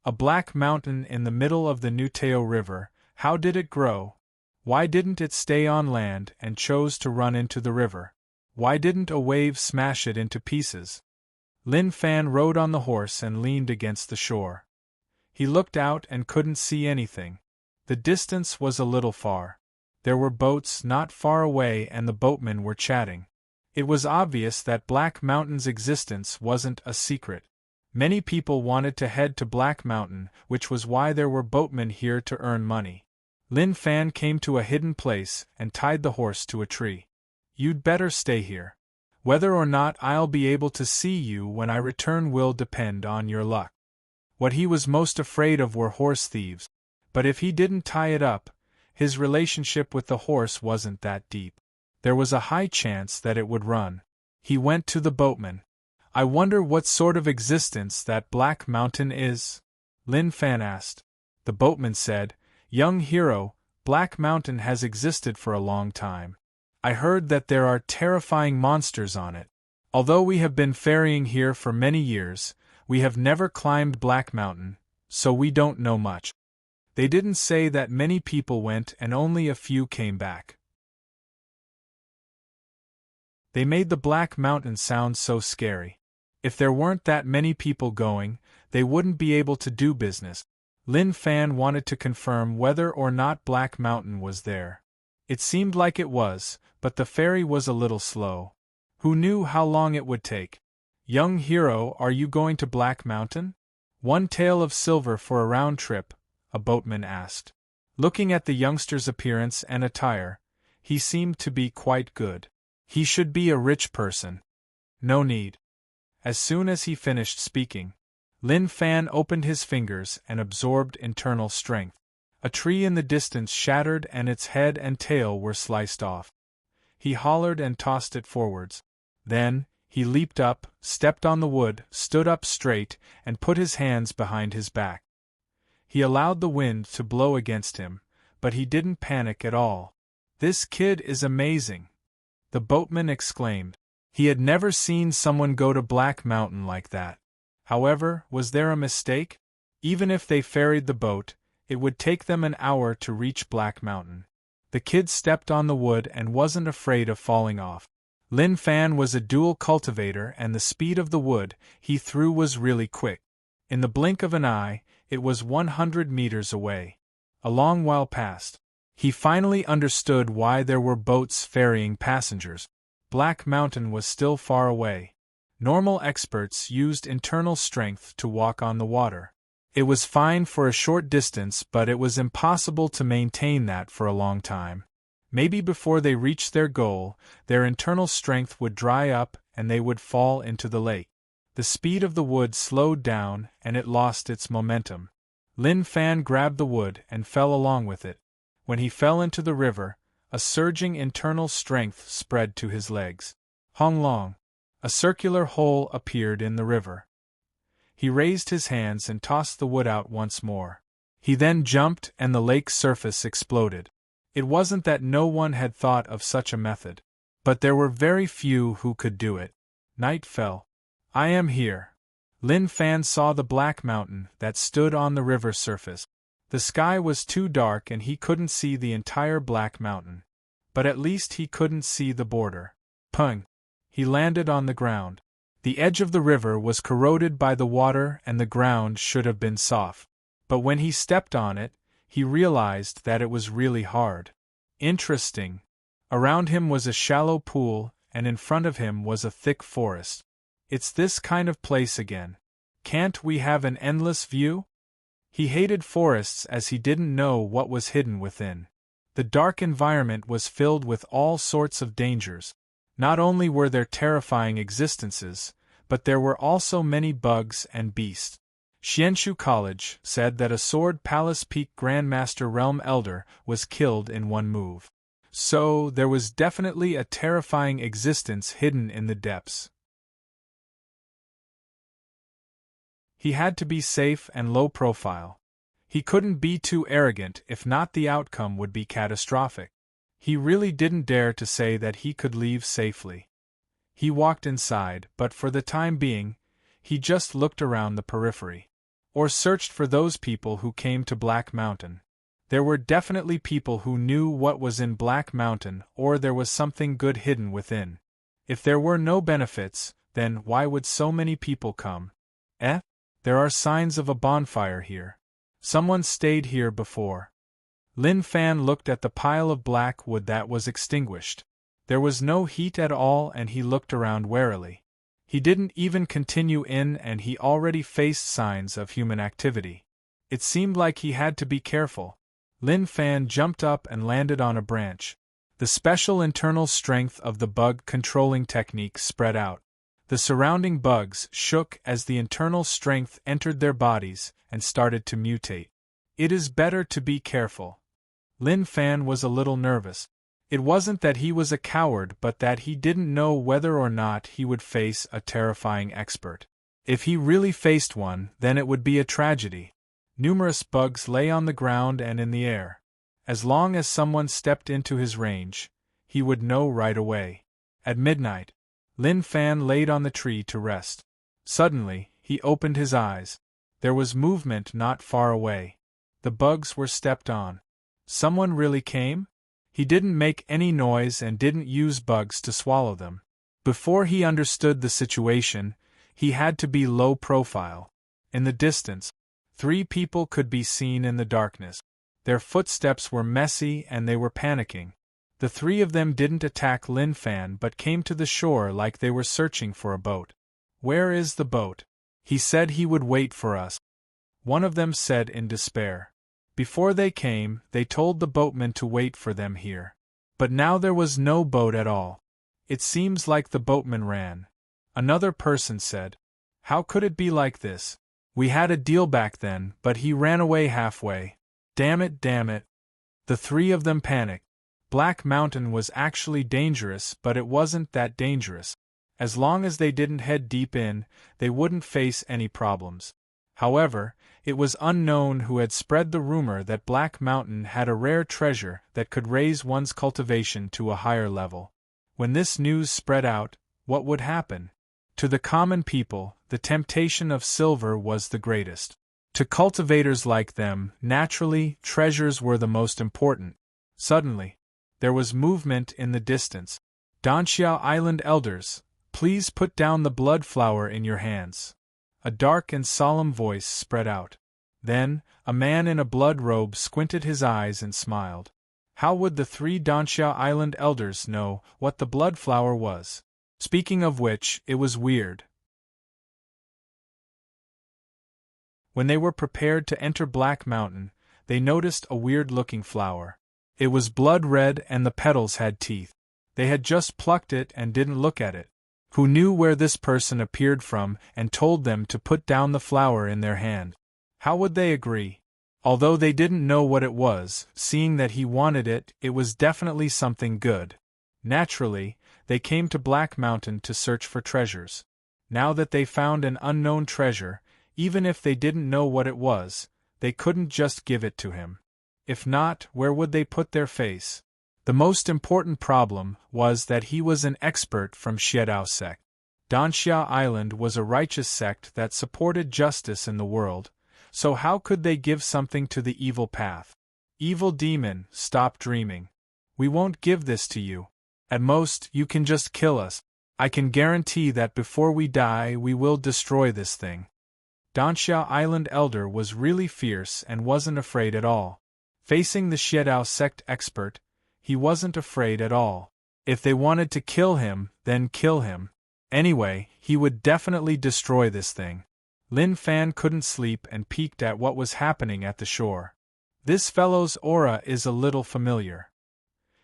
a black mountain in the middle of the Nuteo River. How did it grow? Why didn't it stay on land and chose to run into the river? Why didn't a wave smash it into pieces? Lin Fan rode on the horse and leaned against the shore. He looked out and couldn't see anything. The distance was a little far. There were boats not far away and the boatmen were chatting. It was obvious that Black Mountain's existence wasn't a secret. Many people wanted to head to Black Mountain, which was why there were boatmen here to earn money. Lin Fan came to a hidden place and tied the horse to a tree. "You'd better stay here. Whether or not I'll be able to see you when I return will depend on your luck." What he was most afraid of were horse thieves, but if he didn't tie it up, his relationship with the horse wasn't that deep. There was a high chance that it would run. He went to the boatman. "I wonder what sort of existence that Black Mountain is?" Lin Fan asked. The boatman said, "Young hero, Black Mountain has existed for a long time. I heard that there are terrifying monsters on it. Although we have been ferrying here for many years, we have never climbed Black Mountain, so we don't know much." They didn't say that many people went and only a few came back. They made the Black Mountain sound so scary. If there weren't that many people going, they wouldn't be able to do business. Lin Fan wanted to confirm whether or not Black Mountain was there. It seemed like it was, but the ferry was a little slow. Who knew how long it would take? "Young hero, are you going to Black Mountain? 1 tael of silver for a round trip," a boatman asked. Looking at the youngster's appearance and attire, he seemed to be quite good. He should be a rich person. "No need." As soon as he finished speaking, Lin Fan opened his fingers and absorbed internal strength. A tree in the distance shattered and its head and tail were sliced off. He hollered and tossed it forwards. Then, he leaped up, stepped on the wood, stood up straight, and put his hands behind his back. He allowed the wind to blow against him, but he didn't panic at all. "This kid is amazing," the boatman exclaimed. He had never seen someone go to Black Mountain like that. However, was there a mistake? Even if they ferried the boat, it would take them an hour to reach Black Mountain. The kid stepped on the wood and wasn't afraid of falling off. Lin Fan was a dual cultivator and the speed of the wood he threw was really quick. In the blink of an eye, it was 100 meters away. A long while passed. He finally understood why there were boats ferrying passengers. Black Mountain was still far away. Normal experts used internal strength to walk on the water. It was fine for a short distance, but it was impossible to maintain that for a long time. Maybe before they reached their goal, their internal strength would dry up and they would fall into the lake. The speed of the wood slowed down and it lost its momentum. Lin Fan grabbed the wood and fell along with it. When he fell into the river, a surging internal strength spread to his legs. Hong Long. A circular hole appeared in the river. He raised his hands and tossed the wood out once more. He then jumped and the lake's surface exploded. It wasn't that no one had thought of such a method, but there were very few who could do it. Night fell. "I am here." Lin Fan saw the Black Mountain that stood on the river surface. The sky was too dark and he couldn't see the entire Black Mountain. But at least he couldn't see the border. Pung! He landed on the ground. The edge of the river was corroded by the water and the ground should have been soft. But when he stepped on it, he realized that it was really hard. Interesting. Around him was a shallow pool, and in front of him was a thick forest. It's this kind of place again. Can't we have an endless view? He hated forests as he didn't know what was hidden within. The dark environment was filled with all sorts of dangers. Not only were there terrifying existences, but there were also many bugs and beasts. Xianshu College said that a Sword Palace Peak Grandmaster Realm Elder was killed in one move. So, there was definitely a terrifying existence hidden in the depths. He had to be safe and low profile. He couldn't be too arrogant, if not the outcome would be catastrophic. He really didn't dare to say that he could leave safely. He walked inside, but for the time being, he just looked around the periphery. Or searched for those people who came to Black Mountain. There were definitely people who knew what was in Black Mountain, or there was something good hidden within. If there were no benefits, then why would so many people come? There are signs of a bonfire here. Someone stayed here before. Lin Fan looked at the pile of black wood that was extinguished. There was no heat at all and he looked around warily. He didn't even continue in and he already faced signs of human activity. It seemed like he had to be careful. Lin Fan jumped up and landed on a branch. The special internal strength of the bug controlling technique spread out. The surrounding bugs shook as the internal strength entered their bodies and started to mutate. It is better to be careful. Lin Fan was a little nervous. It wasn't that he was a coward but that he didn't know whether or not he would face a terrifying expert. If he really faced one, then it would be a tragedy. Numerous bugs lay on the ground and in the air. As long as someone stepped into his range, he would know right away. At midnight, Lin Fan laid on the tree to rest. Suddenly, he opened his eyes. There was movement not far away. The bugs were stepped on. Someone really came? He didn't make any noise and didn't use bugs to swallow them. Before he understood the situation, he had to be low profile. In the distance, 3 people could be seen in the darkness. Their footsteps were messy and they were panicking. The 3 of them didn't attack Lin Fan but came to the shore like they were searching for a boat. "Where is the boat? He said he would wait for us," one of them said in despair. Before they came, they told the boatman to wait for them here. But now there was no boat at all. "It seems like the boatman ran," another person said. "How could it be like this? We had a deal back then, but he ran away halfway. Damn it, damn it." The 3 of them panicked. Black Mountain was actually dangerous, but it wasn't that dangerous. As long as they didn't head deep in, they wouldn't face any problems. However, it was unknown who had spread the rumor that Black Mountain had a rare treasure that could raise one's cultivation to a higher level. When this news spread out, what would happen? To the common people, the temptation of silver was the greatest. To cultivators like them, naturally, treasures were the most important. Suddenly, there was movement in the distance. "Danxiao Island elders, please put down the blood flower in your hands." A dark and solemn voice spread out. Then, a man in a blood robe squinted his eyes and smiled. How would the 3 Danxiao Island elders know what the blood flower was? Speaking of which, it was weird. When they were prepared to enter Black Mountain, they noticed a weird-looking flower. It was blood-red and the petals had teeth. They had just plucked it and didn't look at it. Who knew where this person appeared from and told them to put down the flower in their hand? How would they agree? Although they didn't know what it was, seeing that he wanted it, it was definitely something good. Naturally, they came to Black Mountain to search for treasures. Now that they found an unknown treasure, even if they didn't know what it was, they couldn't just give it to him. If not, where would they put their face? The most important problem was that he was an expert from Xiedao sect. Danxiao Island was a righteous sect that supported justice in the world, so how could they give something to the evil path? "Evil demon, stop dreaming. We won't give this to you. At most, you can just kill us. I can guarantee that before we die we will destroy this thing." Danxiao Island elder was really fierce and wasn't afraid at all. Facing the Xiedao sect expert, he wasn't afraid at all. If they wanted to kill him, then kill him. Anyway, he would definitely destroy this thing. Lin Fan couldn't sleep and peeked at what was happening at the shore. This fellow's aura is a little familiar.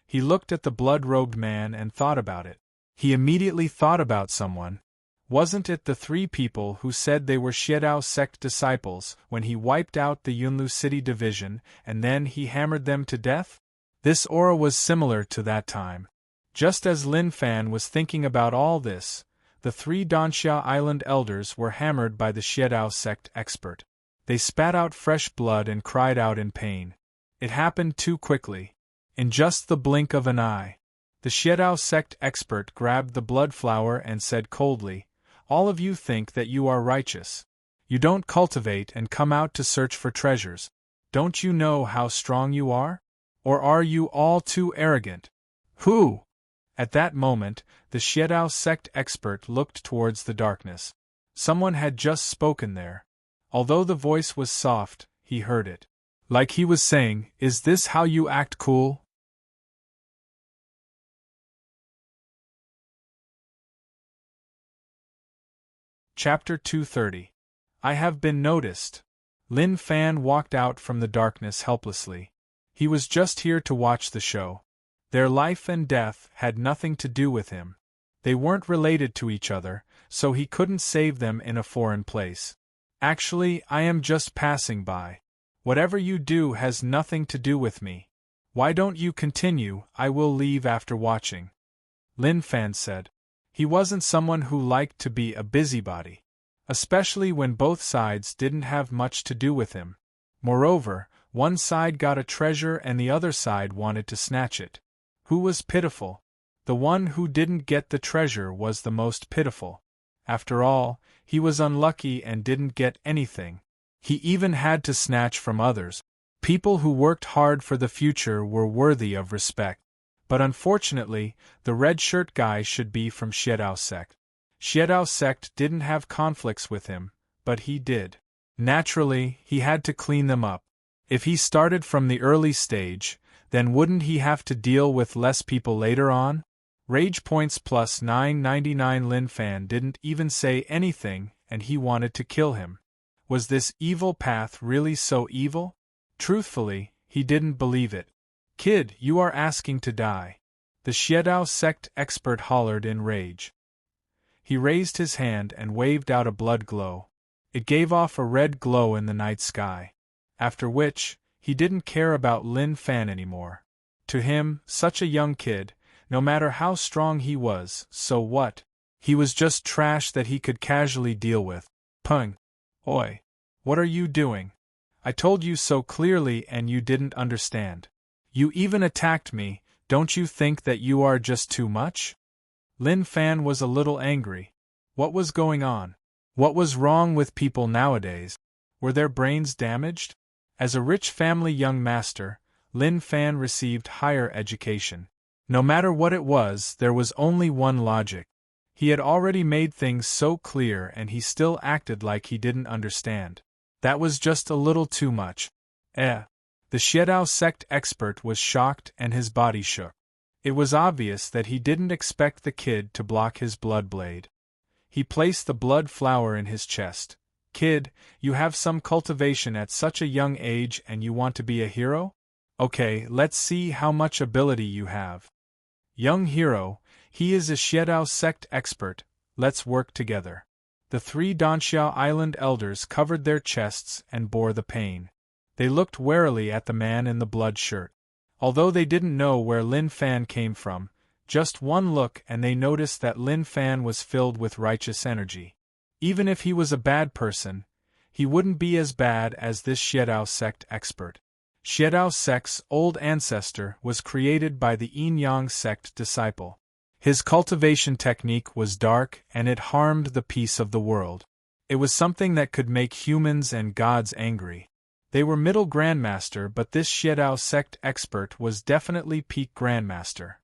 He looked at the blood-robed man and thought about it. He immediately thought about someone. Wasn't it the 3 people who said they were Xiedao sect disciples when he wiped out the Yunlu City division and then he hammered them to death? This aura was similar to that time. Just as Lin Fan was thinking about all this, the 3 Danxiao Island elders were hammered by the Xiedao sect expert. They spat out fresh blood and cried out in pain. It happened too quickly. In just the blink of an eye. The Xiedao sect expert grabbed the blood flower and said coldly, "All of you think that you are righteous. You don't cultivate and come out to search for treasures. Don't you know how strong you are? Or are you all too arrogant? Who?" At that moment, the Xiedao sect expert looked towards the darkness. Someone had just spoken there. Although the voice was soft, he heard it. Like he was saying, "Is this how you act cool?" Chapter 230. I have been noticed. Lin Fan walked out from the darkness helplessly. He was just here to watch the show. Their life and death had nothing to do with him. They weren't related to each other, so he couldn't save them in a foreign place. Actually, I am just passing by. Whatever you do has nothing to do with me. Why don't you continue? I will leave after watching. Lin Fan said. He wasn't someone who liked to be a busybody, especially when both sides didn't have much to do with him. Moreover, one side got a treasure and the other side wanted to snatch it. Who was pitiful? The one who didn't get the treasure was the most pitiful. After all, he was unlucky and didn't get anything. He even had to snatch from others. People who worked hard for the future were worthy of respect. But unfortunately, the red shirt guy should be from Xiedao sect. Xiedao sect didn't have conflicts with him, but he did. Naturally, he had to clean them up. If he started from the early stage, then wouldn't he have to deal with less people later on? Rage points plus 999. Lin Fan didn't even say anything, and he wanted to kill him. Was this evil path really so evil? Truthfully, he didn't believe it. Kid, you are asking to die. The Xiedao sect expert hollered in rage. He raised his hand and waved out a blood glow. It gave off a red glow in the night sky. After which, he didn't care about Lin Fan anymore. To him, such a young kid, no matter how strong he was, so what? He was just trash that he could casually deal with. Pung. Oi. What are you doing? I told you so clearly and you didn't understand. You even attacked me. Don't you think that you are just too much? Lin Fan was a little angry. What was going on? What was wrong with people nowadays? Were their brains damaged? As a rich family young master, Lin Fan received higher education. No matter what it was, there was only one logic. He had already made things so clear and he still acted like he didn't understand. That was just a little too much. The Xiedao sect expert was shocked and his body shook. It was obvious that he didn't expect the kid to block his blood blade. He placed the blood flower in his chest. Kid, you have some cultivation at such a young age and you want to be a hero? Okay, let's see how much ability you have. Young hero, he is a Xiedao sect expert, let's work together. The 3 Danxiao Island elders covered their chests and bore the pain. They looked warily at the man in the blood shirt. Although they didn't know where Lin Fan came from, just one look and they noticed that Lin Fan was filled with righteous energy. Even if he was a bad person, he wouldn't be as bad as this Xiedao sect expert. Xiedao sect's old ancestor was created by the Yin-Yang sect disciple. His cultivation technique was dark and it harmed the peace of the world. It was something that could make humans and gods angry. They were middle grandmaster, but this Xiedao sect expert was definitely peak grandmaster.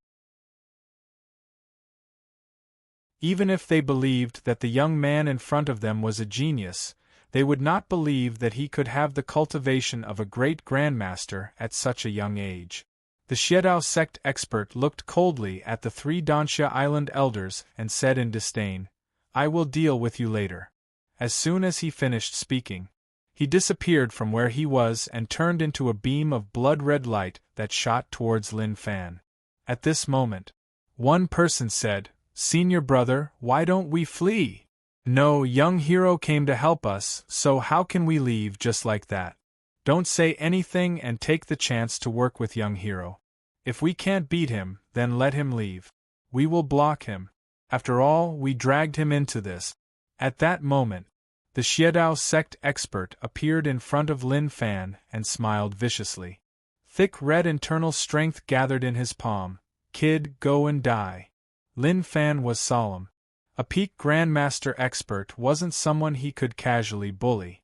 Even if they believed that the young man in front of them was a genius, they would not believe that he could have the cultivation of a great grandmaster at such a young age. The Xiedao sect expert looked coldly at the 3 Danxia Island elders and said in disdain, I will deal with you later. As soon as he finished speaking, he disappeared from where he was and turned into a beam of blood-red light that shot towards Lin Fan. At this moment, one person said, Senior brother, why don't we flee? No, young hero came to help us, so how can we leave just like that? Don't say anything and take the chance to work with young hero. If we can't beat him, then let him leave. We will block him. After all, we dragged him into this. At that moment, the Xiedao sect expert appeared in front of Lin Fan and smiled viciously. Thick red internal strength gathered in his palm. Kid, go and die. Lin Fan was solemn. A peak grandmaster expert wasn't someone he could casually bully.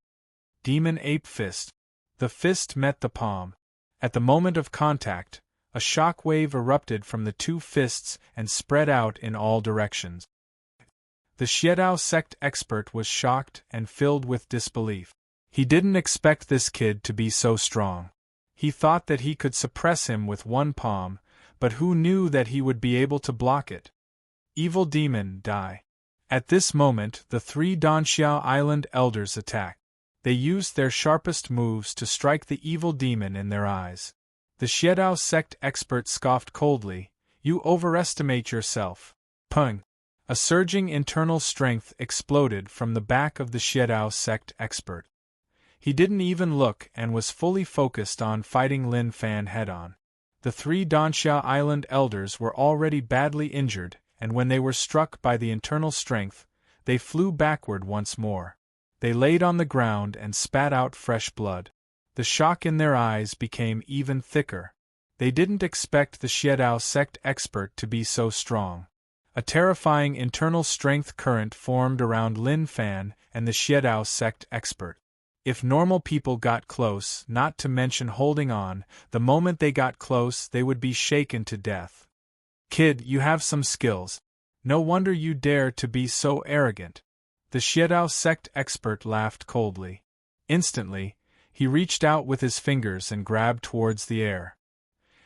Demon Ape Fist. The fist met the palm. At the moment of contact, a shock wave erupted from the 2 fists and spread out in all directions. The Xiedao sect expert was shocked and filled with disbelief. He didn't expect this kid to be so strong. He thought that he could suppress him with one palm, but who knew that he would be able to block it? Evil demon, die. At this moment, the three Danxiao Island elders attacked. They used their sharpest moves to strike the evil demon in their eyes. The Xiedao sect expert scoffed coldly, "You overestimate yourself." Pung! A surging internal strength exploded from the back of the Xiedao sect expert. He didn't even look and was fully focused on fighting Lin Fan head-on. The three Danxia Island elders were already badly injured, and when they were struck by the internal strength, they flew backward once more. They laid on the ground and spat out fresh blood. The shock in their eyes became even thicker. They didn't expect the Xiedao sect expert to be so strong. A terrifying internal strength current formed around Lin Fan and the Xiedao sect expert. If normal people got close, not to mention holding on, the moment they got close they would be shaken to death. "Kid, you have some skills. No wonder you dare to be so arrogant." The Xiedao sect expert laughed coldly. Instantly, he reached out with his fingers and grabbed towards the air.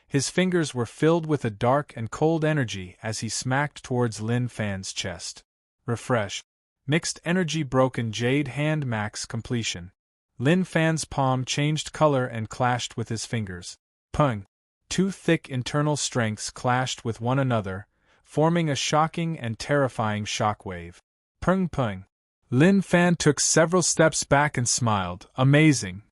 His fingers were filled with a dark and cold energy as he smacked towards Lin Fan's chest. Refresh. Mixed energy broken jade hand max completion. Lin Fan's palm changed color and clashed with his fingers. Pung! Two thick internal strengths clashed with one another, forming a shocking and terrifying shockwave. Pung pung! Lin Fan took several steps back and smiled. "Amazing.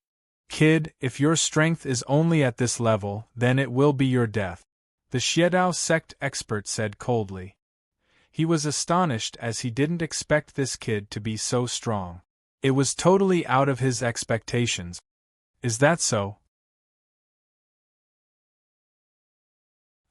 Kid, if your strength is only at this level, then it will be your death," the Xiedao sect expert said coldly. He was astonished as he didn't expect this kid to be so strong. It was totally out of his expectations. "Is that so?"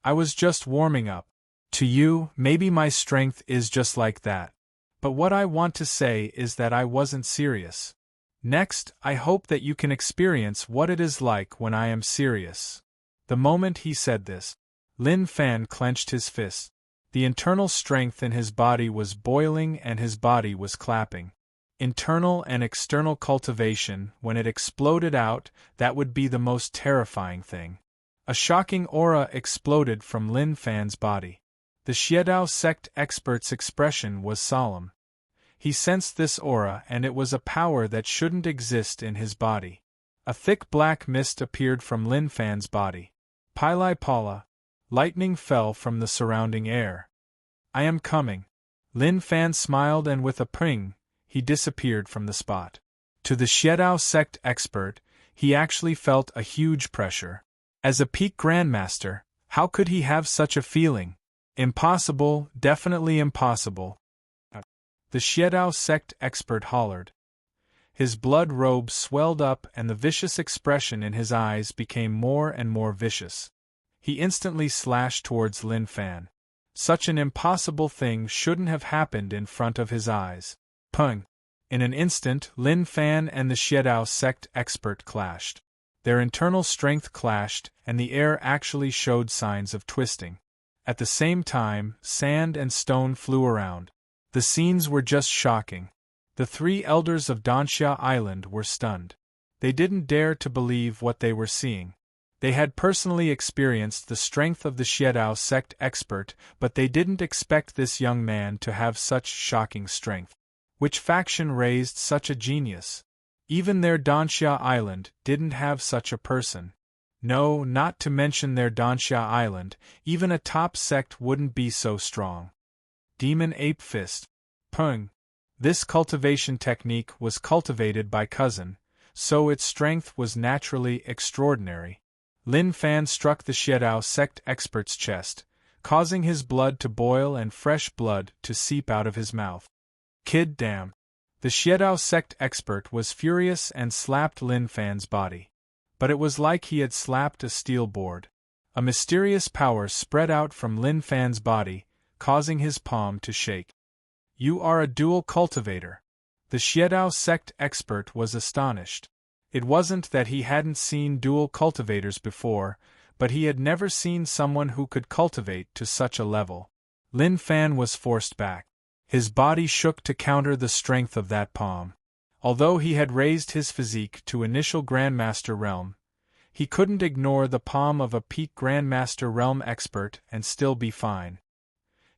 "I was just warming up. To you, maybe my strength is just like that. But what I want to say is that I wasn't serious. Next, I hope that you can experience what it is like when I am serious." The moment he said this, Lin Fan clenched his fist. The internal strength in his body was boiling and his body was clapping. Internal and external cultivation, when it exploded out, that would be the most terrifying thing. A shocking aura exploded from Lin Fan's body. The Xiedao sect expert's expression was solemn. He sensed this aura and it was a power that shouldn't exist in his body. A thick black mist appeared from Lin Fan's body. Pili Pala. Lightning fell from the surrounding air. "I am coming." Lin Fan smiled and with a ping, he disappeared from the spot. To the Xiedao sect expert, he actually felt a huge pressure. As a peak grandmaster, how could he have such a feeling? Impossible, definitely impossible. The Xiedao sect expert hollered. His blood robe swelled up and the vicious expression in his eyes became more and more vicious. He instantly slashed towards Lin Fan. Such an impossible thing shouldn't have happened in front of his eyes. Pung! In an instant, Lin Fan and the Xiedao sect expert clashed. Their internal strength clashed, and the air actually showed signs of twisting. At the same time, sand and stone flew around. The scenes were just shocking. The three elders of Danxia Island were stunned. They didn't dare to believe what they were seeing. They had personally experienced the strength of the Xiedao sect expert, but they didn't expect this young man to have such shocking strength. Which faction raised such a genius? Even their Danxia Island didn't have such a person. No, not to mention their Danxia Island, even a top sect wouldn't be so strong. Demon Ape Fist. Pung. This cultivation technique was cultivated by Cousin, so its strength was naturally extraordinary. Lin Fan struck the Xiedao sect expert's chest, causing his blood to boil and fresh blood to seep out of his mouth. "Kid, damn." The Xiedao sect expert was furious and slapped Lin Fan's body. But it was like he had slapped a steel board. A mysterious power spread out from Lin Fan's body, causing his palm to shake. "You are a dual cultivator." The Xiedao sect expert was astonished. It wasn't that he hadn't seen dual cultivators before, but he had never seen someone who could cultivate to such a level. Lin Fan was forced back. His body shook to counter the strength of that palm. Although he had raised his physique to initial Grandmaster realm, he couldn't ignore the palm of a peak Grandmaster realm expert and still be fine.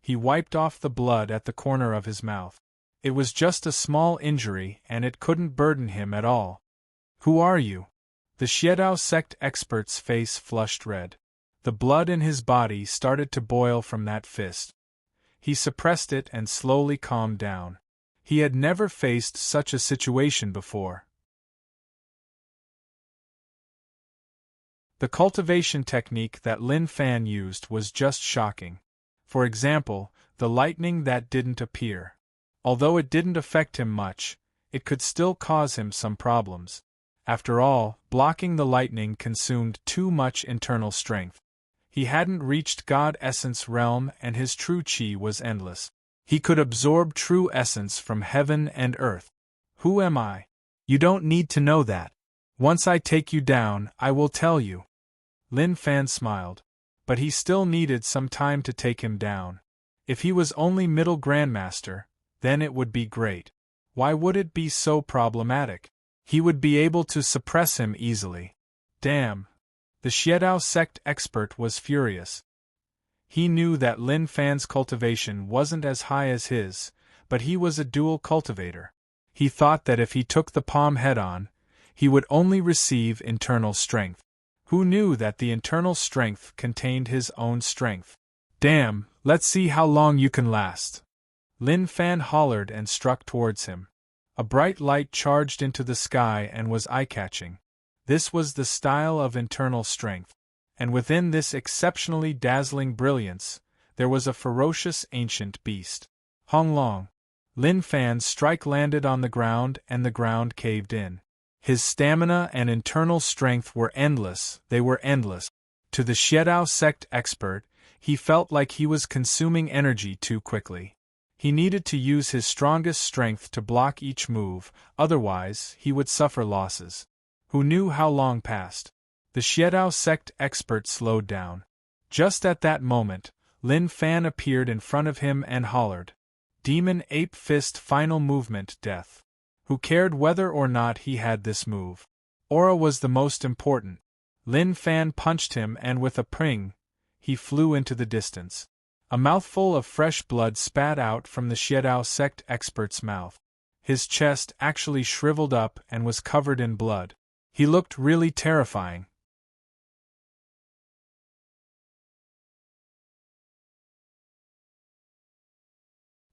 He wiped off the blood at the corner of his mouth. It was just a small injury and it couldn't burden him at all. Who are you? The Xiedao sect expert's face flushed red. The blood in his body started to boil from that fist. He suppressed it and slowly calmed down. He had never faced such a situation before. The cultivation technique that Lin Fan used was just shocking. For example, the lightning that didn't appear. Although it didn't affect him much, it could still cause him some problems. After all, blocking the lightning consumed too much internal strength. He hadn't reached God Essence realm and his true chi was endless. He could absorb true essence from heaven and earth. Who am I? You don't need to know that. Once I take you down, I will tell you. Lin Fan smiled. But he still needed some time to take him down. If he was only middle grandmaster, then it would be great. Why would it be so problematic? He would be able to suppress him easily. Damn. The Xiedao sect expert was furious. He knew that Lin Fan's cultivation wasn't as high as his, but he was a dual cultivator. He thought that if he took the palm head-on, he would only receive internal strength. Who knew that the internal strength contained his own strength? Damn, let's see how long you can last. Lin Fan hollered and struck towards him. A bright light charged into the sky and was eye-catching. This was the style of internal strength. And within this exceptionally dazzling brilliance, there was a ferocious ancient beast. Hong Long. Lin Fan's strike landed on the ground and the ground caved in. His stamina and internal strength were endless, they were endless. To the Xiedao sect expert, he felt like he was consuming energy too quickly. He needed to use his strongest strength to block each move, otherwise he would suffer losses. Who knew how long passed? The Xiedao sect expert slowed down. Just at that moment, Lin Fan appeared in front of him and hollered. Demon Ape Fist Final Movement Death. Who cared whether or not he had this move? Aura was the most important. Lin Fan punched him and with a pring, he flew into the distance. A mouthful of fresh blood spat out from the Xiedao sect expert's mouth. His chest actually shriveled up and was covered in blood. He looked really terrifying.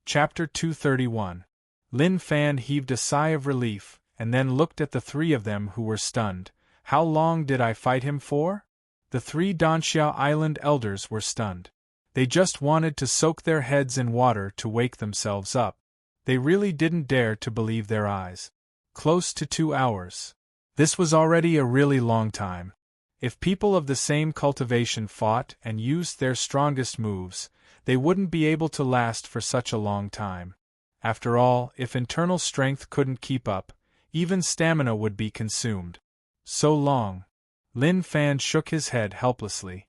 Chapter 231. Lin Fan heaved a sigh of relief, and then looked at the three of them who were stunned. How long did I fight him for? The three Danxiao Island elders were stunned. They just wanted to soak their heads in water to wake themselves up. They really didn't dare to believe their eyes. Close to 2 hours. This was already a really long time. If people of the same cultivation fought and used their strongest moves, they wouldn't be able to last for such a long time. After all, if internal strength couldn't keep up, even stamina would be consumed. So long. Lin Fan shook his head helplessly.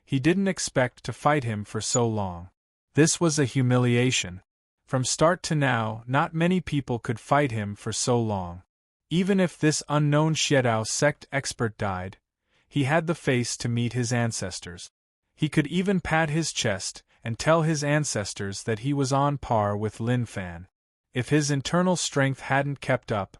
He didn't expect to fight him for so long. This was a humiliation. From start to now, not many people could fight him for so long. Even if this unknown Xiedao sect expert died, he had the face to meet his ancestors. He could even pat his chest and tell his ancestors that he was on par with Lin Fan. If his internal strength hadn't kept up,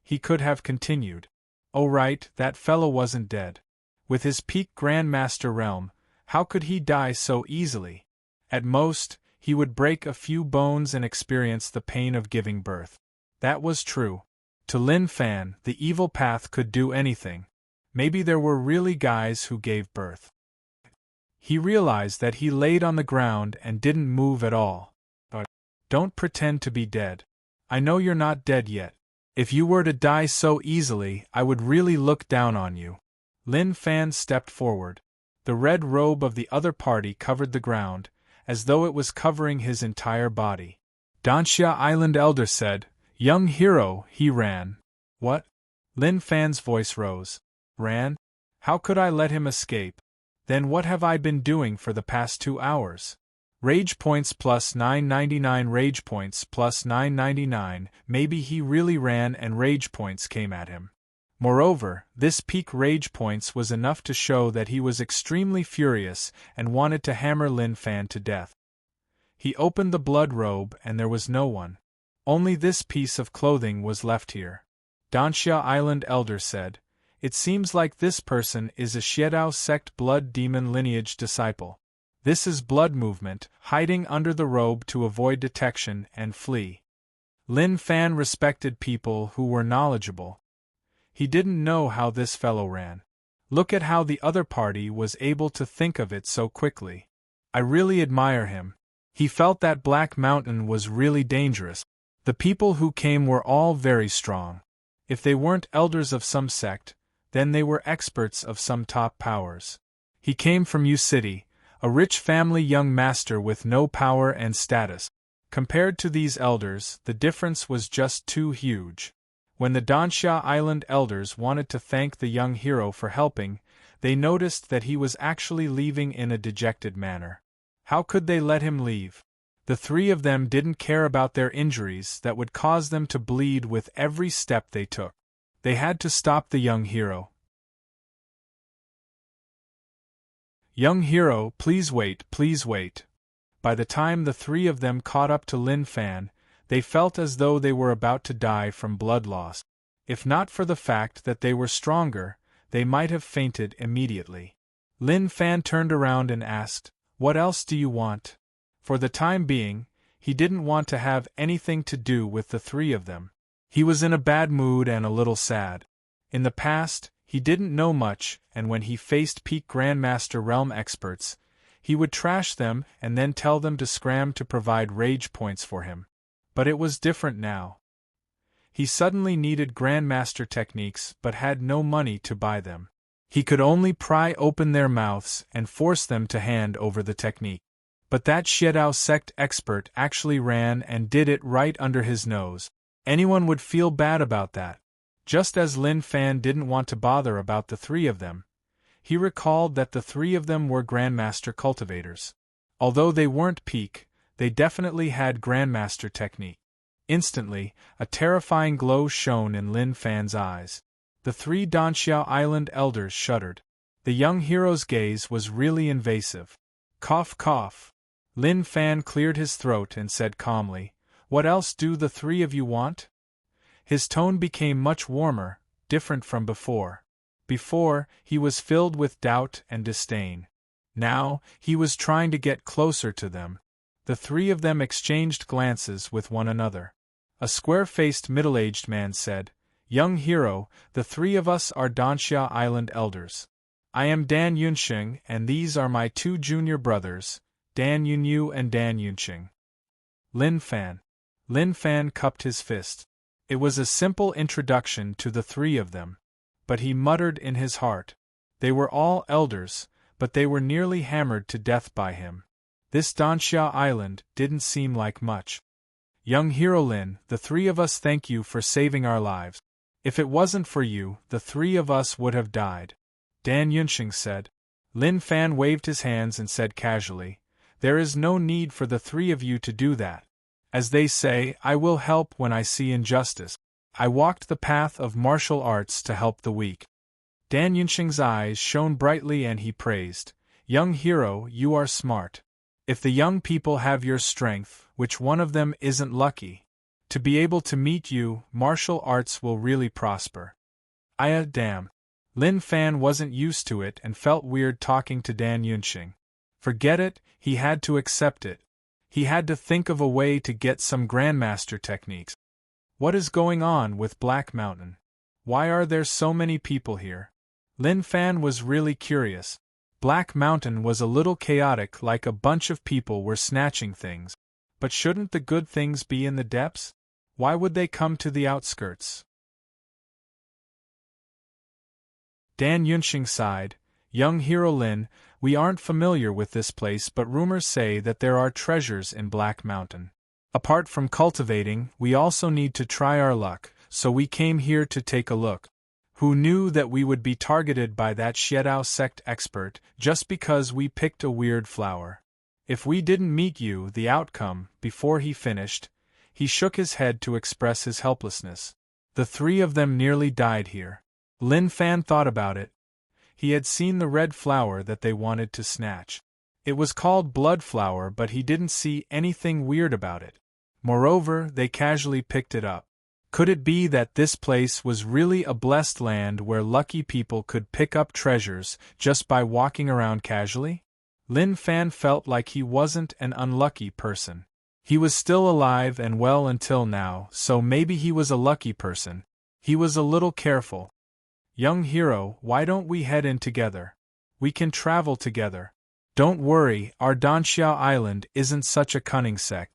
he could have continued. Oh right, that fellow wasn't dead. With his peak Grandmaster realm, how could he die so easily? At most, he would break a few bones and experience the pain of giving birth. That was true. To Lin Fan, the evil path could do anything. Maybe there were really guys who gave birth. He realized that he laid on the ground and didn't move at all. Don't pretend to be dead. I know you're not dead yet. If you were to die so easily, I would really look down on you. Lin Fan stepped forward. The red robe of the other party covered the ground, as though it was covering his entire body. Danxia Island Elder said, "Young hero," he ran. What? Lin Fan's voice rose. Ran? How could I let him escape? Then what have I been doing for the past 2 hours? Rage points plus 999, rage points plus 999, maybe he really ran and rage points came at him. Moreover, this peak rage points was enough to show that he was extremely furious and wanted to hammer Lin Fan to death. He opened the blood robe and there was no one. Only this piece of clothing was left here. Danxia Island Elder said, "It seems like this person is a Xiedao sect blood demon lineage disciple. This is blood movement, hiding under the robe to avoid detection and flee." Lin Fan respected people who were knowledgeable. He didn't know how this fellow ran. Look at how the other party was able to think of it so quickly. I really admire him. He felt that Black Mountain was really dangerous. The people who came were all very strong. If they weren't elders of some sect, then they were experts of some top powers. He came from U City, a rich family young master with no power and status. Compared to these elders, the difference was just too huge. When the Danxia Island elders wanted to thank the young hero for helping, they noticed that he was actually leaving in a dejected manner. How could they let him leave? The three of them didn't care about their injuries that would cause them to bleed with every step they took. They had to stop the young hero. "Young hero, please wait, please wait." By the time the three of them caught up to Lin Fan, they felt as though they were about to die from blood loss. If not for the fact that they were stronger, they might have fainted immediately. Lin Fan turned around and asked, "What else do you want?" For the time being, he didn't want to have anything to do with the three of them. He was in a bad mood and a little sad. In the past, he didn't know much, and when he faced peak Grandmaster Realm experts, he would trash them and then tell them to scram to provide rage points for him. But it was different now. He suddenly needed Grandmaster techniques but had no money to buy them. He could only pry open their mouths and force them to hand over the technique. But that Xiedao sect expert actually ran and did it right under his nose. Anyone would feel bad about that. Just as Lin Fan didn't want to bother about the three of them, he recalled that the three of them were Grandmaster cultivators. Although they weren't peak, they definitely had Grandmaster technique. Instantly, a terrifying glow shone in Lin Fan's eyes. The three Danxia Island elders shuddered. The young hero's gaze was really invasive. Cough, cough. Lin Fan cleared his throat and said calmly, "What else do the three of you want?" His tone became much warmer, different from before. Before, he was filled with doubt and disdain. Now, he was trying to get closer to them. The three of them exchanged glances with one another. A square-faced middle-aged man said, "Young hero, the three of us are Danxia Island elders. I am Dan Yunxing and these are my two junior brothers, Dan Yunyu and Dan Yunqing." Lin Fan. Lin Fan cupped his fist. It was a simple introduction to the three of them. But he muttered in his heart. They were all elders, but they were nearly hammered to death by him. This Danxia Island didn't seem like much. "Young hero Lin, the three of us thank you for saving our lives. If it wasn't for you, the three of us would have died," Dan Yunxing said. Lin Fan waved his hands and said casually, "There is no need for the three of you to do that. As they say, I will help when I see injustice. I walked the path of martial arts to help the weak." Dan Yunxing's eyes shone brightly and he praised, "Young hero, you are smart. If the young people have your strength, which one of them isn't lucky to be able to meet you, martial arts will really prosper." Damn. Lin Fan wasn't used to it and felt weird talking to Dan Yunxing. Forget it, he had to accept it. He had to think of a way to get some Grandmaster techniques. What is going on with Black Mountain? Why are there so many people here? Lin Fan was really curious. Black Mountain was a little chaotic, like a bunch of people were snatching things. But shouldn't the good things be in the depths? Why would they come to the outskirts? Dan Yunxing sighed, "Young hero Lin, we aren't familiar with this place but rumors say that there are treasures in Black Mountain. Apart from cultivating, we also need to try our luck, so we came here to take a look. Who knew that we would be targeted by that Xiedao sect expert just because we picked a weird flower? If we didn't meet you, the outcome," before he finished, he shook his head to express his helplessness. "The three of them nearly died here." Lin Fan thought about it. He had seen the red flower that they wanted to snatch. It was called bloodflower, but he didn't see anything weird about it. Moreover, they casually picked it up. Could it be that this place was really a blessed land where lucky people could pick up treasures just by walking around casually? Lin Fan felt like he wasn't an unlucky person. He was still alive and well until now, so maybe he was a lucky person. He was a little careful. Young hero, why don't we head in together? We can travel together. Don't worry, our Danxiao Island isn't such a cunning sect,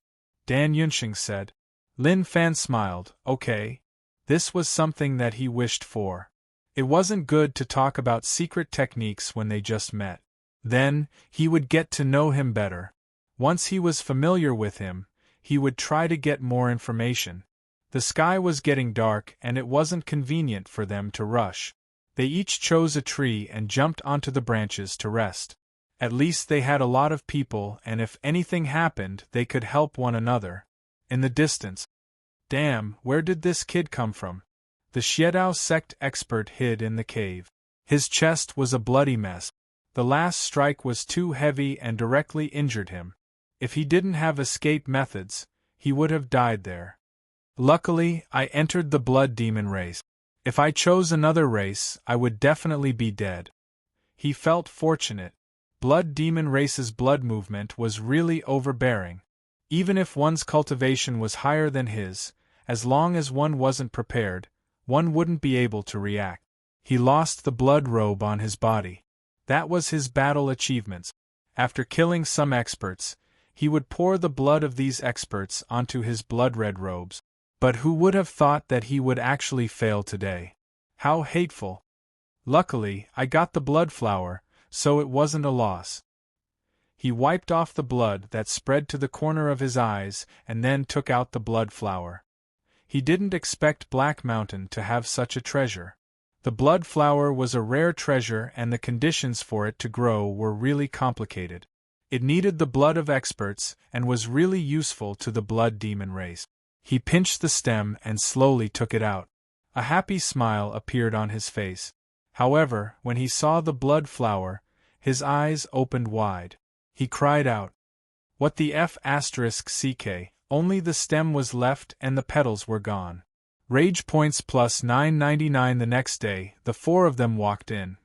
Dan Yunxing said. Lin Fan smiled. Okay. This was something that he wished for. It wasn't good to talk about secret techniques when they just met. Then, he would get to know him better. Once he was familiar with him, he would try to get more information. The sky was getting dark and it wasn't convenient for them to rush. They each chose a tree and jumped onto the branches to rest. At least they had a lot of people, and if anything happened, they could help one another. In the distance. Damn, where did this kid come from? The Xiedao sect expert hid in the cave. His chest was a bloody mess. The last strike was too heavy and directly injured him. If he didn't have escape methods, he would have died there. Luckily, I entered the blood demon race. If I chose another race, I would definitely be dead. He felt fortunate. Blood demon race's blood movement was really overbearing. Even if one's cultivation was higher than his, as long as one wasn't prepared, one wouldn't be able to react. He lost the blood robe on his body. That was his battle achievements. After killing some experts, he would pour the blood of these experts onto his blood-red robes. But who would have thought that he would actually fail today? How hateful. Luckily, I got the blood flower, so it wasn't a loss. He wiped off the blood that spread to the corner of his eyes and then took out the blood flower. He didn't expect Black Mountain to have such a treasure. The blood flower was a rare treasure and the conditions for it to grow were really complicated. It needed the blood of experts and was really useful to the blood demon race. He pinched the stem and slowly took it out. A happy smile appeared on his face. However, when he saw the blood flower, his eyes opened wide. He cried out, "What the F***ck, only the stem was left and the petals were gone." Rage points plus 999. The next day, the four of them walked in.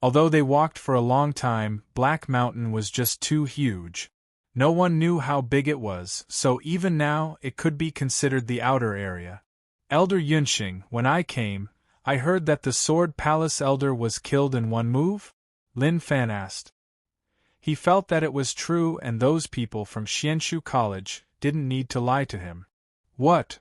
Although they walked for a long time, Black Mountain was just too huge. No one knew how big it was, so even now it could be considered the outer area. Elder Yunxing, when I came, I heard that the Sword Palace Elder was killed in one move? Lin Fan asked. He felt that it was true and those people from Xianshu College didn't need to lie to him. What?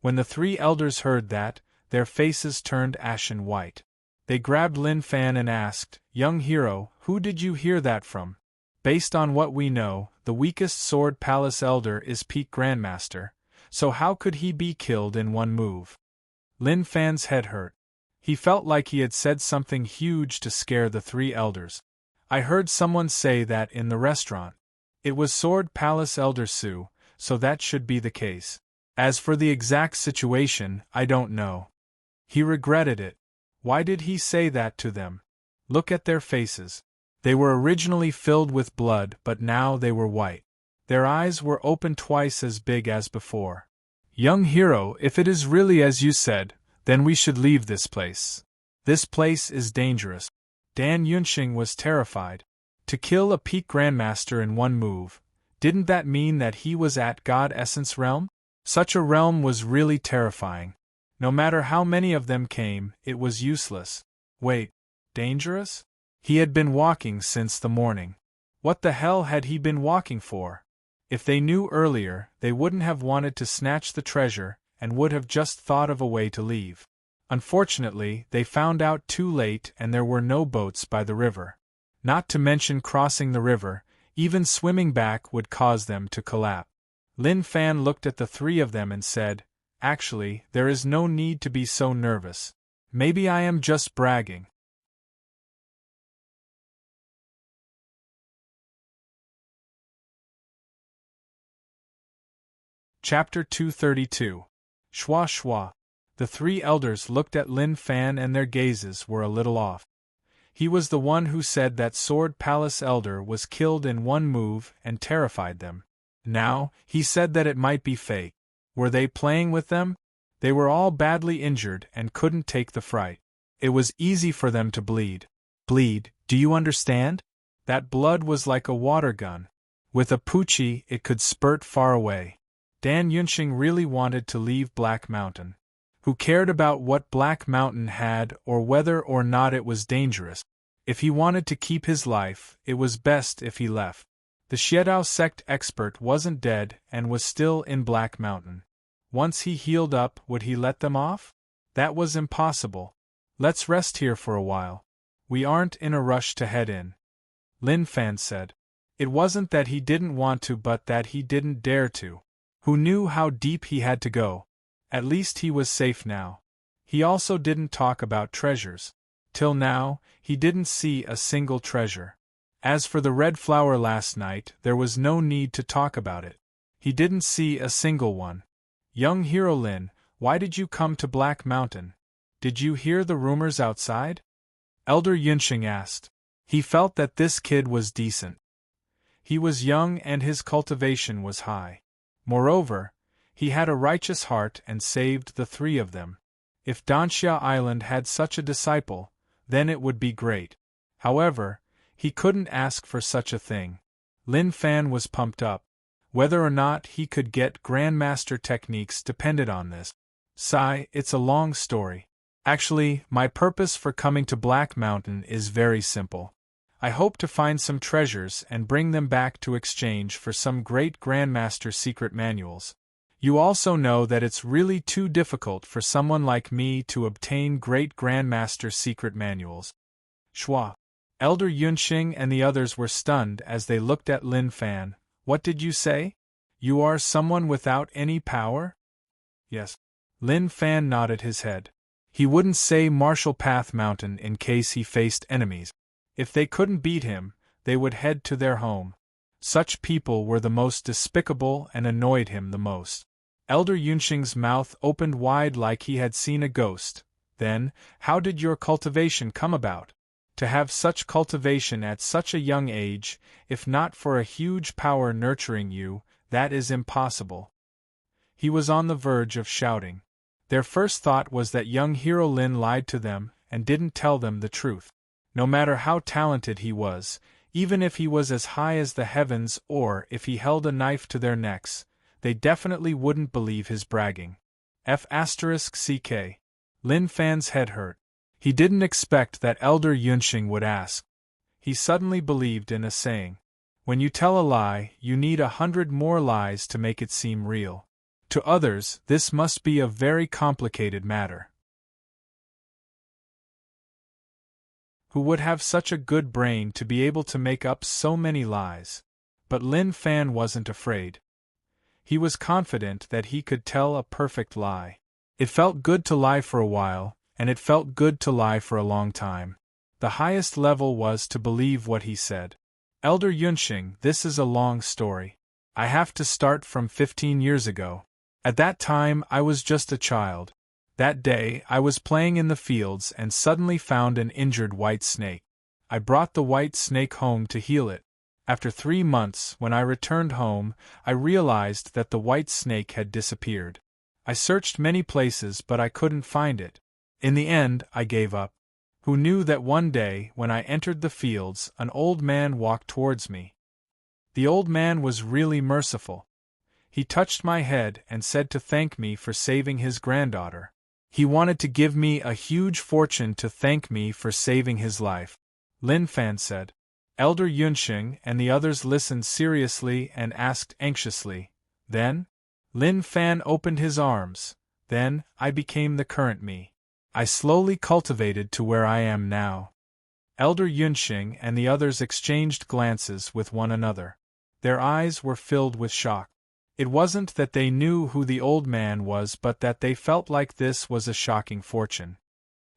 When the three elders heard that, their faces turned ashen white. They grabbed Lin Fan and asked, "Young hero, who did you hear that from?" Based on what we know, the weakest Sword Palace Elder is Peak Grandmaster, so how could he be killed in one move? Lin Fan's head hurt. He felt like he had said something huge to scare the three elders. I heard someone say that in the restaurant. It was Sword Palace Elder Su, so that should be the case. As for the exact situation, I don't know. He regretted it. Why did he say that to them? Look at their faces. They were originally filled with blood, but now they were white. Their eyes were open twice as big as before. Young hero, if it is really as you said, then we should leave this place. This place is dangerous. Dan Yunxing was terrified. To kill a Peak Grandmaster in one move, didn't that mean that he was at God Essence Realm? Such a realm was really terrifying. No matter how many of them came, it was useless. Wait, dangerous? He had been walking since the morning. What the hell had he been walking for? If they knew earlier, they wouldn't have wanted to snatch the treasure, and would have just thought of a way to leave. Unfortunately, they found out too late and there were no boats by the river. Not to mention crossing the river, even swimming back would cause them to collapse. Lin Fan looked at the three of them and said, "Actually, there is no need to be so nervous. Maybe I am just bragging." Chapter 232. Shwa Shwa. The three elders looked at Lin Fan and their gazes were a little off. He was the one who said that Sword Palace Elder was killed in one move and terrified them. Now, he said that it might be fake. Were they playing with them? They were all badly injured and couldn't take the fright. It was easy for them to bleed. Bleed, do you understand? That blood was like a water gun. With a Poochie, it could spurt far away. Dan Yunxing really wanted to leave Black Mountain. Who cared about what Black Mountain had or whether or not it was dangerous? If he wanted to keep his life, it was best if he left. The Xiedao sect expert wasn't dead and was still in Black Mountain. Once he healed up, would he let them off? That was impossible. Let's rest here for a while. We aren't in a rush to head in. Lin Fan said. It wasn't that he didn't want to but that he didn't dare to. Who knew how deep he had to go? At least he was safe now. He also didn't talk about treasures. Till now, he didn't see a single treasure. As for the red flower last night, there was no need to talk about it. He didn't see a single one. Young Hero Lin, why did you come to Black Mountain? Did you hear the rumors outside? Elder Yunxing asked. He felt that this kid was decent. He was young and his cultivation was high. Moreover, he had a righteous heart and saved the three of them. If Danxia Island had such a disciple, then it would be great. However, he couldn't ask for such a thing. Lin Fan was pumped up. Whether or not he could get Grandmaster techniques depended on this. Sigh, it's a long story. Actually, my purpose for coming to Black Mountain is very simple. I hope to find some treasures and bring them back to exchange for some great Grandmaster secret manuals. You also know that it's really too difficult for someone like me to obtain great Grandmaster secret manuals. Schwa. Elder Yunxing and the others were stunned as they looked at Lin Fan. What did you say? You are someone without any power? Yes. Lin Fan nodded his head. He wouldn't say Martial Path Mountain in case he faced enemies. If they couldn't beat him, they would head to their home. Such people were the most despicable and annoyed him the most. Elder Yunxing's mouth opened wide like he had seen a ghost. Then, how did your cultivation come about? To have such cultivation at such a young age, if not for a huge power nurturing you, that is impossible. He was on the verge of shouting. Their first thought was that young Hero Lin lied to them and didn't tell them the truth. No matter how talented he was, even if he was as high as the heavens or if he held a knife to their necks, they definitely wouldn't believe his bragging. F***ck. Lin Fan's head hurt. He didn't expect that Elder Yunxing would ask. He suddenly believed in a saying. When you tell a lie, you need 100 more lies to make it seem real. To others, this must be a very complicated matter. Who would have such a good brain to be able to make up so many lies? But Lin Fan wasn't afraid. He was confident that he could tell a perfect lie. It felt good to lie for a while, and it felt good to lie for a long time. The highest level was to believe what he said. Elder Yunxing, this is a long story. I have to start from 15 years ago. At that time I was just a child. That day I was playing in the fields and suddenly found an injured white snake. I brought the white snake home to heal it. After 3 months, when I returned home, I realized that the white snake had disappeared. I searched many places but I couldn't find it. In the end, I gave up. Who knew that one day, when I entered the fields, an old man walked towards me. The old man was really merciful. He touched my head and said to thank me for saving his granddaughter. He wanted to give me a huge fortune to thank me for saving his life. Lin Fan said. Elder Yunxing and the others listened seriously and asked anxiously. Then? Lin Fan opened his arms. Then, I became the current me. I slowly cultivated to where I am now. Elder Yunxing and the others exchanged glances with one another. Their eyes were filled with shock. It wasn't that they knew who the old man was but that they felt like this was a shocking fortune.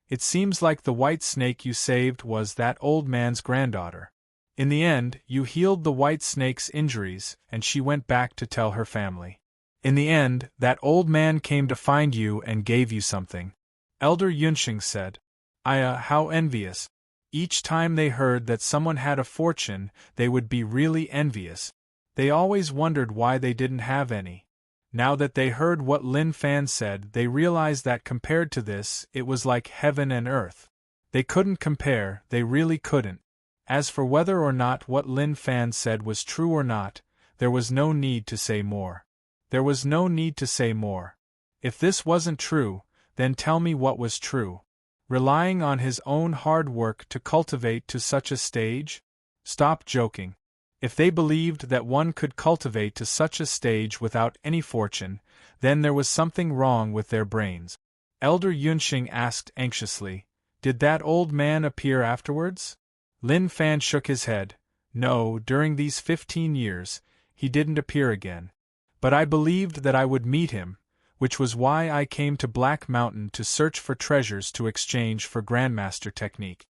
It seems like the white snake you saved was that old man's granddaughter. In the end, you healed the white snake's injuries and she went back to tell her family. In the end, that old man came to find you and gave you something. Elder Yunxing said. How envious. Each time they heard that someone had a fortune, they would be really envious. They always wondered why they didn't have any. Now that they heard what Lin Fan said, they realized that compared to this, it was like heaven and earth. They couldn't compare, they really couldn't. As for whether or not what Lin Fan said was true or not, there was no need to say more. There was no need to say more. If this wasn't true, then tell me what was true. Relying on his own hard work to cultivate to such a stage? Stop joking. If they believed that one could cultivate to such a stage without any fortune, then there was something wrong with their brains. Elder Yunxing asked anxiously, "Did that old man appear afterwards?" Lin Fan shook his head. "No, during these 15 years, he didn't appear again. But I believed that I would meet him, which was why I came to Black Mountain to search for treasures to exchange for Grandmaster technique.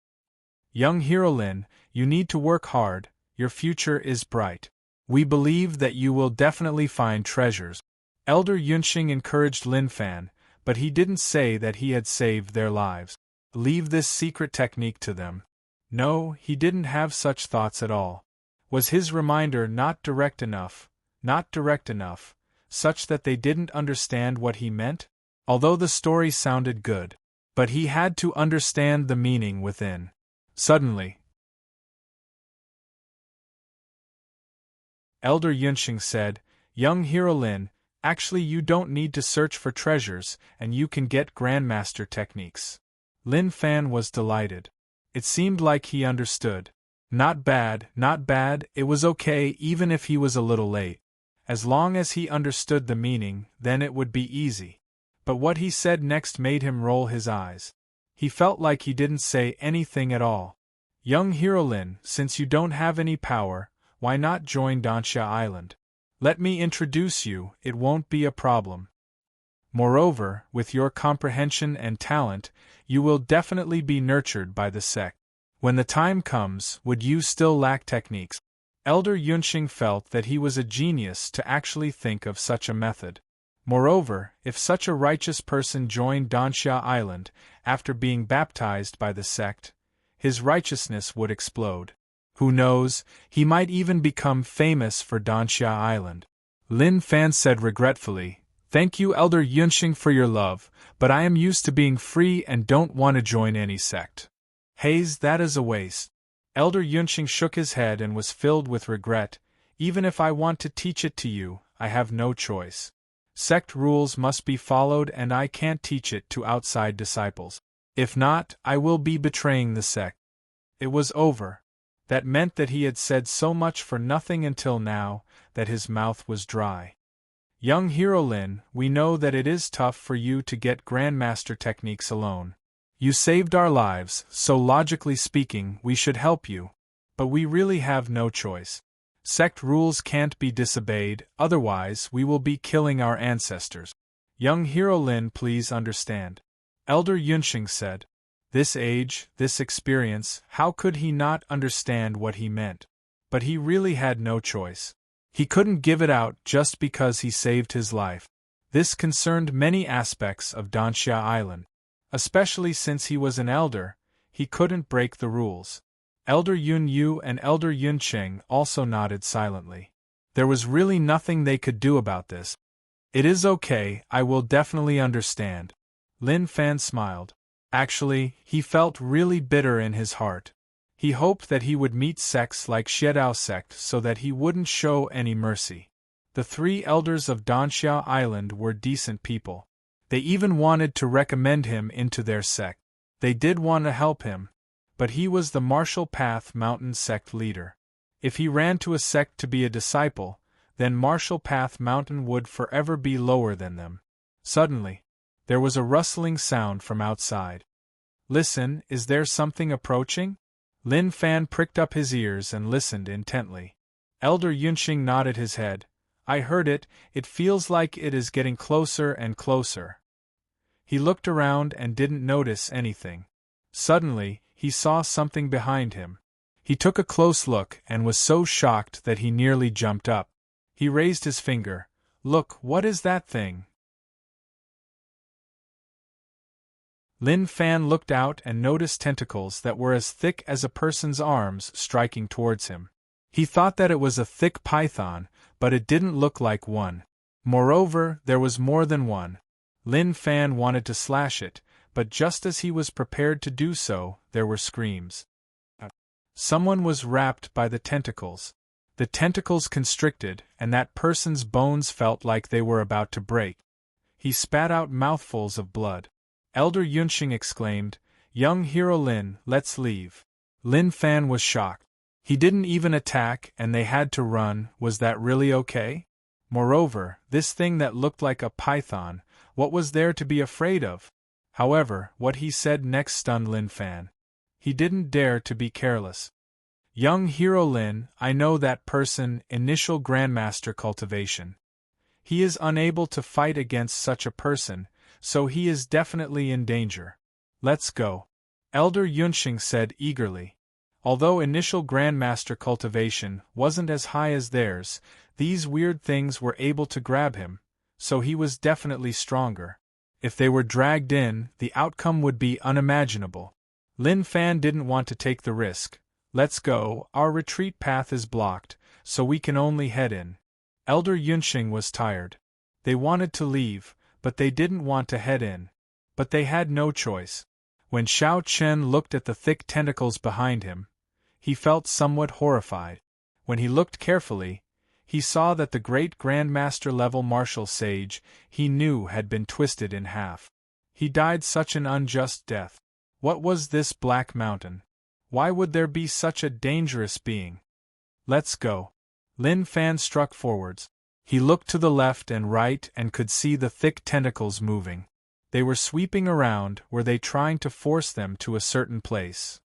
Young Hero Lin, you need to work hard, your future is bright. We believe that you will definitely find treasures." Elder Yunxing encouraged Lin Fan, but he didn't say that he had saved their lives. Leave this secret technique to them. No, he didn't have such thoughts at all. Was his reminder not direct enough, such that they didn't understand what he meant? Although the story sounded good, but he had to understand the meaning within. Suddenly, Elder Yunxing said, "Young Hero Lin, actually you don't need to search for treasures, and you can get Grandmaster techniques." Lin Fan was delighted. It seemed like he understood. Not bad, it was okay even if he was a little late. As long as he understood the meaning, then it would be easy. But what he said next made him roll his eyes. He felt like he didn't say anything at all. "Young Hero Lin, since you don't have any power, why not join Danxia Island? Let me introduce you, it won't be a problem. Moreover, with your comprehension and talent, you will definitely be nurtured by the sect. When the time comes, would you still lack techniques?" Elder Yunxing felt that he was a genius to actually think of such a method. Moreover, if such a righteous person joined Danxia Island, after being baptized by the sect, his righteousness would explode. Who knows, he might even become famous for Danxia Island. Lin Fan said regretfully, "Thank you Elder Yunxing for your love, but I am used to being free and don't want to join any sect." "Haze, that is a waste." Elder Yunxing shook his head and was filled with regret. "Even if I want to teach it to you, I have no choice. Sect rules must be followed and I can't teach it to outside disciples. If not, I will be betraying the sect." It was over. That meant that he had said so much for nothing until now, that his mouth was dry. "Young Hero Lin, we know that it is tough for you to get Grandmaster techniques alone. You saved our lives, so logically speaking, we should help you. But we really have no choice. Sect rules can't be disobeyed, otherwise we will be killing our ancestors. Young Hero Lin, please understand." Elder Yunxing said. This age, this experience, how could he not understand what he meant? But he really had no choice. He couldn't give it out just because he saved his life. This concerned many aspects of Danxia Island. Especially since he was an elder, he couldn't break the rules. Elder Yun Yu and Elder Yun Cheng also nodded silently. There was really nothing they could do about this. "It is okay, I will definitely understand." Lin Fan smiled. Actually, he felt really bitter in his heart. He hoped that he would meet sects like Xiedao sect so that he wouldn't show any mercy. The 3 elders of Danxia Island were decent people. They even wanted to recommend him into their sect. They did want to help him. But he was the Martial Path Mountain sect leader. If he ran to a sect to be a disciple, then Martial Path Mountain would forever be lower than them. Suddenly, there was a rustling sound from outside. "Listen, is there something approaching?" Lin Fan pricked up his ears and listened intently. Elder Yunxing nodded his head. "I heard it, it feels like it is getting closer and closer." He looked around and didn't notice anything. Suddenly, he saw something behind him. He took a close look and was so shocked that he nearly jumped up. He raised his finger. "Look, what is that thing?" Lin Fan looked out and noticed tentacles that were as thick as a person's arms striking towards him. He thought that it was a thick python, but it didn't look like one. Moreover, there was more than one. Lin Fan wanted to slash it, but just as he was prepared to do so, there were screams. Someone was wrapped by the tentacles. The tentacles constricted, and that person's bones felt like they were about to break. He spat out mouthfuls of blood. Elder Yunxing exclaimed, "Young hero Lin, let's leave." Lin Fan was shocked. He didn't even attack and they had to run. Was that really okay? Moreover, this thing that looked like a python, what was there to be afraid of? However, what he said next stunned Lin Fan. He didn't dare to be careless. "Young hero Lin, I know that person, initial Grandmaster cultivation. He is unable to fight against such a person, so he is definitely in danger. Let's go," Elder Yunxing said eagerly. Although initial Grandmaster cultivation wasn't as high as theirs, these weird things were able to grab him, so he was definitely stronger. If they were dragged in, the outcome would be unimaginable. Lin Fan didn't want to take the risk. "Let's go, our retreat path is blocked, so we can only head in." Elder Yunxing was tired. They wanted to leave, but they didn't want to head in. But they had no choice. When Xiao Chen looked at the thick tentacles behind him, he felt somewhat horrified. When he looked carefully, he saw that the great Grandmaster level martial sage he knew had been twisted in half. He died such an unjust death. What was this Black Mountain? Why would there be such a dangerous being? "Let's go." Lin Fan struck forwards. He looked to the left and right and could see the thick tentacles moving. They were sweeping around. Were they trying to force them to a certain place?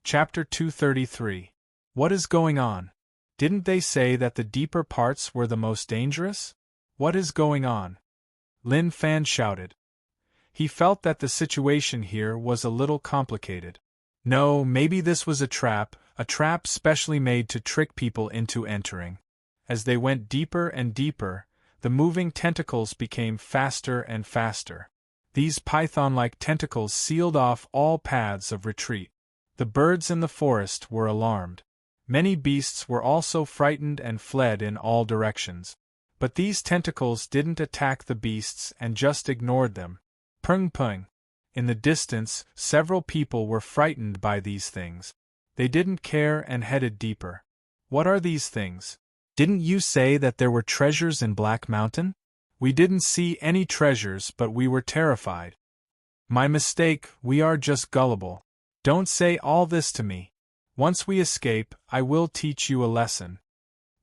Chapter 233. What is going on? Didn't they say that the deeper parts were the most dangerous? What is going on? Lin Fan shouted. He felt that the situation here was a little complicated. No, maybe this was a trap specially made to trick people into entering. As they went deeper and deeper, the moving tentacles became faster and faster. These python-like tentacles sealed off all paths of retreat. The birds in the forest were alarmed. Many beasts were also frightened and fled in all directions. But these tentacles didn't attack the beasts and just ignored them. Pung pung. In the distance, several people were frightened by these things. They didn't care and headed deeper. What are these things? Didn't you say that there were treasures in Black Mountain? We didn't see any treasures, but we were terrified. My mistake, we are just gullible. Don't say all this to me. Once we escape, I will teach you a lesson.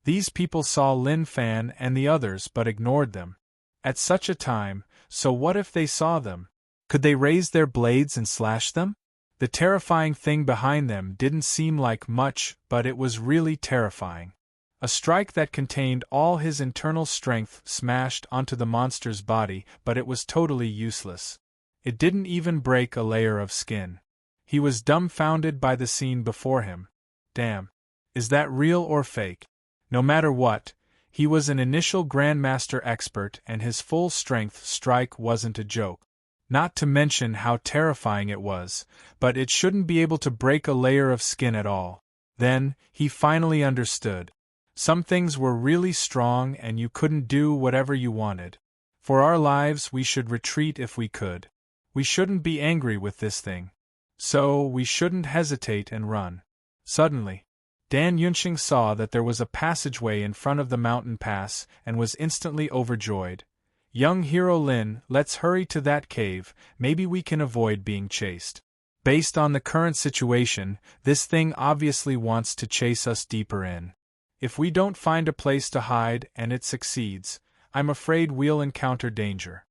These people saw Lin Fan and the others but ignored them. At such a time, so what if they saw them? Could they raise their blades and slash them? The terrifying thing behind them didn't seem like much, but it was really terrifying. A strike that contained all his internal strength smashed onto the monster's body, but it was totally useless. It didn't even break a layer of skin. He was dumbfounded by the scene before him. Damn. Is that real or fake? No matter what, he was an initial Grandmaster expert and his full strength strike wasn't a joke. Not to mention how terrifying it was, but it shouldn't be able to break a layer of skin at all. Then, he finally understood. Some things were really strong and you couldn't do whatever you wanted. For our lives we should retreat if we could. We shouldn't be angry with this thing. So, we shouldn't hesitate and run. Suddenly, Dan Yunxing saw that there was a passageway in front of the mountain pass and was instantly overjoyed. Young hero Lin, let's hurry to that cave, maybe we can avoid being chased. Based on the current situation, this thing obviously wants to chase us deeper in. If we don't find a place to hide and it succeeds, I'm afraid we'll encounter danger.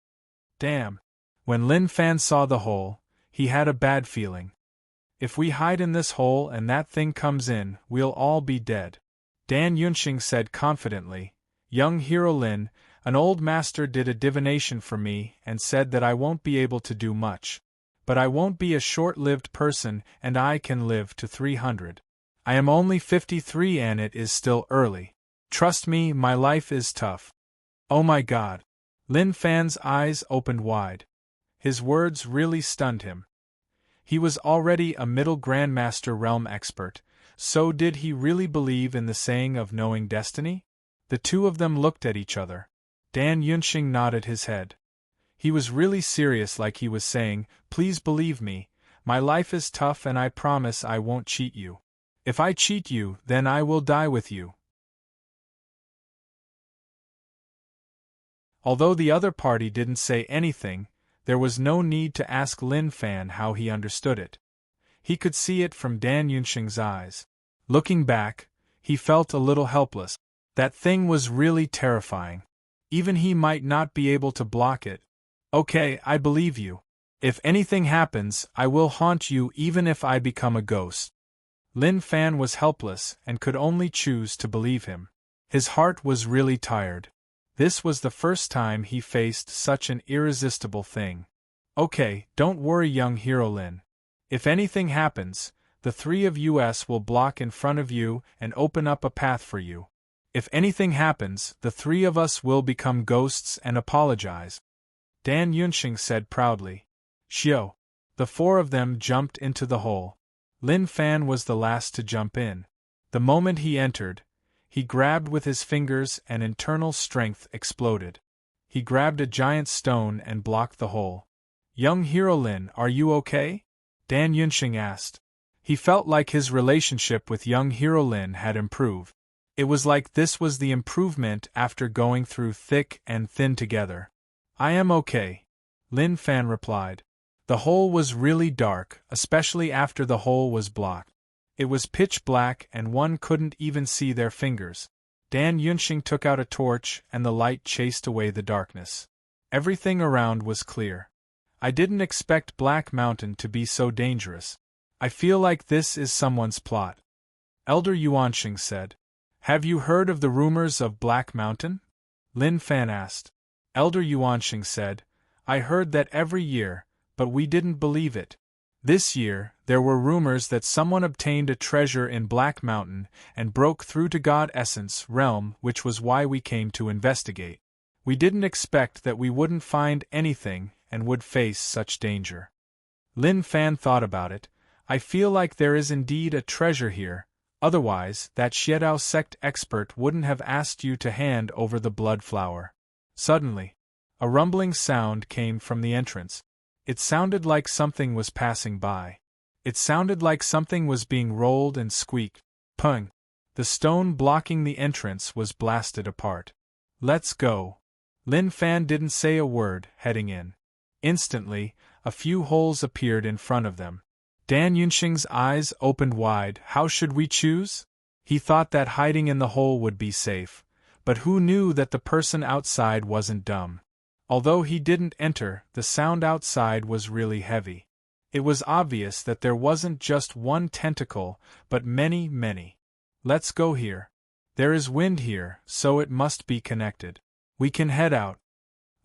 Damn. When Lin Fan saw the hole, he had a bad feeling. If we hide in this hole and that thing comes in, we'll all be dead. Dan Yunxing said confidently, Young hero Lin, an old master did a divination for me and said that I won't be able to do much. But I won't be a short-lived person and I can live to 300. I am only 53 and it is still early. Trust me, my life is tough. Oh my God. Lin Fan's eyes opened wide. His words really stunned him. He was already a middle Grandmaster realm expert, so did he really believe in the saying of knowing destiny? The two of them looked at each other. Dan Yunxing nodded his head. He was really serious, like he was saying, please believe me, my life is tough and I promise I won't cheat you. If I cheat you, then I will die with you. Although the other party didn't say anything, there was no need to ask Lin Fan how he understood it. He could see it from Dan Yunxing's eyes. Looking back, he felt a little helpless. That thing was really terrifying. Even he might not be able to block it. Okay, I believe you. If anything happens, I will haunt you even if I become a ghost. Lin Fan was helpless and could only choose to believe him. His heart was really tired. This was the first time he faced such an irresistible thing. Okay, don't worry, young hero Lin. If anything happens, the three of us will block in front of you and open up a path for you. If anything happens, the three of us will become ghosts and apologize. Dan Yunxing said proudly. Xiao. The four of them jumped into the hole. Lin Fan was the last to jump in. The moment he entered, he grabbed with his fingers and internal strength exploded. He grabbed a giant stone and blocked the hole. Young hero Lin, are you okay? Dan Yunxing asked. He felt like his relationship with young hero Lin had improved. It was like this was the improvement after going through thick and thin together. I am okay, Lin Fan replied. The hole was really dark, especially after the hole was blocked. It was pitch black and one couldn't even see their fingers. Dan Yunxing took out a torch and the light chased away the darkness. Everything around was clear. I didn't expect Black Mountain to be so dangerous. I feel like this is someone's plot. Elder Yuanxing said. Have you heard of the rumors of Black Mountain? Lin Fan asked. Elder Yuanxing said, I heard that every year, but we didn't believe it. This year, there were rumors that someone obtained a treasure in Black Mountain and broke through to God Essence realm, which was why we came to investigate. We didn't expect that we wouldn't find anything and would face such danger. Lin Fan thought about it. I feel like there is indeed a treasure here, otherwise that Xiedao sect expert wouldn't have asked you to hand over the blood flower. Suddenly, a rumbling sound came from the entrance. It sounded like something was passing by. It sounded like something was being rolled and squeaked. Pung! The stone blocking the entrance was blasted apart. Let's go. Lin Fan didn't say a word, heading in. Instantly, a few holes appeared in front of them. Dan Yunxing's eyes opened wide. How should we choose? He thought that hiding in the hole would be safe, but who knew that the person outside wasn't dumb? Although he didn't enter, the sound outside was really heavy. It was obvious that there wasn't just one tentacle, but many, many. Let's go here. There is wind here, so it must be connected. We can head out.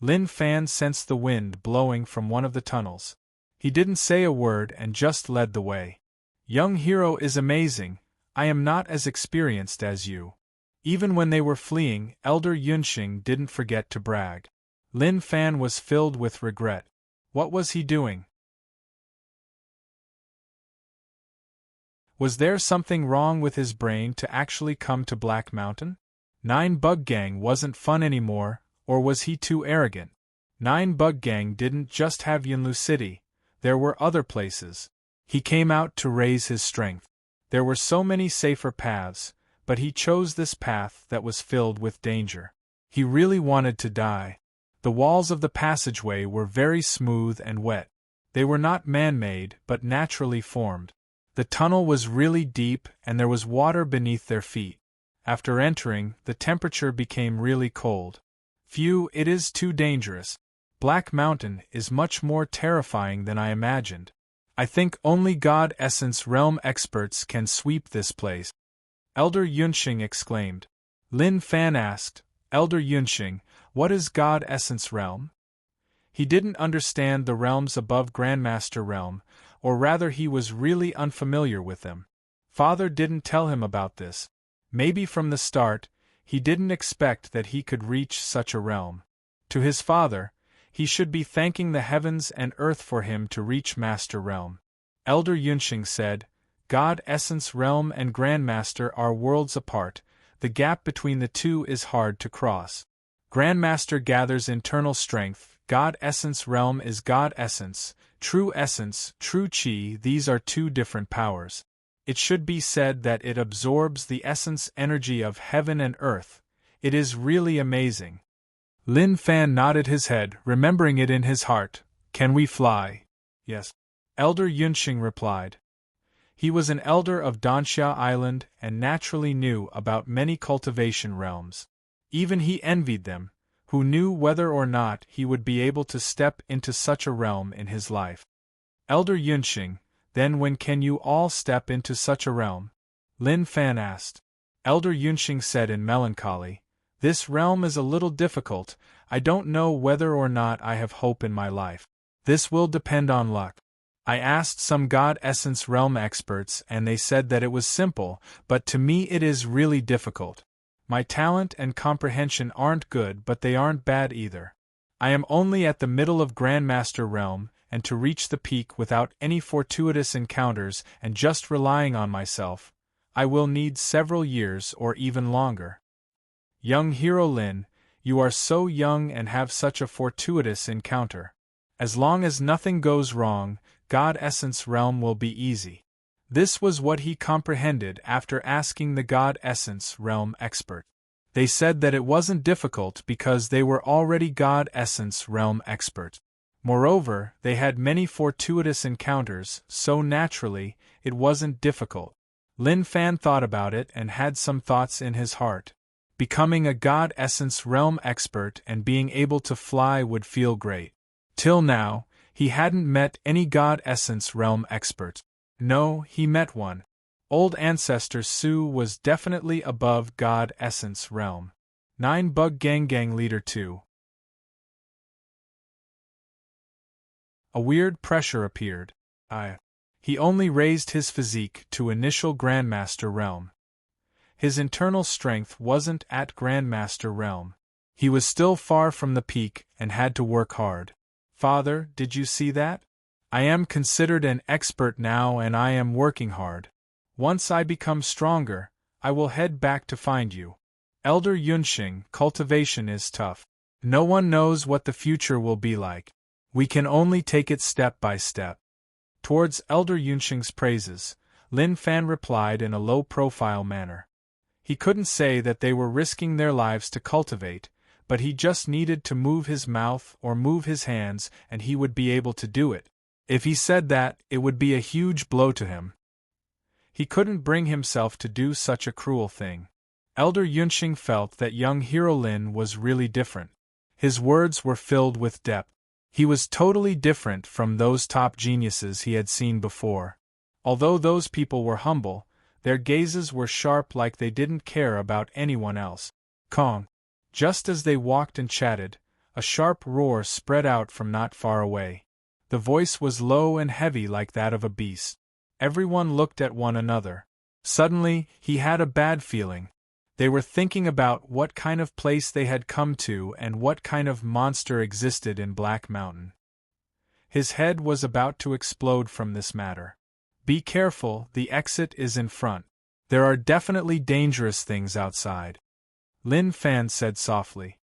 Lin Fan sensed the wind blowing from one of the tunnels. He didn't say a word and just led the way. Young hero is amazing. I am not as experienced as you. Even when they were fleeing, Elder Yunxing didn't forget to brag. Lin Fan was filled with regret. What was he doing? Was there something wrong with his brain to actually come to Black Mountain? 9 Bug Gang wasn't fun anymore, or was he too arrogant? 9 Bug Gang didn't just have Yunlu City, there were other places. He came out to raise his strength. There were so many safer paths, but he chose this path that was filled with danger. He really wanted to die. The walls of the passageway were very smooth and wet. They were not man-made, but naturally formed. The tunnel was really deep and there was water beneath their feet. After entering, the temperature became really cold. Phew, it is too dangerous. Black Mountain is much more terrifying than I imagined. I think only God Essence realm experts can sweep this place. Elder Yunxing exclaimed. Lin Fan asked, Elder Yunxing, what is God Essence realm? He didn't understand the realms above Grandmaster realm, or rather he was really unfamiliar with them. Father didn't tell him about this. Maybe from the start, He didn't expect that he could reach such a realm. To his father, he should be thanking the heavens and earth for him to reach Master Realm. Elder Yunxing said, God Essence Realm and Grandmaster are worlds apart, the gap between the two is hard to cross. Grandmaster gathers internal strength, God Essence Realm is God Essence, true Qi, these are two different powers. It should be said that it absorbs the essence energy of heaven and earth. It is really amazing. Lin Fan nodded his head, remembering it in his heart. Can we fly? Yes. Elder Yunxing replied. He was an elder of Danxia Island and naturally knew about many cultivation realms. Even he envied them, who knew whether or not he would be able to step into such a realm in his life. Elder Yunxing, then when can you all step into such a realm? Lin Fan asked. Elder Yunxing said in melancholy, this realm is a little difficult, I don't know whether or not I have hope in my life. This will depend on luck. I asked some God Essence Realm experts and they said that it was simple, but to me it is really difficult. My talent and comprehension aren't good but they aren't bad either. I am only at the middle of Grandmaster Realm, and to reach the peak without any fortuitous encounters and just relying on myself, I will need several years or even longer. Young Hero Lin, you are so young and have such a fortuitous encounter. As long as nothing goes wrong, God Essence Realm will be easy. This was what he comprehended after asking the God Essence Realm expert. They said that it wasn't difficult because they were already God Essence Realm expert. Moreover, they had many fortuitous encounters, so naturally, it wasn't difficult. Lin Fan thought about it and had some thoughts in his heart. Becoming a God Essence Realm expert and being able to fly would feel great. Till now, he hadn't met any God Essence Realm expert. No, he met one. Old Ancestor Su was definitely above God Essence Realm. 9 Bug Gang Leader 2. A weird pressure appeared. He only raised his physique to initial Grandmaster Realm. His internal strength wasn't at Grandmaster Realm. He was still far from the peak and had to work hard. Father, did you see that? I am considered an expert now and I am working hard. Once I become stronger, I will head back to find you. Elder Yunxing, cultivation is tough. No one knows what the future will be like. We can only take it step by step. Towards Elder Yunxing's praises, Lin Fan replied in a low-profile manner. He couldn't say that they were risking their lives to cultivate, but he just needed to move his mouth or move his hands and he would be able to do it. If he said that, it would be a huge blow to him. He couldn't bring himself to do such a cruel thing. Elder Yunxing felt that young Hero Lin was really different. His words were filled with depth. He was totally different from those top geniuses he had seen before. Although those people were humble, their gazes were sharp like they didn't care about anyone else. Kong. Just as they walked and chatted, a sharp roar spread out from not far away. The voice was low and heavy like that of a beast. Everyone looked at one another. Suddenly, he had a bad feeling. They were thinking about what kind of place they had come to and what kind of monster existed in Black Mountain. His head was about to explode from this matter. Be careful, the exit is in front. There are definitely dangerous things outside. Lin Fan said softly.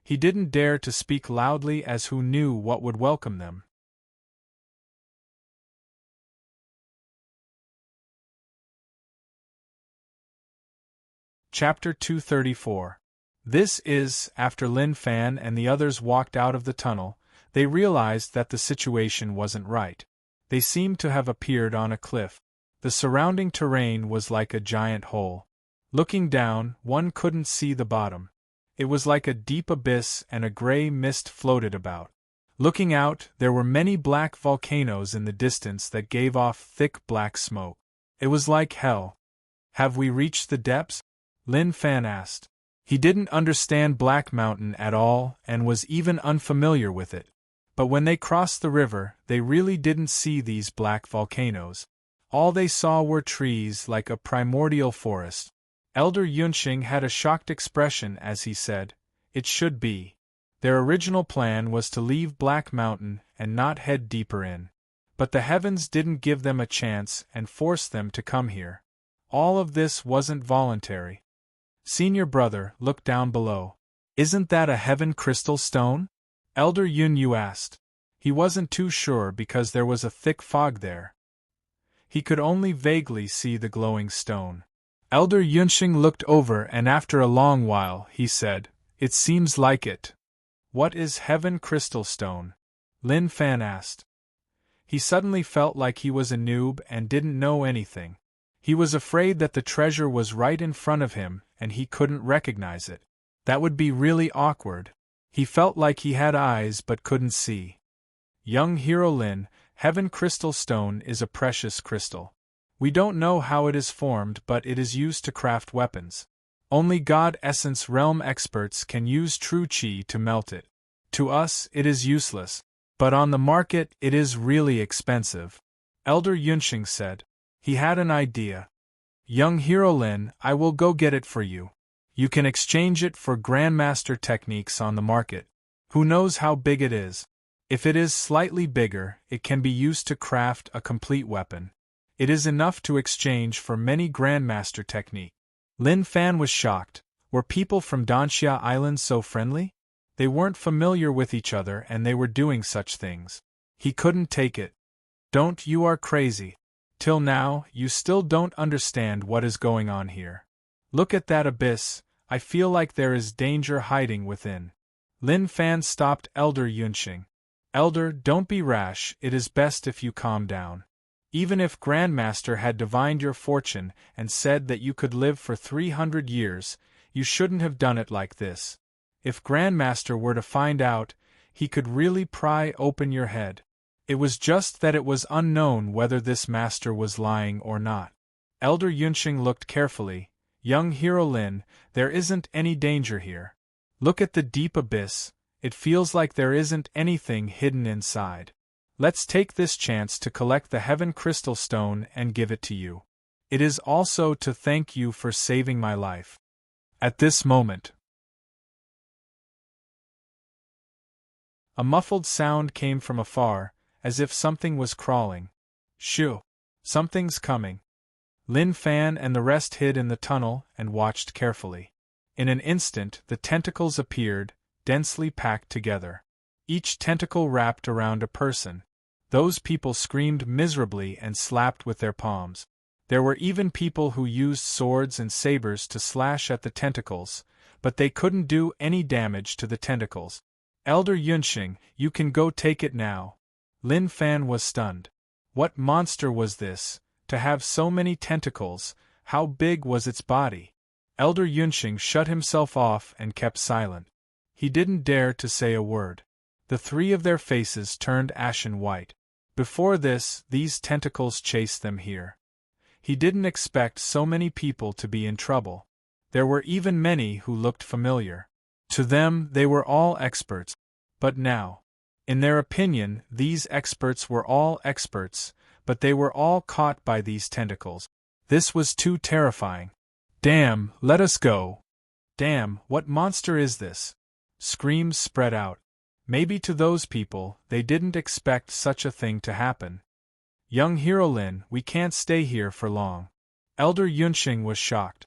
He didn't dare to speak loudly as who knew what would welcome them. Chapter 234. This is, after Lin Fan and the others walked out of the tunnel, they realized that the situation wasn't right. They seemed to have appeared on a cliff. The surrounding terrain was like a giant hole. Looking down, one couldn't see the bottom. It was like a deep abyss and a gray mist floated about. Looking out, there were many black volcanoes in the distance that gave off thick black smoke. It was like hell. Have we reached the depths? Lin Fan asked. He didn't understand Black Mountain at all and was even unfamiliar with it. But when they crossed the river, they really didn't see these black volcanoes. All they saw were trees like a primordial forest. Elder Yunxing had a shocked expression as he said, "It should be." Their original plan was to leave Black Mountain and not head deeper in. But the heavens didn't give them a chance and force them to come here. All of this wasn't voluntary. Senior brother, look down below. Isn't that a heaven crystal stone? Elder Yun Yu asked. He wasn't too sure because there was a thick fog there. He could only vaguely see the glowing stone. Elder Yunxing looked over and after a long while he said, "It seems like it." "What is heaven crystal stone?" Lin Fan asked. He suddenly felt like he was a noob and didn't know anything. He was afraid that the treasure was right in front of him and he couldn't recognize it. That would be really awkward. He felt like he had eyes but couldn't see. Young Hero Lin, heaven crystal stone is a precious crystal. We don't know how it is formed, but it is used to craft weapons. Only God Essence Realm experts can use true Qi to melt it. To us, it is useless, but on the market it is really expensive. Elder Yunxing said. He had an idea. Young Hero Lin, I will go get it for you. You can exchange it for Grandmaster techniques on the market. Who knows how big it is? If it is slightly bigger, it can be used to craft a complete weapon. It is enough to exchange for many Grandmaster techniques. Lin Fan was shocked. Were people from Danxia Island so friendly? They weren't familiar with each other and they were doing such things. He couldn't take it. Don't, you are crazy. Till now, you still don't understand what is going on here. Look at that abyss, I feel like there is danger hiding within. Lin Fan stopped Elder Yunxing. Elder, don't be rash, it is best if you calm down. Even if Grandmaster had divined your fortune and said that you could live for 300 years, you shouldn't have done it like this. If Grandmaster were to find out, he could really pry open your head. It was just that it was unknown whether this master was lying or not. Elder Yunxing looked carefully. Young Hero Lin, there isn't any danger here. Look at the deep abyss, it feels like there isn't anything hidden inside. Let's take this chance to collect the Heaven Crystal Stone and give it to you. It is also to thank you for saving my life. At this moment, a muffled sound came from afar, as if something was crawling. Shoo! Something's coming. Lin Fan and the rest hid in the tunnel and watched carefully. In an instant, the tentacles appeared, densely packed together. Each tentacle wrapped around a person. Those people screamed miserably and slapped with their palms. There were even people who used swords and sabers to slash at the tentacles, but they couldn't do any damage to the tentacles. Elder Yunxing, you can go take it now. Lin Fan was stunned. What monster was this, to have so many tentacles? How big was its body? Elder Yunxing shut himself off and kept silent. He didn't dare to say a word. The three of their faces turned ashen white. Before this, these tentacles chased them here. He didn't expect so many people to be in trouble. There were even many who looked familiar. To them, they were all experts. But now, in their opinion, these experts were all experts, but they were all caught by these tentacles. This was too terrifying. Damn, let us go. Damn, what monster is this? Screams spread out. Maybe to those people, they didn't expect such a thing to happen. Young Hero Lin, we can't stay here for long. Elder Yunxing was shocked.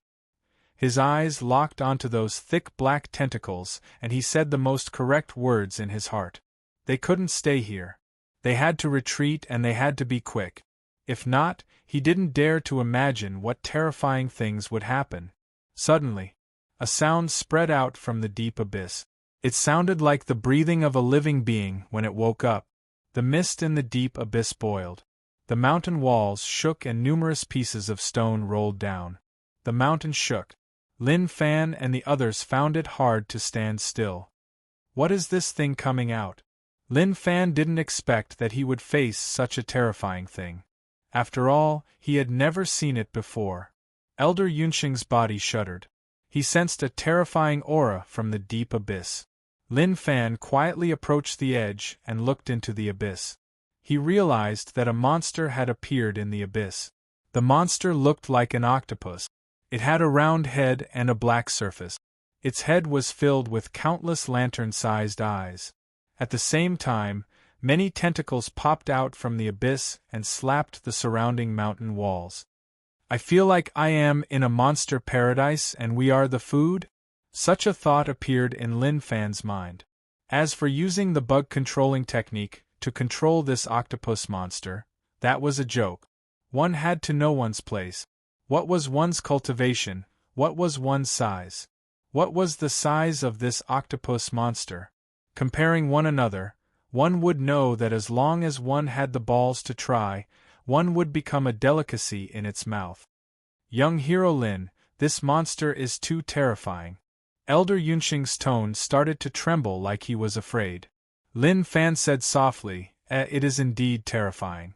His eyes locked onto those thick black tentacles, and he said the most correct words in his heart. They couldn't stay here. They had to retreat and they had to be quick. If not, he didn't dare to imagine what terrifying things would happen. Suddenly, a sound spread out from the deep abyss. It sounded like the breathing of a living being when it woke up. The mist in the deep abyss boiled. The mountain walls shook and numerous pieces of stone rolled down. The mountain shook. Lin Fan and the others found it hard to stand still. What is this thing coming out? Lin Fan didn't expect that he would face such a terrifying thing. After all, he had never seen it before. Elder Yunxing's body shuddered. He sensed a terrifying aura from the deep abyss. Lin Fan quietly approached the edge and looked into the abyss. He realized that a monster had appeared in the abyss. The monster looked like an octopus. It had a round head and a black surface. Its head was filled with countless lantern-sized eyes. At the same time, many tentacles popped out from the abyss and slapped the surrounding mountain walls. I feel like I am in a monster paradise and we are the food? Such a thought appeared in Lin Fan's mind. As for using the bug controlling technique to control this octopus monster, that was a joke. One had to know one's place. What was one's cultivation? What was one's size? What was the size of this octopus monster? Comparing one another, one would know that as long as one had the balls to try, one would become a delicacy in its mouth. Young hero Lin, this monster is too terrifying. Elder Yunxing's tone started to tremble like he was afraid. Lin Fan said softly, It is indeed terrifying.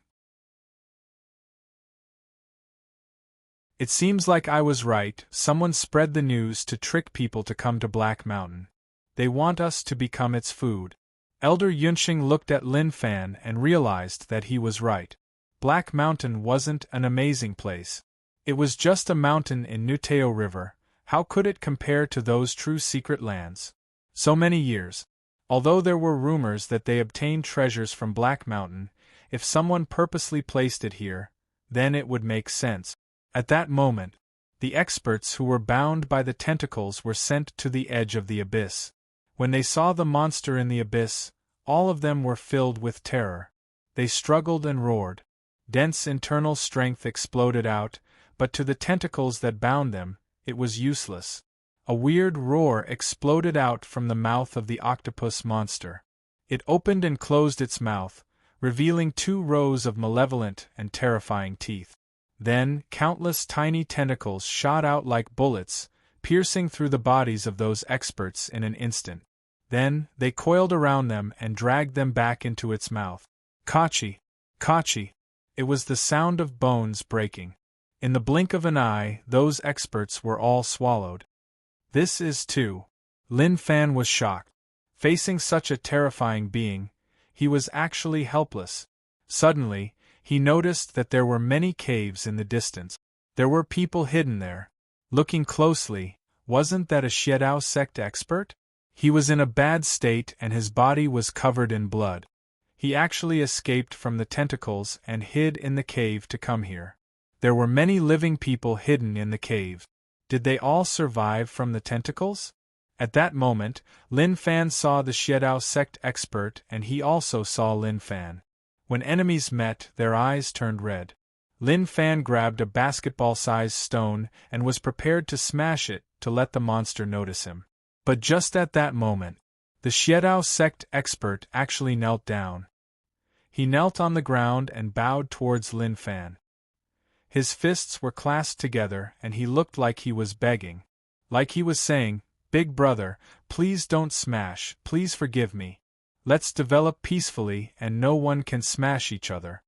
It seems like I was right. Someone spread the news to trick people to come to Black Mountain. They want us to become its food. Elder Yunxing looked at Lin Fan and realized that he was right. Black Mountain wasn't an amazing place. It was just a mountain in Nuteo River. How could it compare to those true secret lands? So many years. Although there were rumors that they obtained treasures from Black Mountain, if someone purposely placed it here, then it would make sense. At that moment, the experts who were bound by the tentacles were sent to the edge of the abyss. When they saw the monster in the abyss, all of them were filled with terror. They struggled and roared. Dense internal strength exploded out, but to the tentacles that bound them, it was useless. A weird roar exploded out from the mouth of the octopus monster. It opened and closed its mouth, revealing 2 rows of malevolent and terrifying teeth. Then, countless tiny tentacles shot out like bullets, piercing through the bodies of those experts in an instant. Then, they coiled around them and dragged them back into its mouth. Kachi! Kachi! It was the sound of bones breaking. In the blink of an eye, those experts were all swallowed. This is too. Lin Fan was shocked. Facing such a terrifying being, he was actually helpless. Suddenly, he noticed that there were many caves in the distance. There were people hidden there. Looking closely, wasn't that a Xiedao sect expert? He was in a bad state and his body was covered in blood. He actually escaped from the tentacles and hid in the cave to come here. There were many living people hidden in the cave. Did they all survive from the tentacles? At that moment, Lin Fan saw the Xiedao sect expert and he also saw Lin Fan. When enemies met, their eyes turned red. Lin Fan grabbed a basketball-sized stone and was prepared to smash it to let the monster notice him. But just at that moment, the Xiedao sect expert actually knelt down. He knelt on the ground and bowed towards Lin Fan. His fists were clasped together and he looked like he was begging. Like he was saying, "Big brother, please don't smash, please forgive me. Let's develop peacefully and no one can smash each other."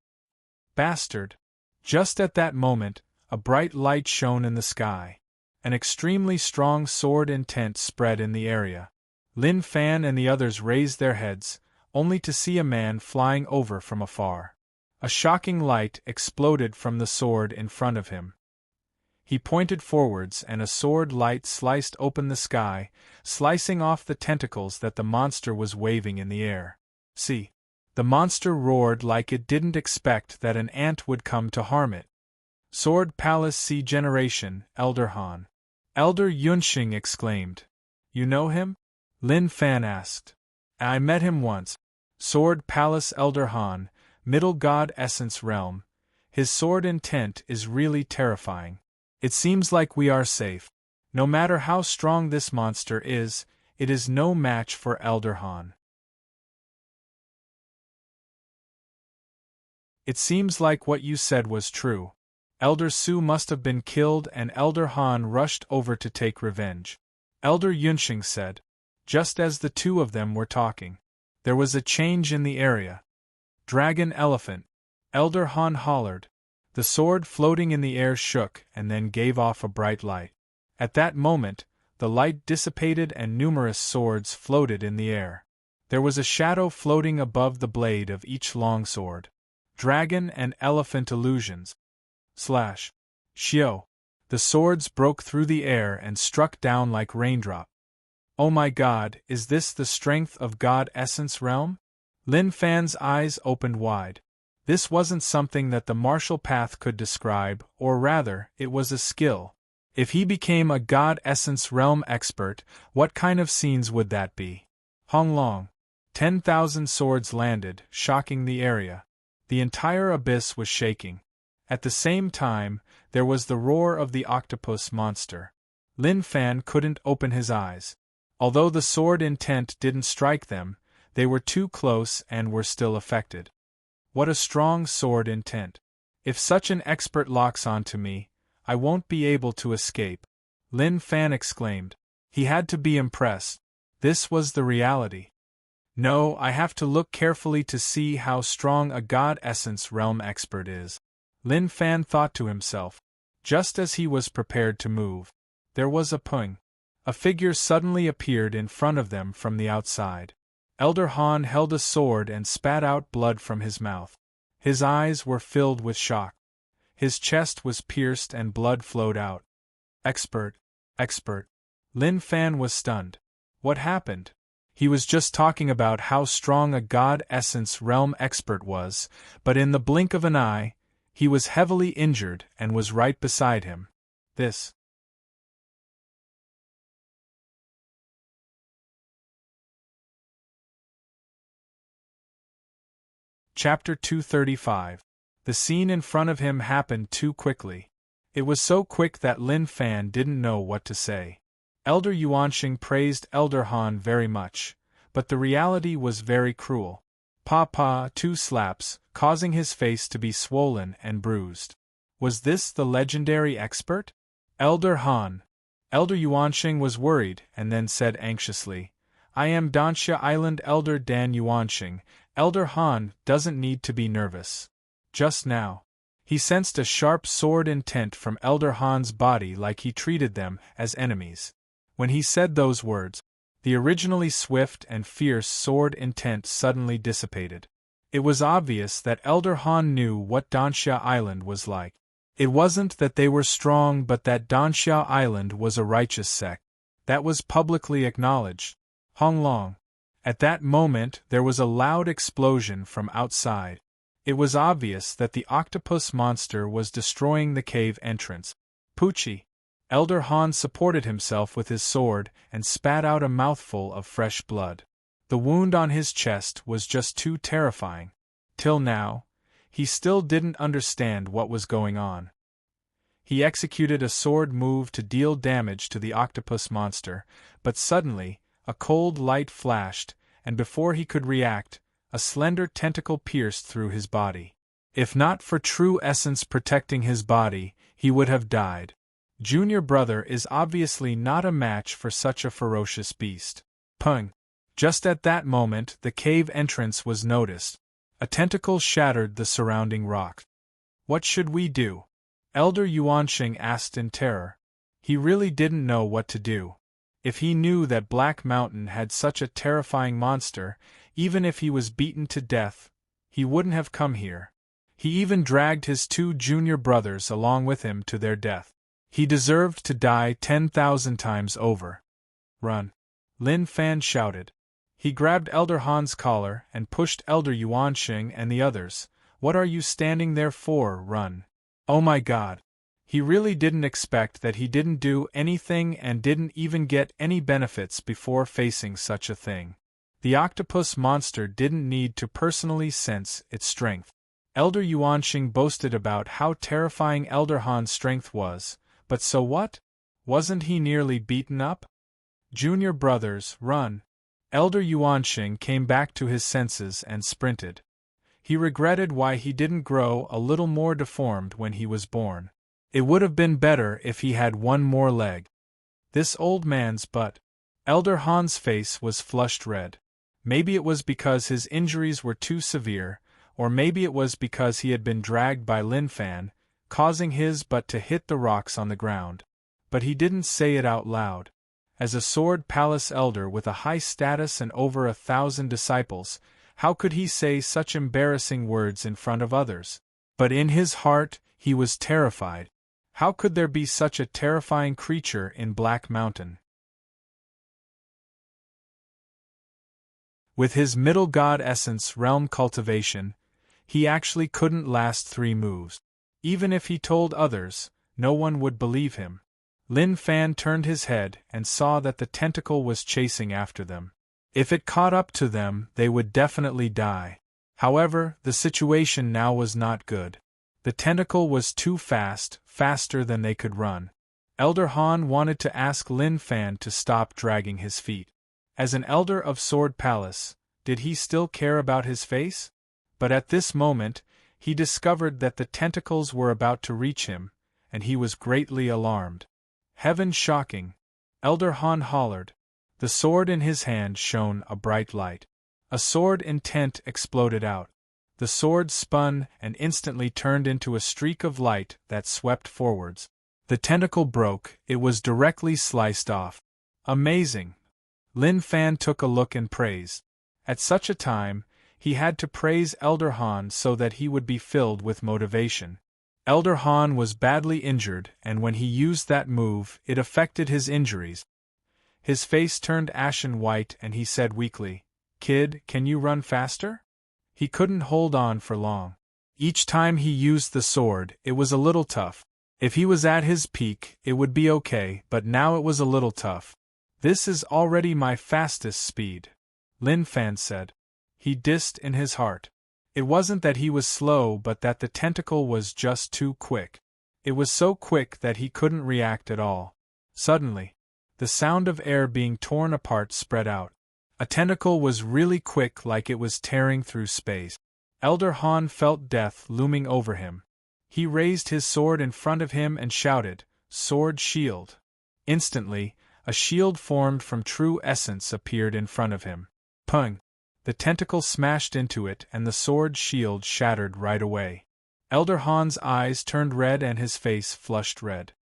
Bastard! Just at that moment, a bright light shone in the sky. An extremely strong sword intent spread in the area. Lin Fan and the others raised their heads, only to see a man flying over from afar. A shocking light exploded from the sword in front of him. He pointed forwards and a sword light sliced open the sky, slicing off the tentacles that the monster was waving in the air. See! The monster roared like it didn't expect that an ant would come to harm it. Sword Palace C Generation, Elder Han. Elder Yunxing exclaimed. You know him? Lin Fan asked. I met him once. Sword Palace Elder Han, Middle God Essence Realm. His sword intent is really terrifying. It seems like we are safe. No matter how strong this monster is, it is no match for Elder Han. It seems like what you said was true. Elder Su must have been killed and Elder Han rushed over to take revenge. Elder Yunxing said. Just as the two of them were talking, there was a change in the area. Dragon Elephant. Elder Han hollered. The sword floating in the air shook and then gave off a bright light. At that moment, the light dissipated and numerous swords floated in the air. There was a shadow floating above the blade of each long sword. Dragon and Elephant Illusions. / Xiao. The swords broke through the air and struck down like raindrops. Oh my God, is this the strength of God Essence Realm? Lin Fan's eyes opened wide. This wasn't something that the martial path could describe, or rather, it was a skill. If he became a God Essence Realm expert, what kind of scenes would that be? Hong Long. 10,000 swords landed, shocking the area. The entire abyss was shaking. At the same time, there was the roar of the octopus monster. Lin Fan couldn't open his eyes. Although the sword intent didn't strike them, they were too close and were still affected. What a strong sword intent. If such an expert locks onto me, I won't be able to escape. Lin Fan exclaimed. He had to be impressed. This was the reality. No, I have to look carefully to see how strong a God Essence Realm expert is. Lin Fan thought to himself. Just as he was prepared to move, there was a ping. A figure suddenly appeared in front of them from the outside. Elder Han held a sword and spat out blood from his mouth. His eyes were filled with shock. His chest was pierced and blood flowed out. Expert. Lin Fan was stunned. What happened? He was just talking about how strong a God Essence Realm expert was, but in the blink of an eye, he was heavily injured and was right beside him. This. Chapter 235. The scene in front of him happened too quickly. It was so quick that Lin Fan didn't know what to say. Elder Yuanxing praised Elder Han very much, but the reality was very cruel. Pa, 2 slaps, causing his face to be swollen and bruised. Was this the legendary expert? Elder Han. Elder Yuanxing was worried and then said anxiously, I am Danxia Island Elder Dan Yuanxing. Elder Han doesn't need to be nervous. Just now, he sensed a sharp sword intent from Elder Han's body, like he treated them as enemies. When he said those words, the originally swift and fierce sword intent suddenly dissipated. It was obvious that Elder Han knew what Danxia Island was like. It wasn't that they were strong, but that Danxia Island was a righteous sect. That was publicly acknowledged. Hong Long. At that moment there was a loud explosion from outside. It was obvious that the octopus monster was destroying the cave entrance. Poochie. Elder Han supported himself with his sword and spat out a mouthful of fresh blood. The wound on his chest was just too terrifying. Till now, he still didn't understand what was going on. He executed a sword move to deal damage to the octopus monster, but suddenly, a cold light flashed, and before he could react, a slender tentacle pierced through his body. If not for true essence protecting his body, he would have died. Junior brother is obviously not a match for such a ferocious beast. Pung! Just at that moment the cave entrance was noticed. A tentacle shattered the surrounding rock. What should we do? Elder Yuanxing asked in terror. He really didn't know what to do. If he knew that Black Mountain had such a terrifying monster, even if he was beaten to death, he wouldn't have come here. He even dragged his 2 junior brothers along with him to their death. He deserved to die 10,000 times over. Run! Lin Fan shouted. He grabbed Elder Han's collar and pushed Elder Yuanxing and the others. What are you standing there for? Run! Oh my God! He really didn't expect that he didn't do anything and didn't even get any benefits before facing such a thing. The octopus monster didn't need to personally sense its strength. Elder Yuanxing boasted about how terrifying Elder Han's strength was, but so what? Wasn't he nearly beaten up? Junior brothers, run! Elder Yuanxing came back to his senses and sprinted. He regretted why he didn't grow a little more deformed when he was born. It would have been better if he had one more leg. This old man's butt. Elder Han's face was flushed red. Maybe it was because his injuries were too severe, or maybe it was because he had been dragged by Lin Fan, causing his butt to hit the rocks on the ground. But he didn't say it out loud. As a sword palace elder with a high status and over 1,000 disciples, how could he say such embarrassing words in front of others? But in his heart, he was terrified. How could there be such a terrifying creature in Black Mountain? With his middle god essence realm cultivation, he actually couldn't last 3 moves. Even if he told others, no one would believe him. Lin Fan turned his head and saw that the tentacle was chasing after them. If it caught up to them, they would definitely die. However, the situation now was not good. The tentacle was too fast, faster than they could run. Elder Han wanted to ask Lin Fan to stop dragging his feet. As an elder of Sword Palace, did he still care about his face? But at this moment, he discovered that the tentacles were about to reach him, and he was greatly alarmed. Heaven shocking! Elder Han hollered. The sword in his hand shone a bright light. A sword intent exploded out. The sword spun and instantly turned into a streak of light that swept forwards. The tentacle broke, it was directly sliced off. Amazing! Lin Fan took a look and praised. At such a time, he had to praise Elder Han so that he would be filled with motivation. Elder Han was badly injured, and when he used that move, it affected his injuries. His face turned ashen white and he said weakly, "Kid, can you run faster?" He couldn't hold on for long. Each time he used the sword, it was a little tough. If he was at his peak, it would be okay, but now it was a little tough. "This is already my fastest speed," Lin Fan said. He dissed in his heart. It wasn't that he was slow, but that the tentacle was just too quick. It was so quick that he couldn't react at all. Suddenly, the sound of air being torn apart spread out. A tentacle was really quick, like it was tearing through space. Elder Han felt death looming over him. He raised his sword in front of him and shouted, "Sword shield!" Instantly, a shield formed from true essence appeared in front of him. Pung! The tentacle smashed into it and the sword shield shattered right away. Elder Han's eyes turned red and his face flushed red.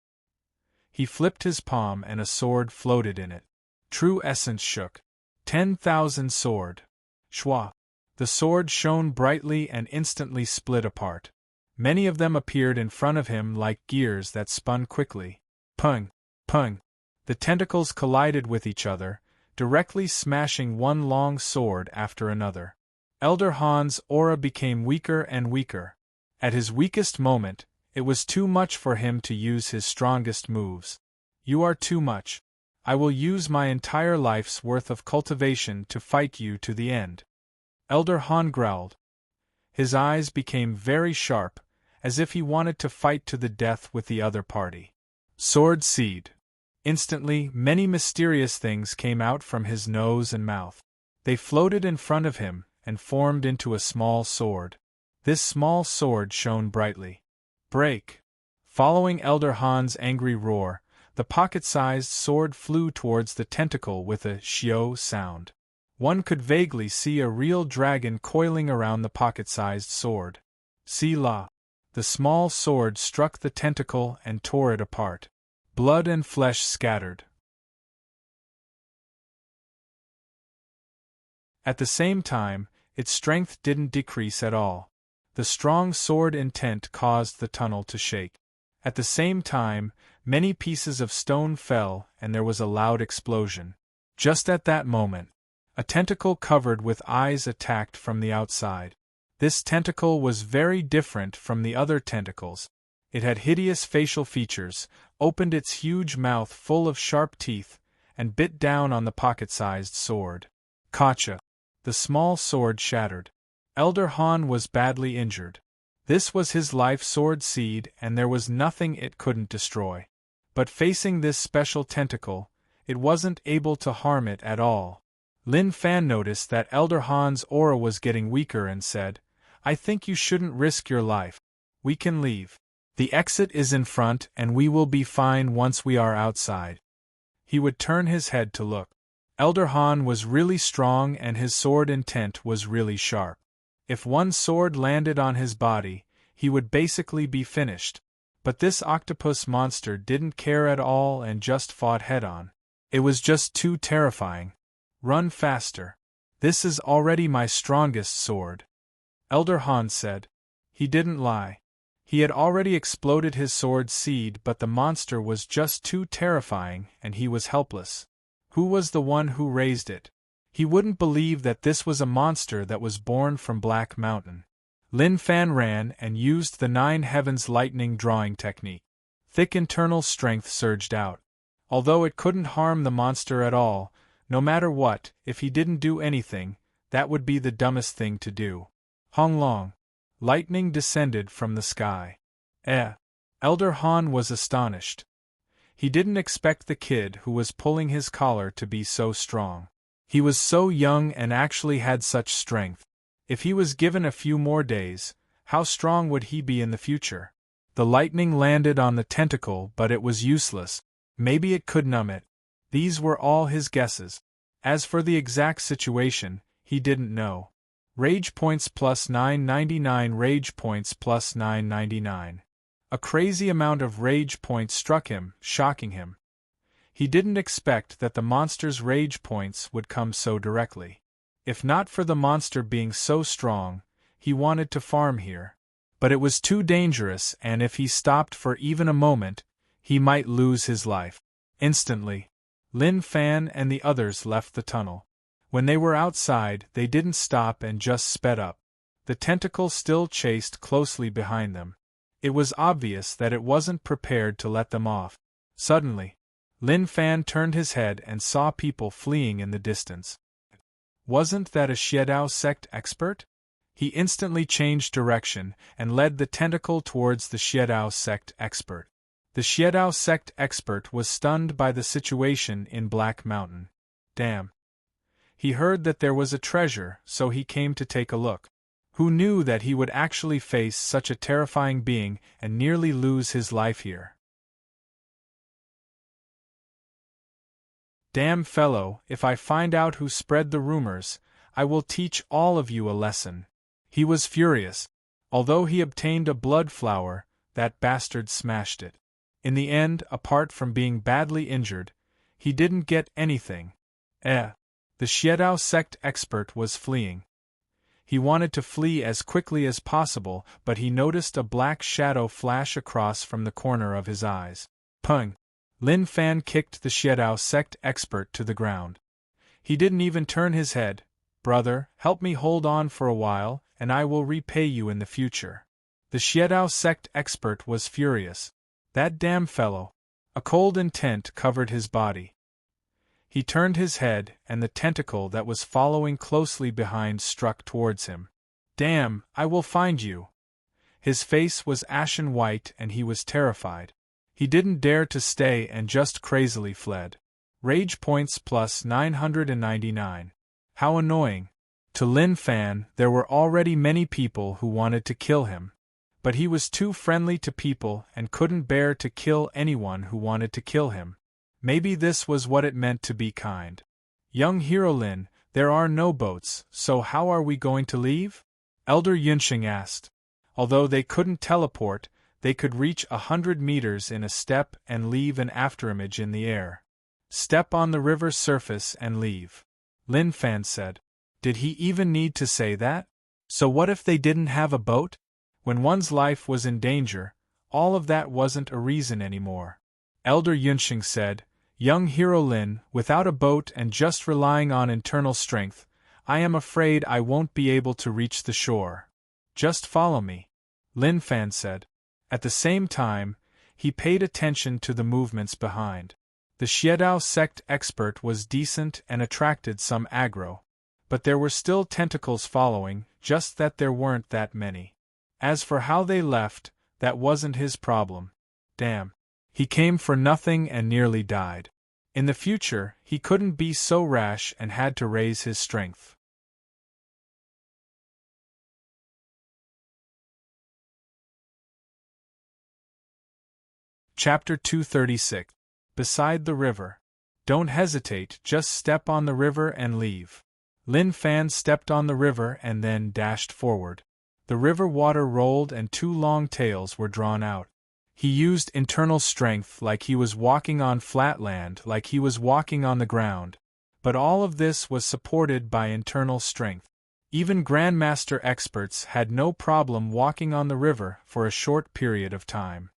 He flipped his palm and a sword floated in it. True essence shook. 10,000 sword. Shwa! The sword shone brightly and instantly split apart. Many of them appeared in front of him like gears that spun quickly. Pung! Pung! The tentacles collided with each other, directly smashing one long sword after another. Elder Han's aura became weaker and weaker. At his weakest moment, it was too much for him to use his strongest moves. "You are too much. I will use my entire life's worth of cultivation to fight you to the end." Elder Han growled. His eyes became very sharp, as if he wanted to fight to the death with the other party. Sword seed. Instantly, many mysterious things came out from his nose and mouth. They floated in front of him and formed into a small sword. This small sword shone brightly. Break! Following Elder Han's angry roar, the pocket-sized sword flew towards the tentacle with a "shio" sound. One could vaguely see a real dragon coiling around the pocket-sized sword. See la! The small sword struck the tentacle and tore it apart. Blood and flesh scattered. At the same time, its strength didn't decrease at all. The strong sword intent caused the tunnel to shake. At the same time, many pieces of stone fell and there was a loud explosion. Just at that moment, a tentacle covered with eyes attacked from the outside. This tentacle was very different from the other tentacles. It had hideous facial features, opened its huge mouth full of sharp teeth, and bit down on the pocket-sized sword. Gotcha! The small sword shattered. Elder Han was badly injured. This was his life sword seed and there was nothing it couldn't destroy. But facing this special tentacle, it wasn't able to harm it at all. Lin Fan noticed that Elder Han's aura was getting weaker and said, "I think you shouldn't risk your life. We can leave. The exit is in front and we will be fine once we are outside." He would turn his head to look. Elder Han was really strong and his sword intent was really sharp. If one sword landed on his body, he would basically be finished. But this octopus monster didn't care at all and just fought head-on. It was just too terrifying. "Run faster. This is already my strongest sword," Elder Han said. He didn't lie. He had already exploded his sword seed, but the monster was just too terrifying and he was helpless. Who was the one who raised it? He wouldn't believe that this was a monster that was born from Black Mountain. Lin Fan ran and used the 9 heavens lightning drawing technique. Thick internal strength surged out. Although it couldn't harm the monster at all, no matter what, if he didn't do anything, that would be the dumbest thing to do. Hong Long. Lightning descended from the sky. Elder Han was astonished. He didn't expect the kid who was pulling his collar to be so strong. He was so young and actually had such strength. If he was given a few more days, how strong would he be in the future? The lightning landed on the tentacle, but it was useless. Maybe it could numb it. These were all his guesses. As for the exact situation, he didn't know. Rage points plus 999, rage points plus 999. A crazy amount of rage points struck him, shocking him. He didn't expect that the monster's rage points would come so directly. If not for the monster being so strong, he wanted to farm here. But it was too dangerous, and if he stopped for even a moment, he might lose his life. Instantly, Lin Fan and the others left the tunnel. When they were outside, they didn't stop and just sped up. The tentacle still chased closely behind them. It was obvious that it wasn't prepared to let them off. Suddenly, Lin Fan turned his head and saw people fleeing in the distance. Wasn't that a Xiedao sect expert? He instantly changed direction and led the tentacle towards the Xiedao sect expert. The Xiedao sect expert was stunned by the situation in Black Mountain. Damn. He heard that there was a treasure, so he came to take a look. Who knew that he would actually face such a terrifying being and nearly lose his life here? Damn fellow, if I find out who spread the rumors, I will teach all of you a lesson. He was furious. Although he obtained a blood flower, that bastard smashed it. In the end, apart from being badly injured, he didn't get anything. The Xiedao sect expert was fleeing. He wanted to flee as quickly as possible, but he noticed a black shadow flash across from the corner of his eyes. Pung! Lin Fan kicked the Xiedao sect expert to the ground. He didn't even turn his head. Brother, help me hold on for a while, and I will repay you in the future. The Xiedao sect expert was furious. That damn fellow. A cold intent covered his body. He turned his head, and the tentacle that was following closely behind struck towards him. Damn, I will find you. His face was ashen white and he was terrified. He didn't dare to stay and just crazily fled. Rage points plus 999. How annoying. To Lin Fan, there were already many people who wanted to kill him. But he was too friendly to people and couldn't bear to kill anyone who wanted to kill him. Maybe this was what it meant to be kind. Young hero Lin, there are no boats, so how are we going to leave? Elder Yunxing asked. Although they couldn't teleport, they could reach 100 meters in a step and leave an afterimage in the air. Step on the river surface and leave. Lin Fan said. Did he even need to say that? So what if they didn't have a boat? When one's life was in danger, all of that wasn't a reason anymore. Elder Yunxing said, Young hero Lin, without a boat and just relying on internal strength, I am afraid I won't be able to reach the shore. Just follow me. Lin Fan said. At the same time, he paid attention to the movements behind. The Xiedao sect expert was decent and attracted some aggro. But there were still tentacles following, just that there weren't that many. As for how they left, that wasn't his problem. Damn. He came for nothing and nearly died. In the future, he couldn't be so rash and had to raise his strength. Chapter 236. Beside the river. Don't hesitate, just step on the river and leave. Lin Fan stepped on the river and then dashed forward. The river water rolled and 2 long tails were drawn out. He used internal strength like he was walking on flat land, like he was walking on the ground. But all of this was supported by internal strength. Even Grandmaster experts had no problem walking on the river for a short period of time.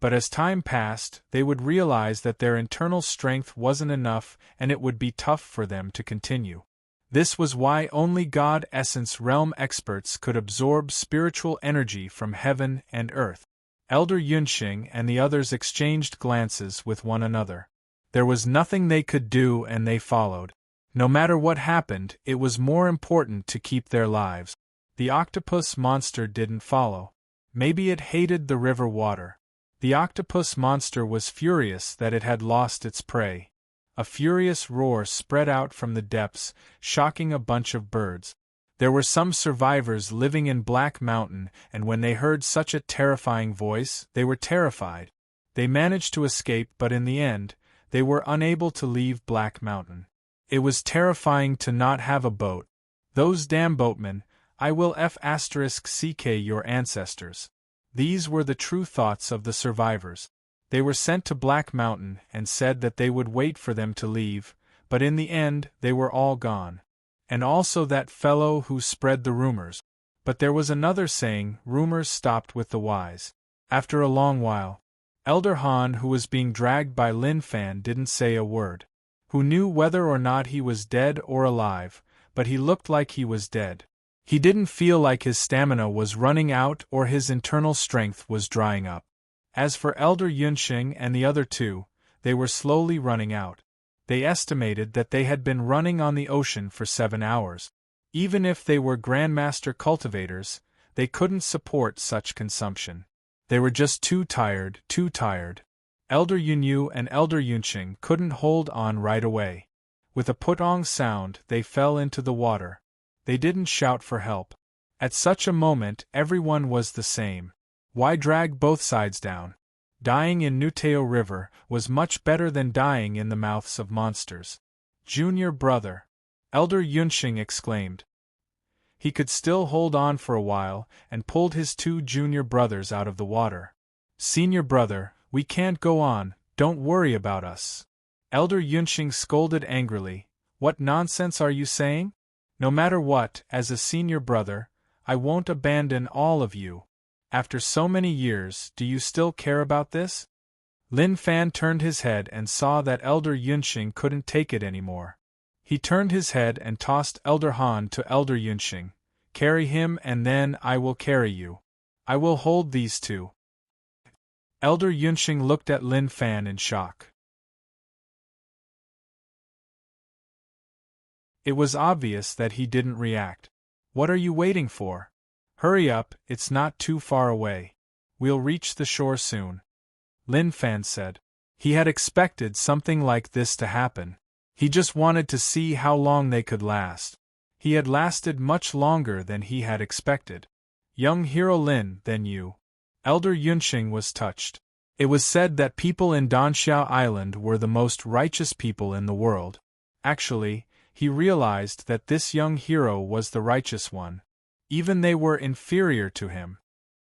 But as time passed, they would realize that their internal strength wasn't enough and it would be tough for them to continue. This was why only God Essence Realm experts could absorb spiritual energy from heaven and earth. Elder Yunxing and the others exchanged glances with one another. There was nothing they could do and they followed. No matter what happened, it was more important to keep their lives. The octopus monster didn't follow. Maybe it hated the river water. The octopus monster was furious that it had lost its prey. A furious roar spread out from the depths, shocking a bunch of birds. There were some survivors living in Black Mountain, and when they heard such a terrifying voice, they were terrified. They managed to escape, but in the end, they were unable to leave Black Mountain. It was terrifying to not have a boat. Those damn boatmen, I will *CK your ancestors. These were the true thoughts of the survivors. They were sent to Black Mountain and said that they would wait for them to leave, but in the end they were all gone. And also that fellow who spread the rumors. But there was another saying, rumors stopped with the wise. After a long while, Elder Han, who was being dragged by Lin Fan, didn't say a word. Who knew whether or not he was dead or alive, but he looked like he was dead. He didn't feel like his stamina was running out or his internal strength was drying up. As for Elder Yunxing and the other two, they were slowly running out. They estimated that they had been running on the ocean for 7 hours. Even if they were Grandmaster cultivators, they couldn't support such consumption. They were just too tired, too tired. Elder Yunyu and Elder Yunxing couldn't hold on right away. With a putong sound, they fell into the water. They didn't shout for help. At such a moment, everyone was the same. Why drag both sides down? Dying in Nuteo River was much better than dying in the mouths of monsters. Junior brother! Elder Yunxing exclaimed. He could still hold on for a while and pulled his 2 junior brothers out of the water. Senior brother, we can't go on, don't worry about us. Elder Yunxing scolded angrily. What nonsense are you saying? No matter what, as a senior brother, I won't abandon all of you. After so many years, do you still care about this? Lin Fan turned his head and saw that Elder Yunxing couldn't take it anymore. He turned his head and tossed Elder Han to Elder Yunxing. Carry him and then I will carry you. I will hold these two. Elder Yunxing looked at Lin Fan in shock. It was obvious that he didn't react. What are you waiting for? Hurry up, it's not too far away. We'll reach the shore soon. Lin Fan said. He had expected something like this to happen. He just wanted to see how long they could last. He had lasted much longer than he had expected. Young hero Lin, then you. Elder Yunxing was touched. It was said that people in Danxiao Island were the most righteous people in the world. Actually, he realized that this young hero was the righteous one. Even they were inferior to him.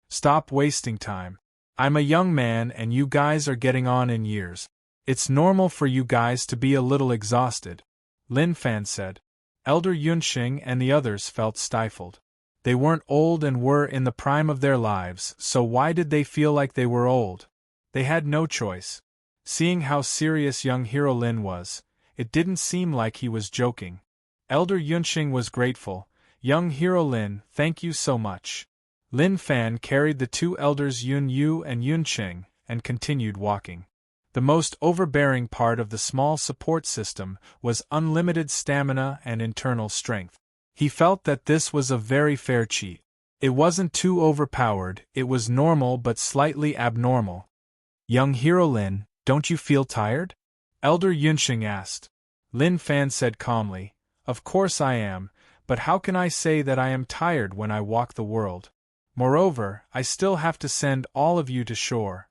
Stop wasting time. I'm a young man and you guys are getting on in years. It's normal for you guys to be a little exhausted, Lin Fan said. Elder Yunxing and the others felt stifled. They weren't old and were in the prime of their lives, so why did they feel like they were old? They had no choice. Seeing how serious young hero Lin was, it didn't seem like he was joking. Elder Yunxing was grateful. Young hero Lin, thank you so much. Lin Fan carried the 2 elders Yun Yu and Yunxing, and continued walking. The most overbearing part of the small support system was unlimited stamina and internal strength. He felt that this was a very fair cheat. It wasn't too overpowered, it was normal but slightly abnormal. Young hero Lin, don't you feel tired? Elder Yunxing asked. Lin Fan said calmly, Of course I am, but how can I say that I am tired when I walk the world? Moreover, I still have to send all of you to shore.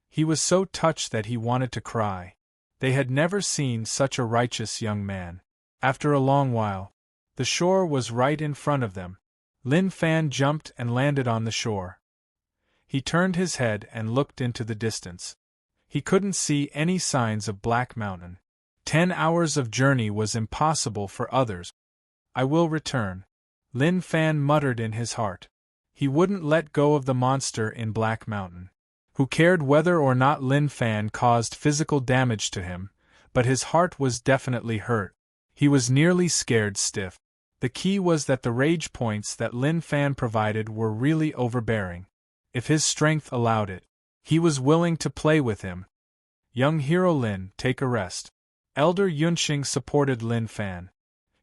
He was so touched that he wanted to cry. They had never seen such a righteous young man. After a long while, the shore was right in front of them. Lin Fan jumped and landed on the shore. He turned his head and looked into the distance. He couldn't see any signs of Black Mountain. 10 hours of journey was impossible for others. I will return. Lin Fan muttered in his heart. He wouldn't let go of the monster in Black Mountain. Who cared whether or not Lin Fan caused physical damage to him, but his heart was definitely hurt. He was nearly scared stiff. The key was that the rage points that Lin Fan provided were really overbearing. If his strength allowed it, he was willing to play with him. Young hero Lin, take a rest. Elder Yunxing supported Lin Fan.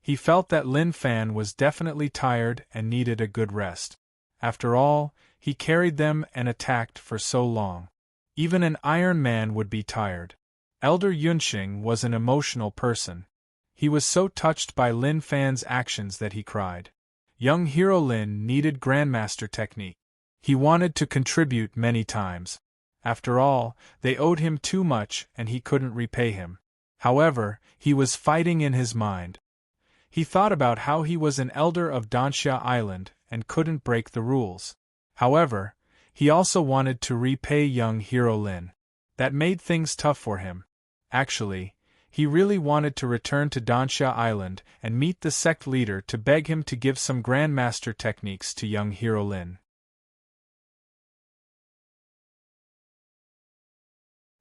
He felt that Lin Fan was definitely tired and needed a good rest. After all, he carried them and attacked for so long. Even an Iron Man would be tired. Elder Yunxing was an emotional person. He was so touched by Lin Fan's actions that he cried. Young hero Lin needed Grandmaster technique. He wanted to contribute many times. After all, they owed him too much and he couldn't repay him. However, he was fighting in his mind. He thought about how he was an elder of Danxia Island and couldn't break the rules. However, he also wanted to repay young hero Lin. That made things tough for him. Actually, he really wanted to return to Danxia Island and meet the sect leader to beg him to give some Grandmaster techniques to young hero Lin.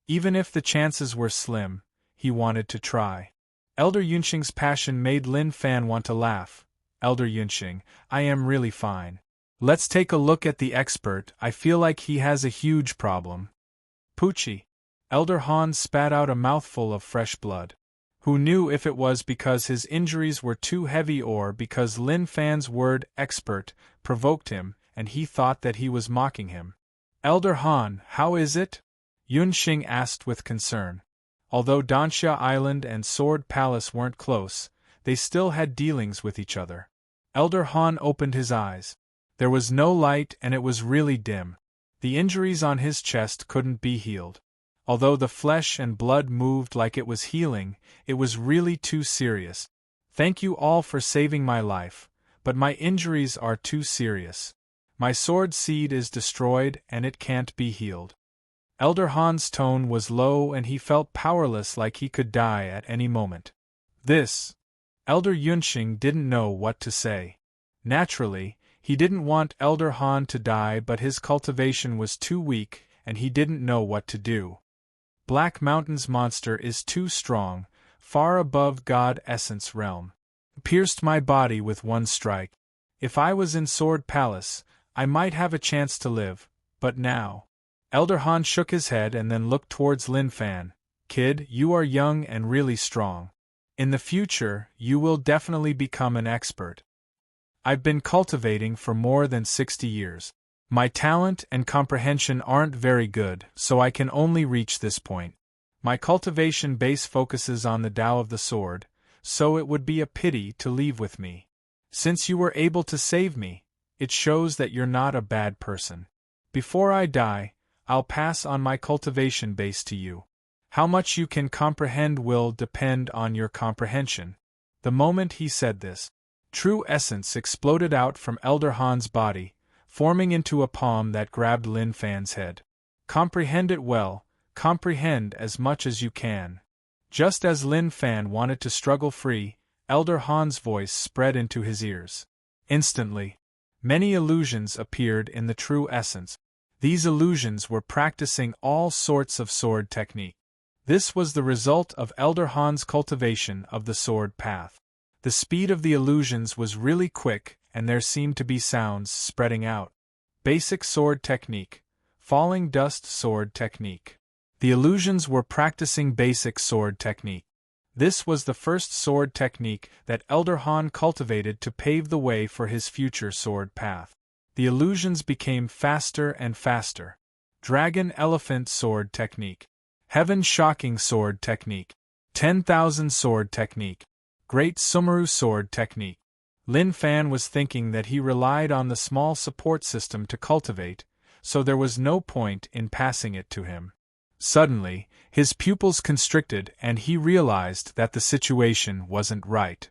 Even if the chances were slim, he wanted to try. Elder Yunxing's passion made Lin Fan want to laugh. Elder Yunxing, I am really fine. Let's take a look at the expert. I feel like he has a huge problem. Poochie. Elder Han spat out a mouthful of fresh blood. Who knew if it was because his injuries were too heavy or because Lin Fan's word expert provoked him and he thought that he was mocking him. Elder Han, how is it? Yunxing asked with concern. Although Danxia Island and Sword Palace weren't close, they still had dealings with each other. Elder Han opened his eyes. There was no light and it was really dim. The injuries on his chest couldn't be healed. Although the flesh and blood moved like it was healing, it was really too serious. Thank you all for saving my life, but my injuries are too serious. My sword seed is destroyed and it can't be healed. Elder Han's tone was low and he felt powerless, like he could die at any moment. Elder Yunxing didn't know what to say. Naturally, he didn't want Elder Han to die, but his cultivation was too weak and he didn't know what to do. Black Mountain's monster is too strong, far above God Essence realm. Pierced my body with one strike. If I was in Sword Palace, I might have a chance to live, but now. Elder Han shook his head and then looked towards Lin Fan. Kid, you are young and really strong. In the future, you will definitely become an expert. I've been cultivating for more than 60 years. My talent and comprehension aren't very good, so I can only reach this point. My cultivation base focuses on the Tao of the sword, so it would be a pity to leave with me. Since you were able to save me, it shows that you're not a bad person. Before I die, I'll pass on my cultivation base to you. How much you can comprehend will depend on your comprehension. The moment he said this, true essence exploded out from Elder Han's body, forming into a palm that grabbed Lin Fan's head. Comprehend it well, comprehend as much as you can. Just as Lin Fan wanted to struggle free, Elder Han's voice spread into his ears. Instantly, many illusions appeared in the true essence. These illusions were practicing all sorts of sword technique. This was the result of Elder Han's cultivation of the sword path. The speed of the illusions was really quick, and there seemed to be sounds spreading out. Basic sword technique. Falling dust sword technique. The illusions were practicing basic sword technique. This was the first sword technique that Elder Han cultivated to pave the way for his future sword path. The illusions became faster and faster. Dragon Elephant sword technique. Heaven Shocking sword technique. 10,000 sword technique. Great Sumeru sword technique. Lin Fan was thinking that he relied on the small support system to cultivate, so there was no point in passing it to him. Suddenly, his pupils constricted and he realized that the situation wasn't right.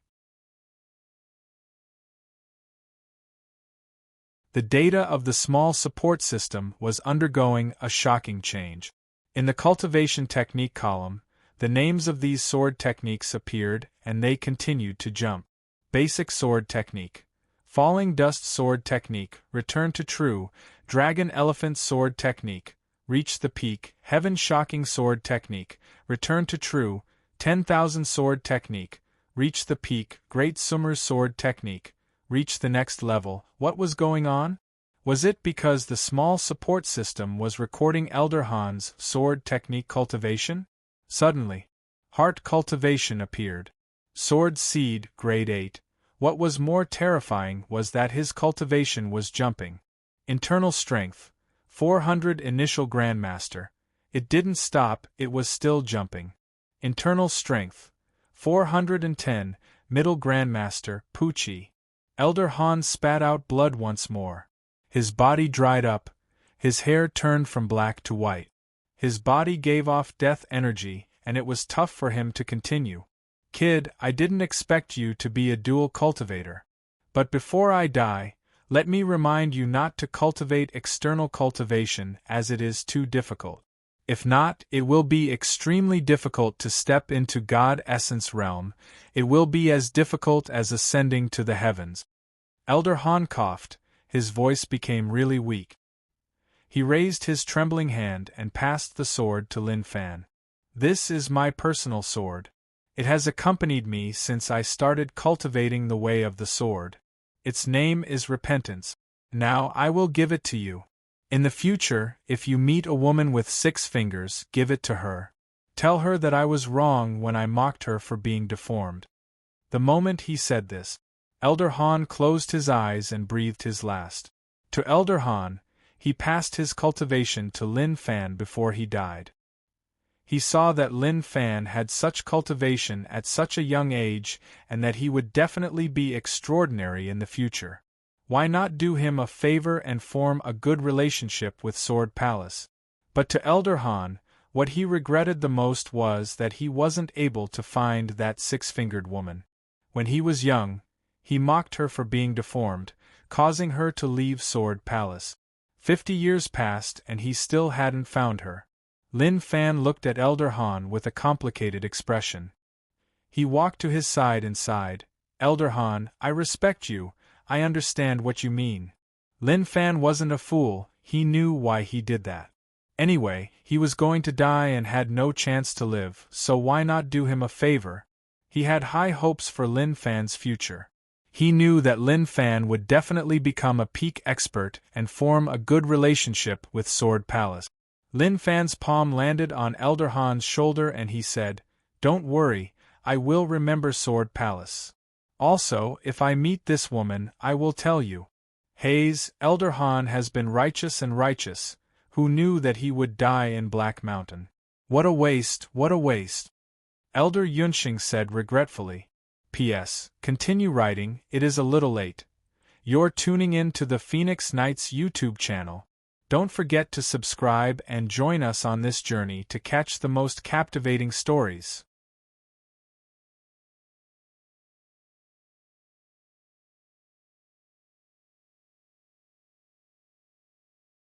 The data of the small support system was undergoing a shocking change. In the cultivation technique column, the names of these sword techniques appeared and they continued to jump. Basic sword technique. Falling dust sword technique, return to true, dragon elephant sword technique, reach the peak, heaven shocking sword technique, return to true, 10,000 sword technique, reach the peak, great summer's sword technique, reach the next level. What was going on? Was it because the small support system was recording Elder Han's sword technique cultivation? Suddenly, heart cultivation appeared. Sword seed, grade 8. What was more terrifying was that his cultivation was jumping. Internal strength, 400 initial Grandmaster. It didn't stop, it was still jumping. Internal strength, 410, middle Grandmaster, Poochie. Elder Han spat out blood once more. His body dried up, his hair turned from black to white. His body gave off death energy, and it was tough for him to continue. Kid, I didn't expect you to be a dual cultivator. But before I die, let me remind you not to cultivate external cultivation, as it is too difficult. If not, it will be extremely difficult to step into God Essence realm. It will be as difficult as ascending to the heavens. Elder Han coughed, his voice became really weak. He raised his trembling hand and passed the sword to Lin Fan. This is my personal sword. It has accompanied me since I started cultivating the way of the sword. Its name is repentance. Now I will give it to you. In the future, if you meet a woman with 6 fingers, give it to her. Tell her that I was wrong when I mocked her for being deformed. The moment he said this, Elder Han closed his eyes and breathed his last. To Elder Han, he passed his cultivation to Lin Fan before he died. He saw that Lin Fan had such cultivation at such a young age and that he would definitely be extraordinary in the future. Why not do him a favor and form a good relationship with Sword Palace? But to Elder Han, what he regretted the most was that he wasn't able to find that 6-fingered woman. When he was young, he mocked her for being deformed, causing her to leave Sword Palace. 50 years passed and he still hadn't found her. Lin Fan looked at Elder Han with a complicated expression. He walked to his side and sighed. Elder Han, I respect you, I understand what you mean. Lin Fan wasn't a fool, he knew why he did that. Anyway, he was going to die and had no chance to live, so why not do him a favor? He had high hopes for Lin Fan's future. He knew that Lin Fan would definitely become a peak expert and form a good relationship with Sword Palace. Lin Fan's palm landed on Elder Han's shoulder and he said, Don't worry, I will remember Sword Palace. Also, if I meet this woman, I will tell you. Hayes, Elder Han has been righteous and righteous, who knew that he would die in Black Mountain. What a waste, what a waste. Elder Yunxing said regretfully. P.S. Continue writing, it is a little late. You're tuning in to the Phoenix Knights YouTube channel. Don't forget to subscribe and join us on this journey to catch the most captivating stories.